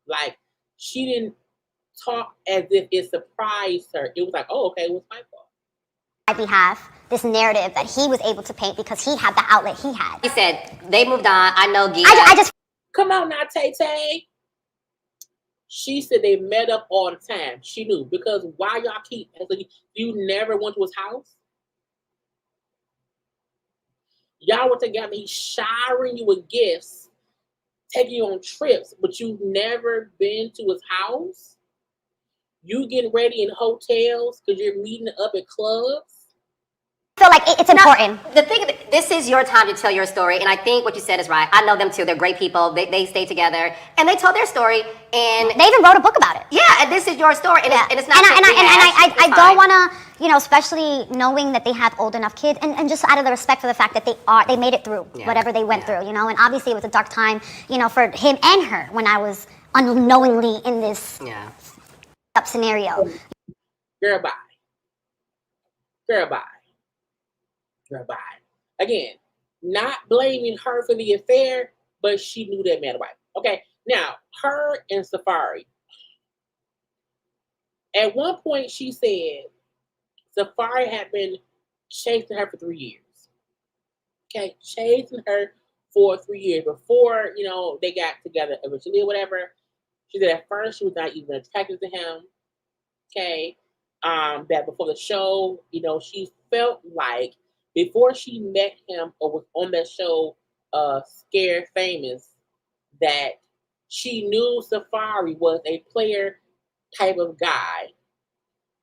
Like she didn't talk as if it surprised her. It was like, oh, okay, it was my fault. My behalf, this narrative that he was able to paint because he had the outlet he had. He said they moved on. I know Gia. I just come on now, Tay. She said they met up all the time. She knew because why y'all keep? You never went to his house. Y'all were together. He's showering you with gifts, taking you on trips, but you've never been to his house. You getting ready in hotels because you're meeting up at clubs. feel like it's important. The thing, this is your time to tell your story, and I think what you said is right. I know them too. They're great people. They stay together, and they told their story, and They even wrote a book about it. yeah, and this is your story, and, Yeah. it's not. I don't want to, you know, especially knowing that they have old enough kids, and just out of the respect for the fact that they made it through whatever they went through, you know, and obviously it was a dark time, you know, for him and her when I was unknowingly in this up scenario. Girl, bye. Girl, bye. Girl, bye. Again, not blaming her for the affair, but she knew that man right. Okay, now her and Safari. At one point, she said Safari had been chasing her for 3 years. Okay, chasing her for 3 years before, you know, they got together eventually or whatever. She said at first she was not even attracted to him. Okay, that before the show, you know, she felt like before she met him or was on that show, Scared Famous, that she knew Safari was a player type of guy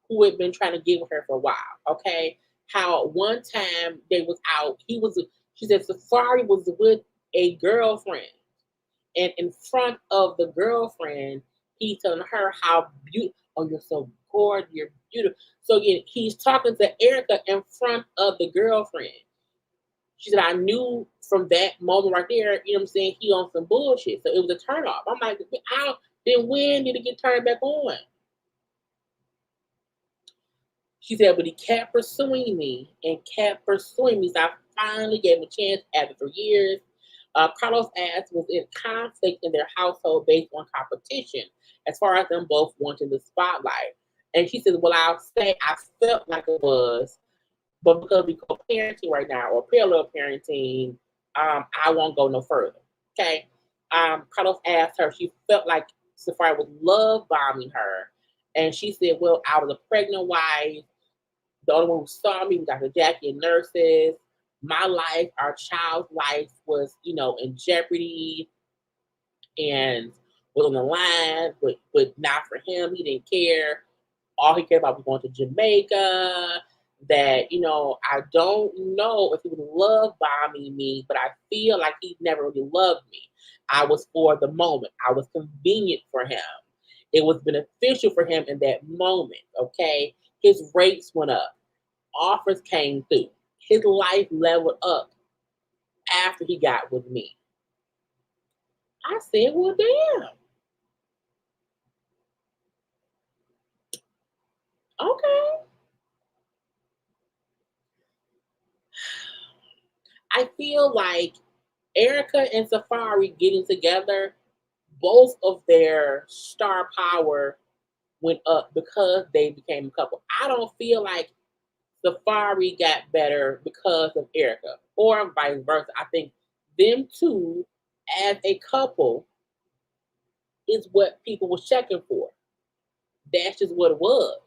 who had been trying to get with her for a while. Okay, how one time they was out, she said Safari was with a girlfriend, and in front of the girlfriend, he's telling her how beautiful. Oh, you're so gorgeous. You're beautiful. So he's talking to Erica in front of the girlfriend. She said, I knew from that moment right there, you know what I'm saying, he on some bullshit. So it was a turn off. I'm like, then when did it get turned back on? She said, but he kept pursuing me and kept pursuing me. So I finally gave him a chance after 3 years. Carlos asked was in conflict in their household based on competition, as far as them both wanting the spotlight. And she said, well, I'll say I felt like it was, but because we co-parenting right now or parallel parenting, I won't go no further. Okay. Carlos asked her, she felt like Safari was love bombing her. And she said, well, I was a pregnant wife. The only one who saw me was Dr. Jackie and nurses. My life, our child's life was, you know, in jeopardy and was on the line, but not for him. He didn't care. All he cared about was going to Jamaica. That, you know, I don't know if he was love bombing me, but I feel like he never really loved me. I was for the moment. I was convenient for him. It was beneficial for him in that moment, okay? His rates went up. Offers came through. His life leveled up after he got with me. I said, well, damn. Okay. I feel like Erica and Safari getting together, both of their star power went up because they became a couple. I don't feel like Safari got better because of Erica or vice versa. I think them two as a couple is what people were checking for. That's just what it was.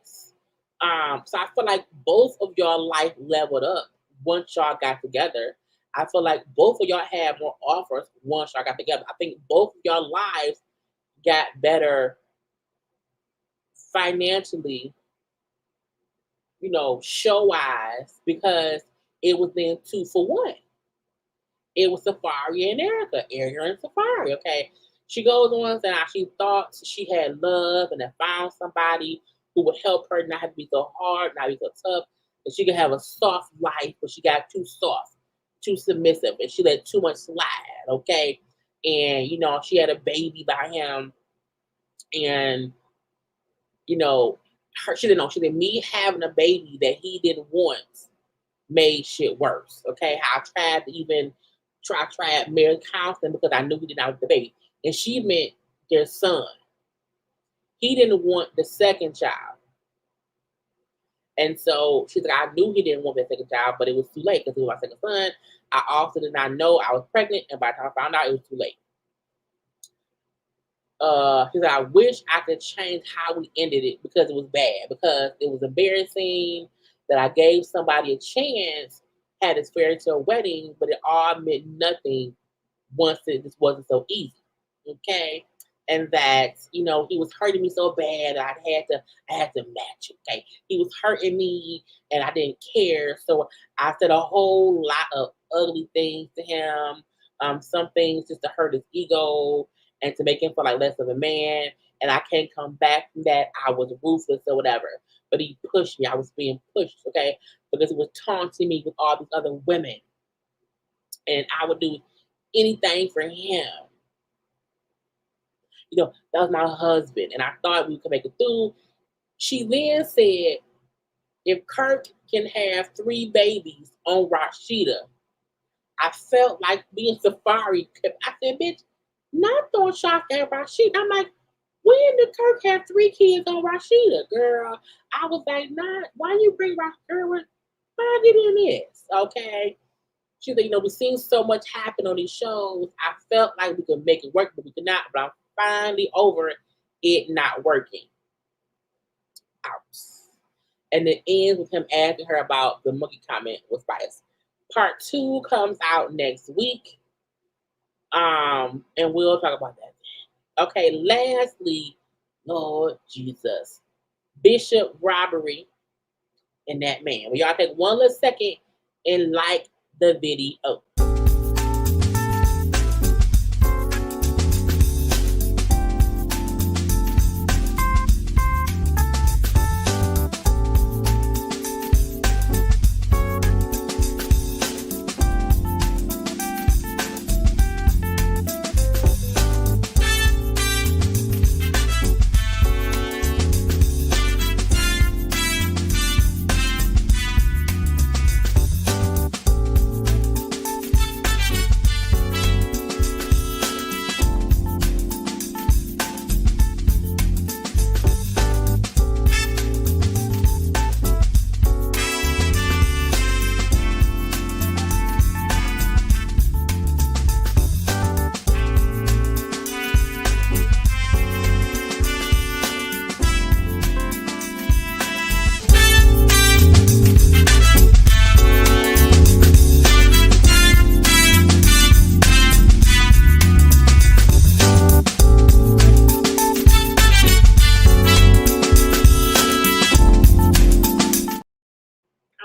So I feel like both of y'all life leveled up once y'all got together. I feel like both of y'all had more offers once y'all got together. I think both of y'all lives got better financially, you know, show-wise, because it was then 2-for-1. It was Safari and Erica and Safari, okay? She goes on saying how she thought she had love and had found somebody who would help her not have to be so hard, not be so tough, and she could have a soft life, but she got too soft, too submissive, and she let too much slide, okay? And, you know, she had a baby by him, and, you know, she didn't know. She said, me having a baby that he didn't want made shit worse, okay? I tried to even tried marriage counseling because I knew he did not want the baby. And she meant their son. He didn't want the second child. And so she's like, I knew he didn't want that second child, but it was too late because he was my second son. I also did not know I was pregnant, and by the time I found out, it was too late. She said, I wish I could change how we ended it because it was bad, because it was embarrassing that I gave somebody a chance, had this fairy tale wedding, but it all meant nothing once it just wasn't so easy. Okay. and that, you know, he was hurting me so bad I had to match. Okay, he was hurting me and I didn't care, so I said a whole lot of ugly things to him. Some things just to hurt his ego and to make him feel like less of a man. And I can't come back from that. I was ruthless or whatever. But he pushed me. I was being pushed, okay, because he was taunting me with all these other women, and I would do anything for him. You know, that was my husband, and I thought we could make it through. She then said, if Kirk can have 3 babies on Rashida, I felt like being Safari. I said, bitch, not throwing shots at Rashida. I'm like, when did Kirk have 3 kids on Rashida, girl? I was like, nah, why you bring Rashida? Why get in this? Okay. She said, you know, we've seen so much happen on these shows. I felt like we could make it work, but we could not. But I'm finally over it not working out. And it ends with him asking her about the monkey comment with Spice. Part 2 comes out next week. And we'll talk about that. Okay, lastly, Lord Jesus, Bishop robbery and that man. Will y'all take one little second and like the video?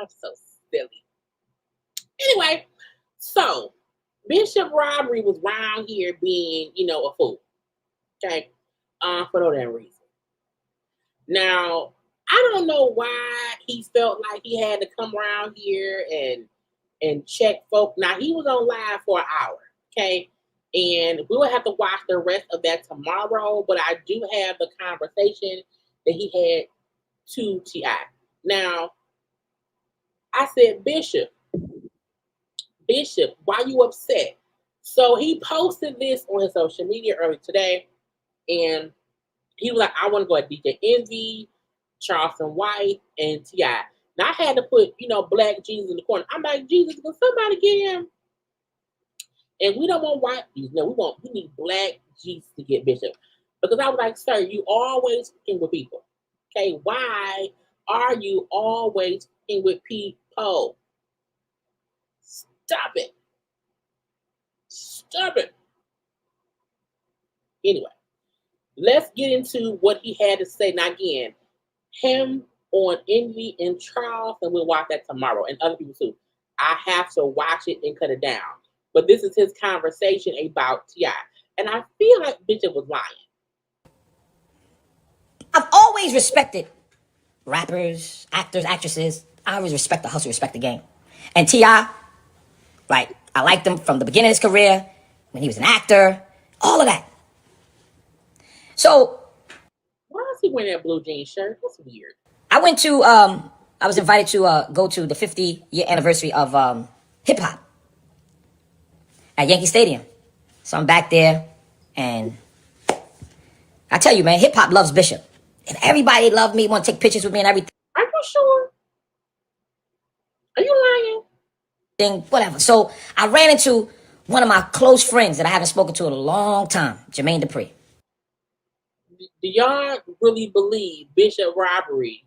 I'm so silly. Anyway, so Bishop Robbery was around here being, you know, a fool. Okay. For no damn reason. Now, I don't know why he felt like he had to come around here and check folk. Now he was on live for an hour. Okay. And we will have to watch the rest of that tomorrow, but I do have the conversation that he had to T.I. Now, I said, Bishop, why you upset? So he posted this on his social media earlier today, and he was like, I want to go at DJ Envy, Charleston White, and T.I. Now I had to put, you know, Black Jesus in the corner. I'm like, Jesus, can somebody get him? And we don't want white Jesus. No, we need Black Jesus to get Bishop. Because I was like, sir, you always fucking with people. Okay, why are you always fucking with people? Stop it. Stop it. Anyway, let's get into what he had to say. Now again, him on Envy and Charles, and we'll watch that tomorrow, and other people too. I have to watch it and cut it down. But this is his conversation about T.I. And I feel like Bishop was lying. I've always respected rappers, actors, actresses. I always respect the hustle, respect the game. And T.I., like, I liked him from the beginning of his career, when he was an actor, all of that. So, why is he wearing that blue jean shirt? That's weird. I went to, I was invited to go to the 50-year anniversary of hip hop at Yankee Stadium. So I'm back there, and I tell you, man, hip hop loves Bishop. And everybody loved me, want to take pictures with me and everything. Are you sure? Are you lying? Whatever. So I ran into one of my close friends that I haven't spoken to in a long time, Jermaine Dupri. Do y'all really believe Bishop Robbery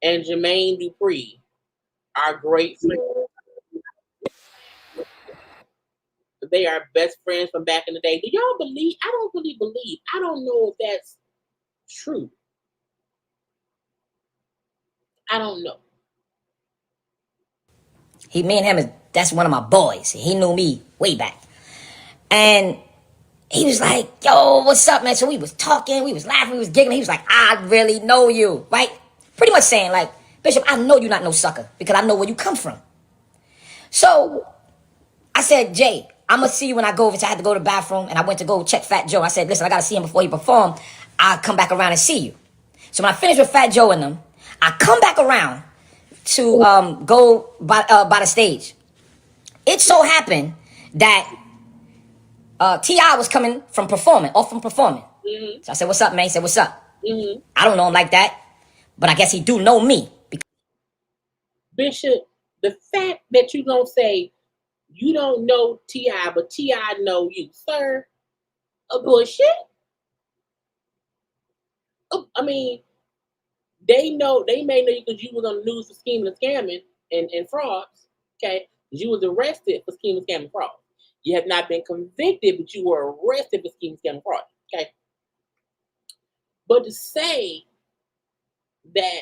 and Jermaine Dupri are great friends? they are best friends from back in the day. Do y'all believe? I don't really believe. I don't know if that's true. I don't know. Me and him that's one of my boys. He knew me way back. And he was like, yo, what's up, man? So we was talking, we was laughing, we was giggling. He was like, I really know you, right? Pretty much saying like, Bishop, I know you're not no sucker because I know where you come from. So I said, Jay, I'm going to see you when I go over. So I had to go to the bathroom and I went to go check Fat Joe. I said, listen, I got to see him before he perform. I'll come back around and see you. So when I finished with Fat Joe and them, I come back around to go by the stage. It so happened that T.I. was coming from performing. Mm-hmm. So I said, what's up, man? He said, what's up? Mm-hmm. I don't know him like that, but I guess he do know me. Bishop, the fact that you don't say you don't know T.I., but T.I. know you, sir, a bullshit. I mean, they may know you because you was on the news for scheming and scamming and frauds, okay? Because you was arrested for scheming, scamming, fraud. You have not been convicted, but you were arrested for scheming, scamming, fraud, okay? But to say that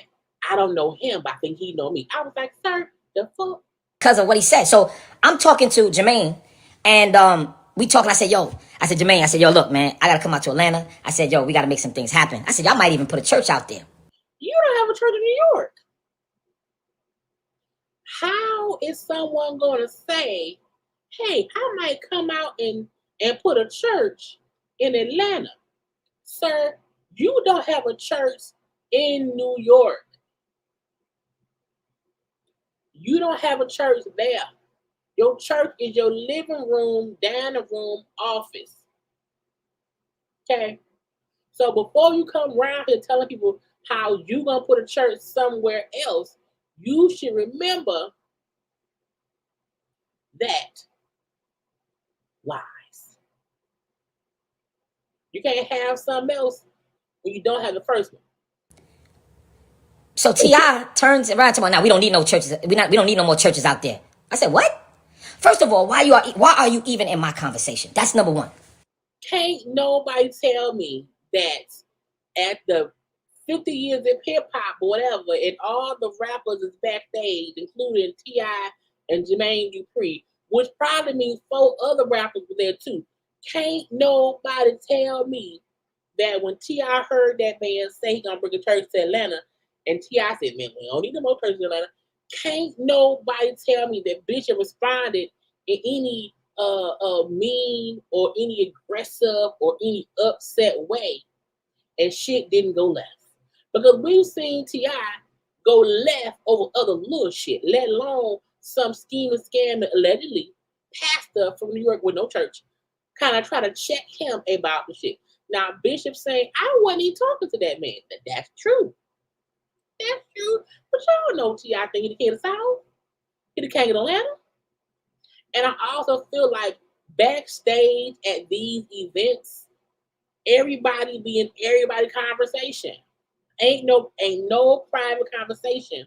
I don't know him, but I think he know me, I was like, sir, the fuck? Because of what he said. So I'm talking to Jermaine, and we talking. I said, Jermaine, look, man, I got to come out to Atlanta. I said, yo, we got to make some things happen. I said, y'all might even put a church out there. You don't have a church in New York. How is someone going to say, hey, I might come out and put a church in Atlanta? Sir, you don't have a church in New York. You don't have a church there. Your church is your living room, dining room, office. Okay? So before you come around here telling people how you going to put a church somewhere else, you should remember that lies. You can't have something else when you don't have the first one. So T.I. turns around to me, now we don't need no churches. We don't need no more churches out there. I said, what? First of all, why are you even in my conversation? That's number one. Can't nobody tell me that at the 50 years of hip hop or whatever, and all the rappers is backstage, including T.I. and Jermaine Dupri, which probably means 4 other rappers were there too. Can't nobody tell me that when T.I. heard that man say he gonna bring a church to Atlanta, and T.I. said, man, we don't need no more churches in Atlanta. Can't nobody tell me that Bishop responded in any mean or any aggressive or any upset way, and shit didn't go left. Because we've seen T.I. go left over other little shit, let alone some scheming, scamming, allegedly pastor from New York with no church, kind of try to check him about the shit. Now, Bishop saying, I wasn't even talking to that man. That's true. That's true. But y'all know T.I. think he the king of the South. He the king of Atlanta. And I also feel like backstage at these events, everybody be in everybody's conversation. Ain't no private conversation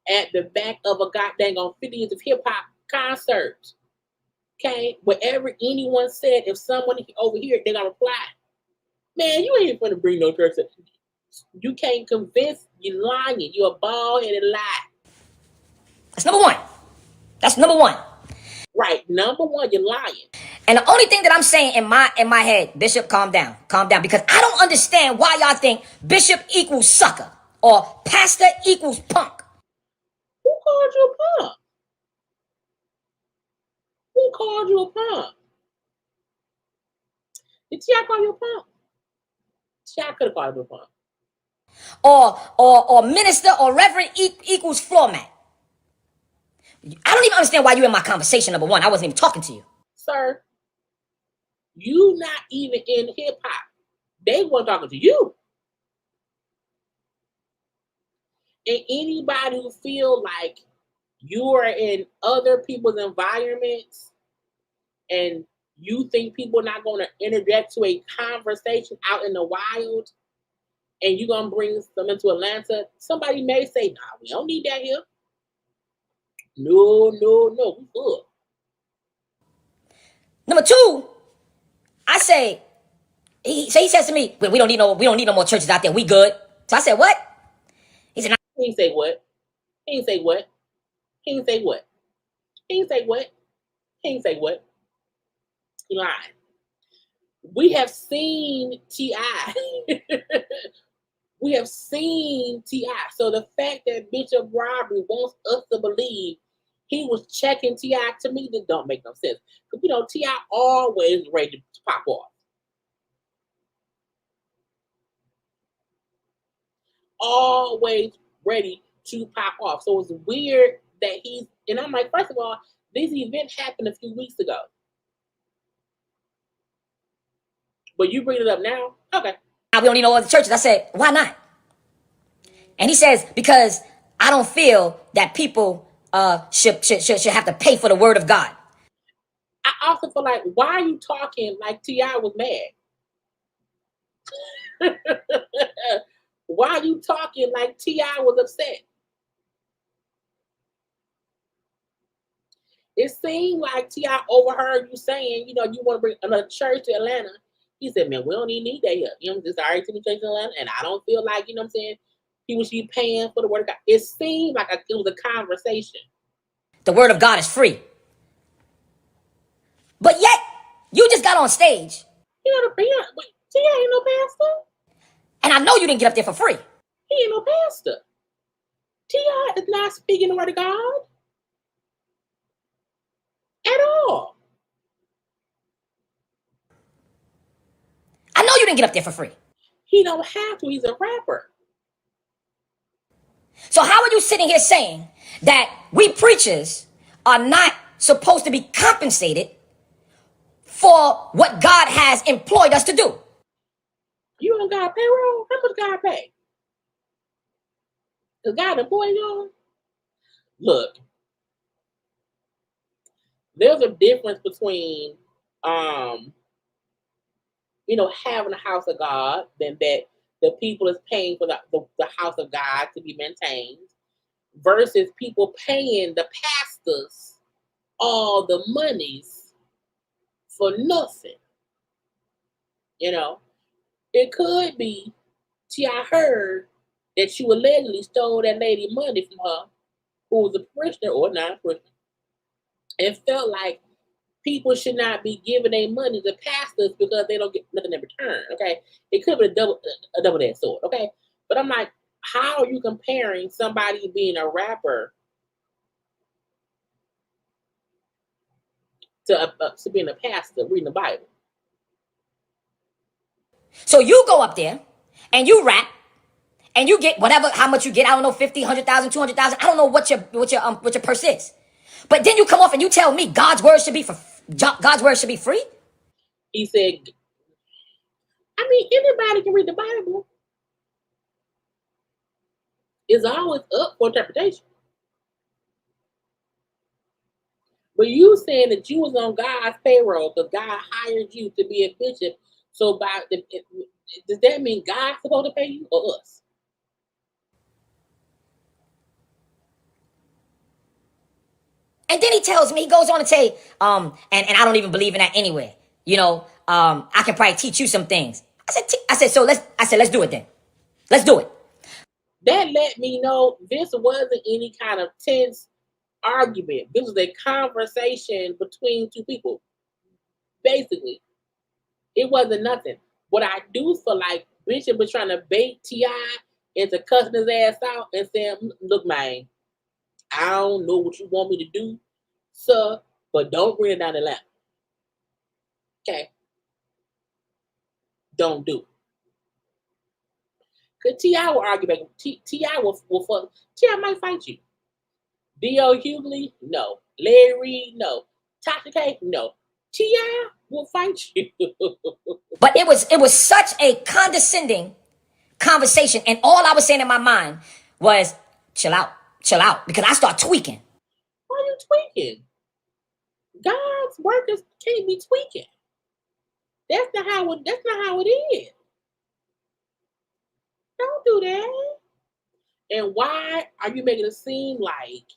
at the back of a goddamn on 50 years of hip hop concert. Okay? Whatever anyone said, if someone over here, they're gonna reply. Man, you ain't gonna bring no church. You can't convince, you're lying. You're a bald-headed lie. That's number one. Right, number one, you're lying. And the only thing that I'm saying in my head, Bishop, calm down, because I don't understand why y'all think Bishop equals sucker or pastor equals punk. Who called you a punk? Who called you a punk? Did T.I. call you a punk? T.I. could have called you a punk. Or minister or reverend equals floor mat. I don't even understand why you in my conversation, number one. I wasn't even talking to you. Sir, you not even in hip hop. They weren't talking to you. And anybody who feel like you are in other people's environments and you think people are not going to interject to a conversation out in the wild and you're going to bring them into Atlanta, somebody may say, nah, we don't need that here. No, we good. Number two, I say, he says to me, we don't need no more churches out there. We good. So I said, what? He said, He didn't say what? He didn't say what? He didn't say what? He didn't say what? He didn't say what? He lied. We have seen T.I. We have seen T.I. So the fact that Bishop Robert wants us to believe he was checking T.I., to me, this don't make no sense. Because, you know, T.I. always ready to pop off. Always ready to pop off. So it's weird that and I'm like, first of all, this event happened a few weeks ago. But you bring it up now? Okay. we don't need no other churches. I said, why not? And he says, because I don't feel that people should have to pay for the word of God. I also feel like, why are you talking like T.I. was mad? Why are you talking like T.I. was upset? It seemed like T.I. overheard you saying, you know, you want to bring another church to Atlanta. He said, man, we don't even need that here. You know, there's already too many churches in Atlanta, and I don't feel like, you know what I'm saying, people should be paying for the word of God. It seemed like it was a conversation. The word of God is free. But yet, you just got on stage. T.I. ain't no pastor. And I know you didn't get up there for free. He ain't no pastor. T.I. is not speaking the word of God at all. I know you didn't get up there for free. He don't have to. He's a rapper. So how are you sitting here saying that we preachers are not supposed to be compensated for what God has employed us to do? You on God payroll? How much God pay? Because God employed y'all? Look, there's a difference between having a house of God than that the people is paying for the house of God to be maintained versus people paying the pastors all the monies for nothing. You know, it could be, I heard that you allegedly stole that lady money from her, who was a parishioner or not a parishioner, and felt like people should not be giving their money to pastors because they don't get nothing in return. Okay, it could be a double that sword. Okay, but I'm like, how are you comparing somebody being a rapper to being a pastor reading the Bible? So you go up there and you rap and you get whatever, how much you get. I don't know, 50, 100,000, 200,000. I don't know what your purse is. But then you come off and you tell me God's word should be free. He said, I mean, anybody can read the Bible. It's always up for interpretation. But you saying that you was on God's payroll because God hired you to be a bishop. So does that mean God's supposed to pay you or us? And then he tells me, he goes on to say, and I don't even believe in that anyway. I can probably teach you some things. Let's do it then. Let's do it. That let me know this wasn't any kind of tense argument. This was a conversation between two people. Basically, it wasn't nothing. What I do feel like Bishop was trying to bait T.I. into cussing his ass out and saying, look, man, I don't know what you want me to do, sir, but don't bring it down the line. Okay? Don't do it. Because T.I. will argue back. T.I. will fuck. T.I. might fight you. D.L. Hughley, no. Larry Reid, no. Tasha K, no. T.I. will fight you. But it was such a condescending conversation, and all I was saying in my mind was, chill out, because I start tweaking. Why are you tweaking? God's workers can't be tweaking. That's not how it is. Don't do that. And why are you making it seem like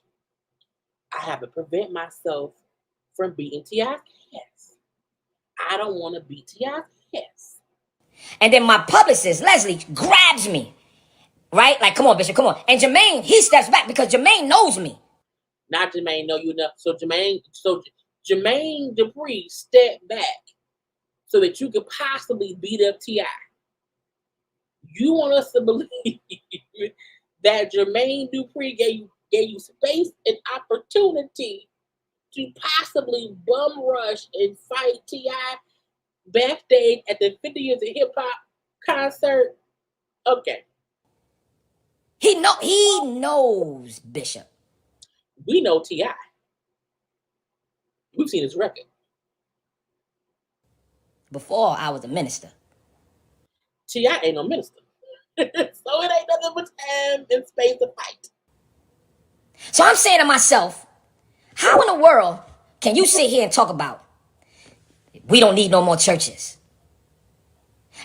I have to prevent myself from beating T.I.'s ass? I don't want to beat T.I.'s ass. And then my publicist, Leslie, grabs me. Right? Like, come on, Bishop, come on. And Jermaine, he steps back because Jermaine knows me. Not Jermaine know you enough. So Jermaine Dupree stepped back so that you could possibly beat up T.I. You want us to believe that Jermaine Dupree gave you space and opportunity to possibly bum rush and fight T.I. backstage at the 50 Years of Hip Hop concert? Okay. He knows Bishop. We know T.I. We've seen his record. Before I was a minister. T.I. ain't no minister. So it ain't nothing but time and space to fight. So I'm saying to myself, how in the world can you sit here and talk about we don't need no more churches?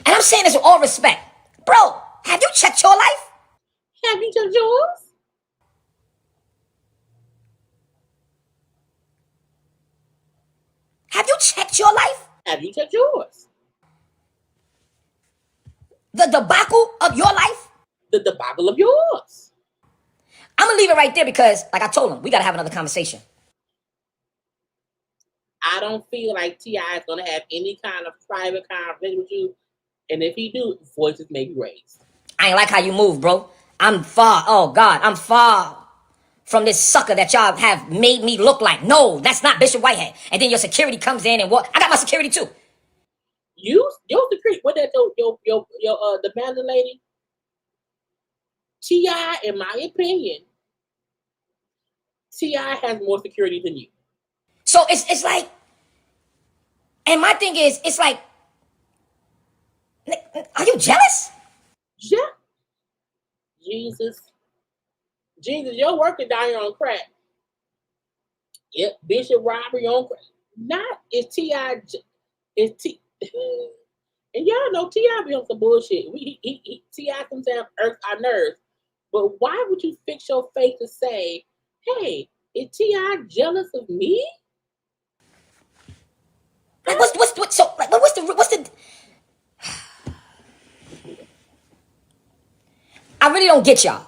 And I'm saying this with all respect. Bro, have you checked your life? Have you checked yours? Have you checked your life? Have you checked yours? The debacle of your life? The debacle of yours. I'm going to leave it right there because, like I told him, we got to have another conversation. I don't feel like T.I. is going to have any kind of private conversation with you. And if he do, voices may be raised. I ain't like how you move, bro. I'm far from this sucker that y'all have made me look like. No, that's not Bishop Whitehead. And then your security comes in and what? I got my security too. Your security, what that the Mandarin lady? T.I., in my opinion, T.I. has more security than you. So it's like, and my thing is, it's like, are you jealous? Yeah. Jesus, you're working down here on crack. Yep, Bishop robbery on crack. Not is T.I. is T. And y'all know T.I. be on some bullshit. T.I. sometimes irks our nerves. But why would you fix your face to say, hey, is T.I. jealous of me? Like what's the I really don't get y'all.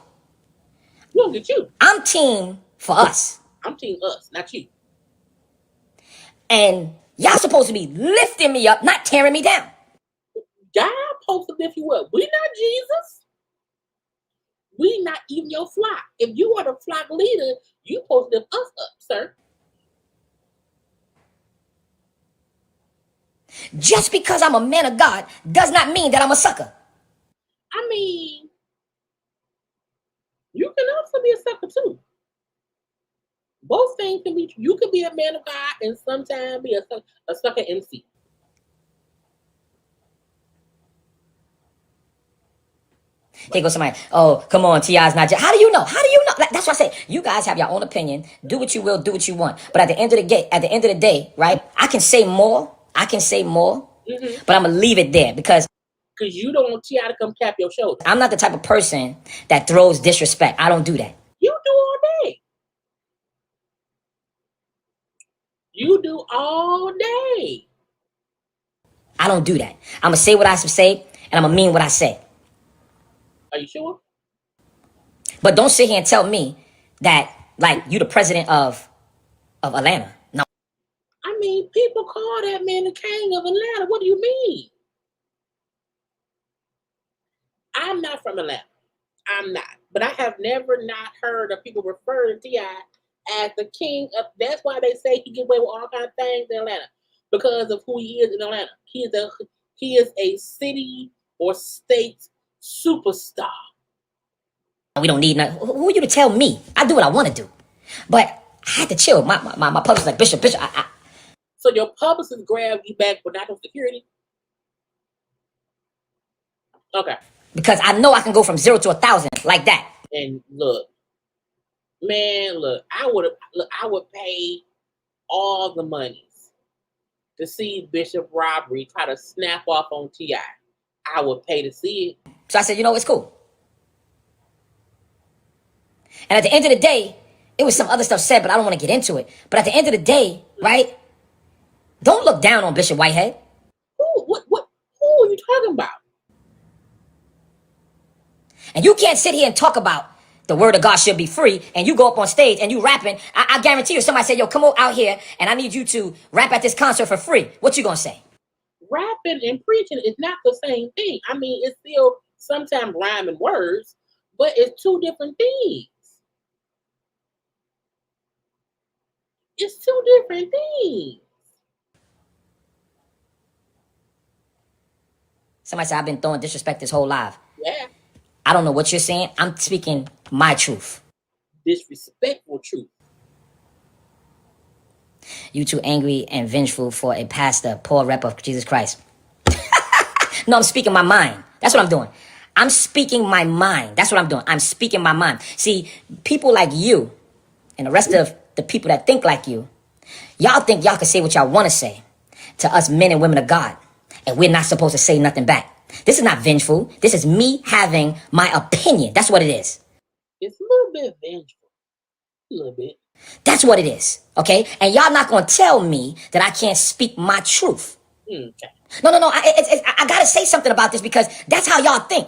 We don't get you. I'm team for us. I'm team us, not you. And y'all supposed to be lifting me up, not tearing me down. God supposed to lift you up. We not Jesus. We not even your flock. If you are the flock leader, you supposed to lift us up, sir. Just because I'm a man of God does not mean that I'm a sucker. I mean, you can also be a sucker too. Both things can be true. You can be a man of God and sometimes be a sucker MC. Here goes somebody, oh, come on, T.I.'s not just. How do you know? Like, that's what I say. You guys have your own opinion. Do what you will, do what you want. But at the end of the day, right, I can say more, Mm-hmm. but I'm going to leave it there because you don't want T.I. to come tap your shoulder. I'm not the type of person that throws disrespect. I don't do that. You do all day. You do all day. I don't do that. I'm going to say what I say, and I'm going to mean what I say. Are you sure? But don't sit here and tell me that, like, you the president of Atlanta. No. I mean, people call that man the king of Atlanta. What do you mean? I'm not from Atlanta. I'm not. But I have never not heard of people refer to T.I. as the king of. That's why they say he get away with all kinds of things in Atlanta. Because of who he is in Atlanta. He is a city or state superstar. We don't need nothing. Who are you to tell me? I do what I want to do. But I had to chill. My publicist like, Bishop. So your publicist grabbed you back for national security? Okay. Because I know I can go from 0 to 1,000 like that. And look, I would pay all the monies to see Bishop Robbery try to snap off on T.I. I would pay to see it. So I said, it's cool. And at the end of the day, it was some other stuff said, but I don't want to get into it. But at the end of the day, right? Don't look down on Bishop Whitehead. Who are you talking about? And you can't sit here and talk about the word of God should be free, and you go up on stage and you rapping. I guarantee you, somebody say, yo, come out here and I need you to rap at this concert for free. What you gonna say? Rapping and preaching is not the same thing. I mean, it's still sometimes rhyming words, but it's two different things. It's two different things. Somebody said, I've been throwing disrespect this whole life. Yeah. I don't know what you're saying. I'm speaking my truth. Disrespectful truth. You too angry and vengeful for a pastor, poor rep of Jesus Christ. No, I'm speaking my mind. That's what I'm doing. I'm speaking my mind. That's what I'm doing. I'm speaking my mind. See, people like you and the rest of the people that think like you, y'all think y'all can say what y'all want to say to us men and women of God, and we're not supposed to say nothing back. This is not vengeful. This is me having my opinion. That's what it is. It's a little bit vengeful. A little bit. That's what it is. Okay? And y'all not going to tell me that I can't speak my truth. Okay. No. I got to say something about this because that's how y'all think.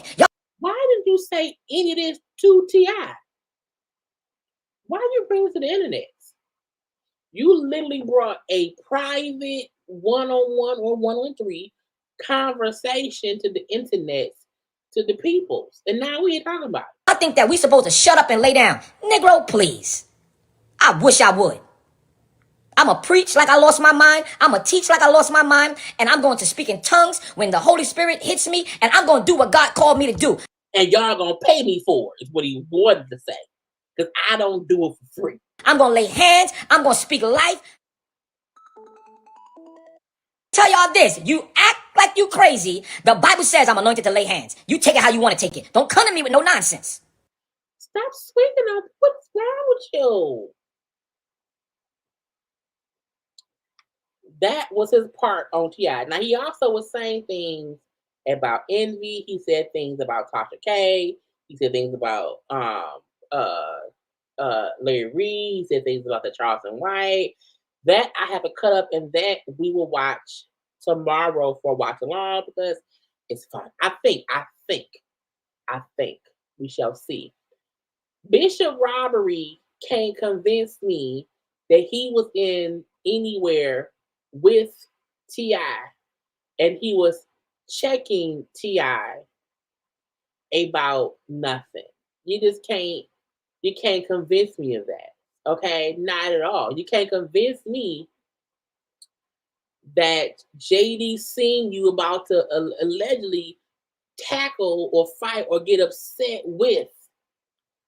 Why didn't you say any of this to T.I.? Why did you bring it to the internet? You literally brought a private one-on-one or one-on-three conversation to the internet, to the peoples. And now we ain't talking about it. I think that we supposed to shut up and lay down. Negro, please. I wish I would. I'm going to preach like I lost my mind. I'm going to teach like I lost my mind. And I'm going to speak in tongues when the Holy Spirit hits me. And I'm going to do what God called me to do. And y'all going to pay me for it, is what he wanted to say. Because I don't do it for free. I'm going to lay hands. I'm going to speak life. Tell y'all this. You act like you crazy. The Bible says I'm anointed to lay hands. You take it how you want to take it. Don't come to me with no nonsense. Stop swinging on. What's wrong with you? That was his part on T.I. Now, he also was saying things about envy. He said things about Tasha K. He said things about Larry Reed. He said things about the Charleston White. That I have to cut up, and that we will watch tomorrow for watch along because it's fun. I think we shall see. Bishop Robbery can't convince me that he was in anywhere with T.I. and he was checking T.I. about nothing. You can't convince me of that. Okay, not at all. You can't convince me that JD seen you about to allegedly tackle or fight or get upset with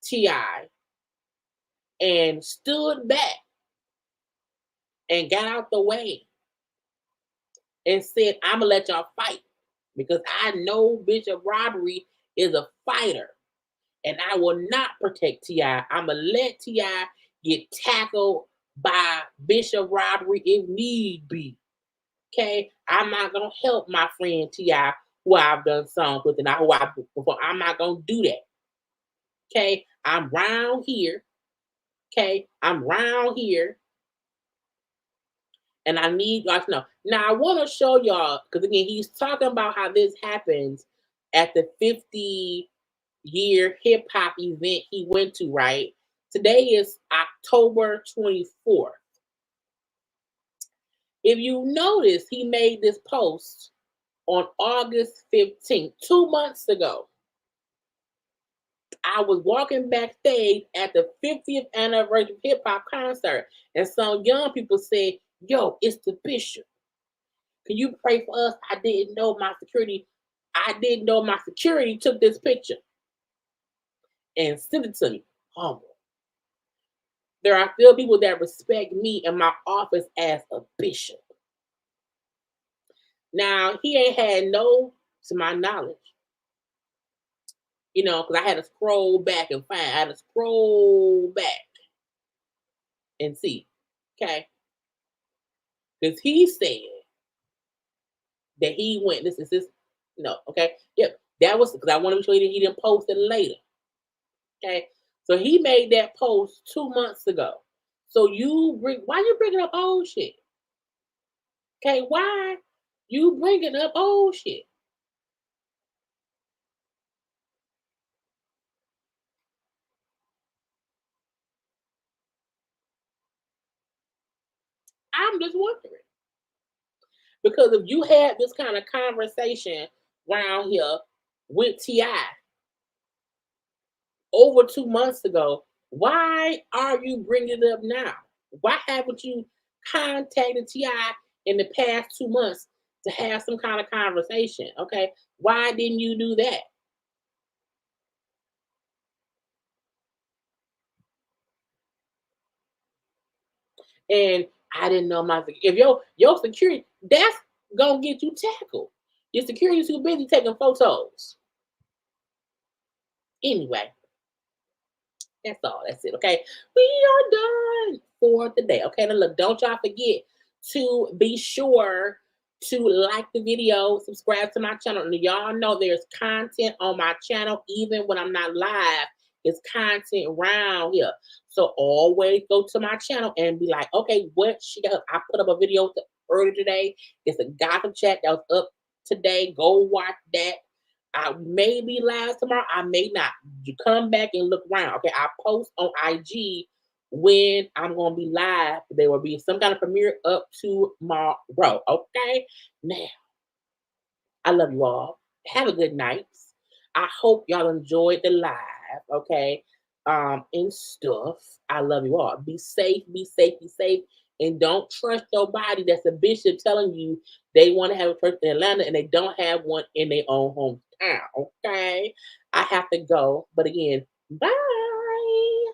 T.I. and stood back and got out the way and said, I'm going to let y'all fight because I know Bishop Robbery is a fighter and I will not protect T.I. I'm going to let T.I. get tackled by Bishop Robbery if need be. Okay? I'm not going to help my friend T.I. who I've done songs with and who I before. I'm not going to do that. Okay? I'm round here. Okay? I'm round here. And I need y'all to know. Now, I want to show y'all, because again, he's talking about how this happens at the 50-year hip-hop event he went to, right? Today is October 24th. If you notice, he made this post on August 15th, 2 months ago. I was walking backstage at the 50th anniversary hip-hop concert, and some young people said, yo, it's the bishop. Can you pray for us? I didn't know my security took this picture and sent it to me. Humble. There are still people that respect me and my office as a bishop. Now, he ain't had no, to my knowledge, because I had to scroll back and find. I had to scroll back and see. Okay. Because he said that he went, okay. Yep. That was because I want to be sure he didn't post it later. Okay. So he made that post 2 months ago. So why you bringing up old shit? Okay, why you bringing up old shit? I'm just wondering. Because if you had this kind of conversation around here with T.I. over 2 months ago, why are you bringing it up now? Why haven't you contacted T.I. in the past 2 months to have some kind of conversation? Okay, why didn't you do that? And I didn't know my if your security that's gonna get you tackled. Your security's too busy taking photos. Anyway, that's all. That's it. Okay. We are done for the day. Okay. Now look, don't y'all forget to be sure to like the video, subscribe to my channel. And y'all know there's content on my channel, even when I'm not live. It's content around here. So always go to my channel and be like, okay, what she got? I put up a video earlier today. It's a gossip chat that was up today. Go watch that. I may be live tomorrow. I may not. You come back and look around. Okay, I post on IG when I'm gonna be live. There will be some kind of premiere up tomorrow. Okay. Now, I love you all. Have a good night. I hope y'all enjoyed the live. Okay. And stuff. I love you all. Be safe, be safe, be safe. And don't trust nobody that's a bishop telling you they want to have a church in Atlanta and they don't have one in their own hometown. Okay. I have to go. But again, bye.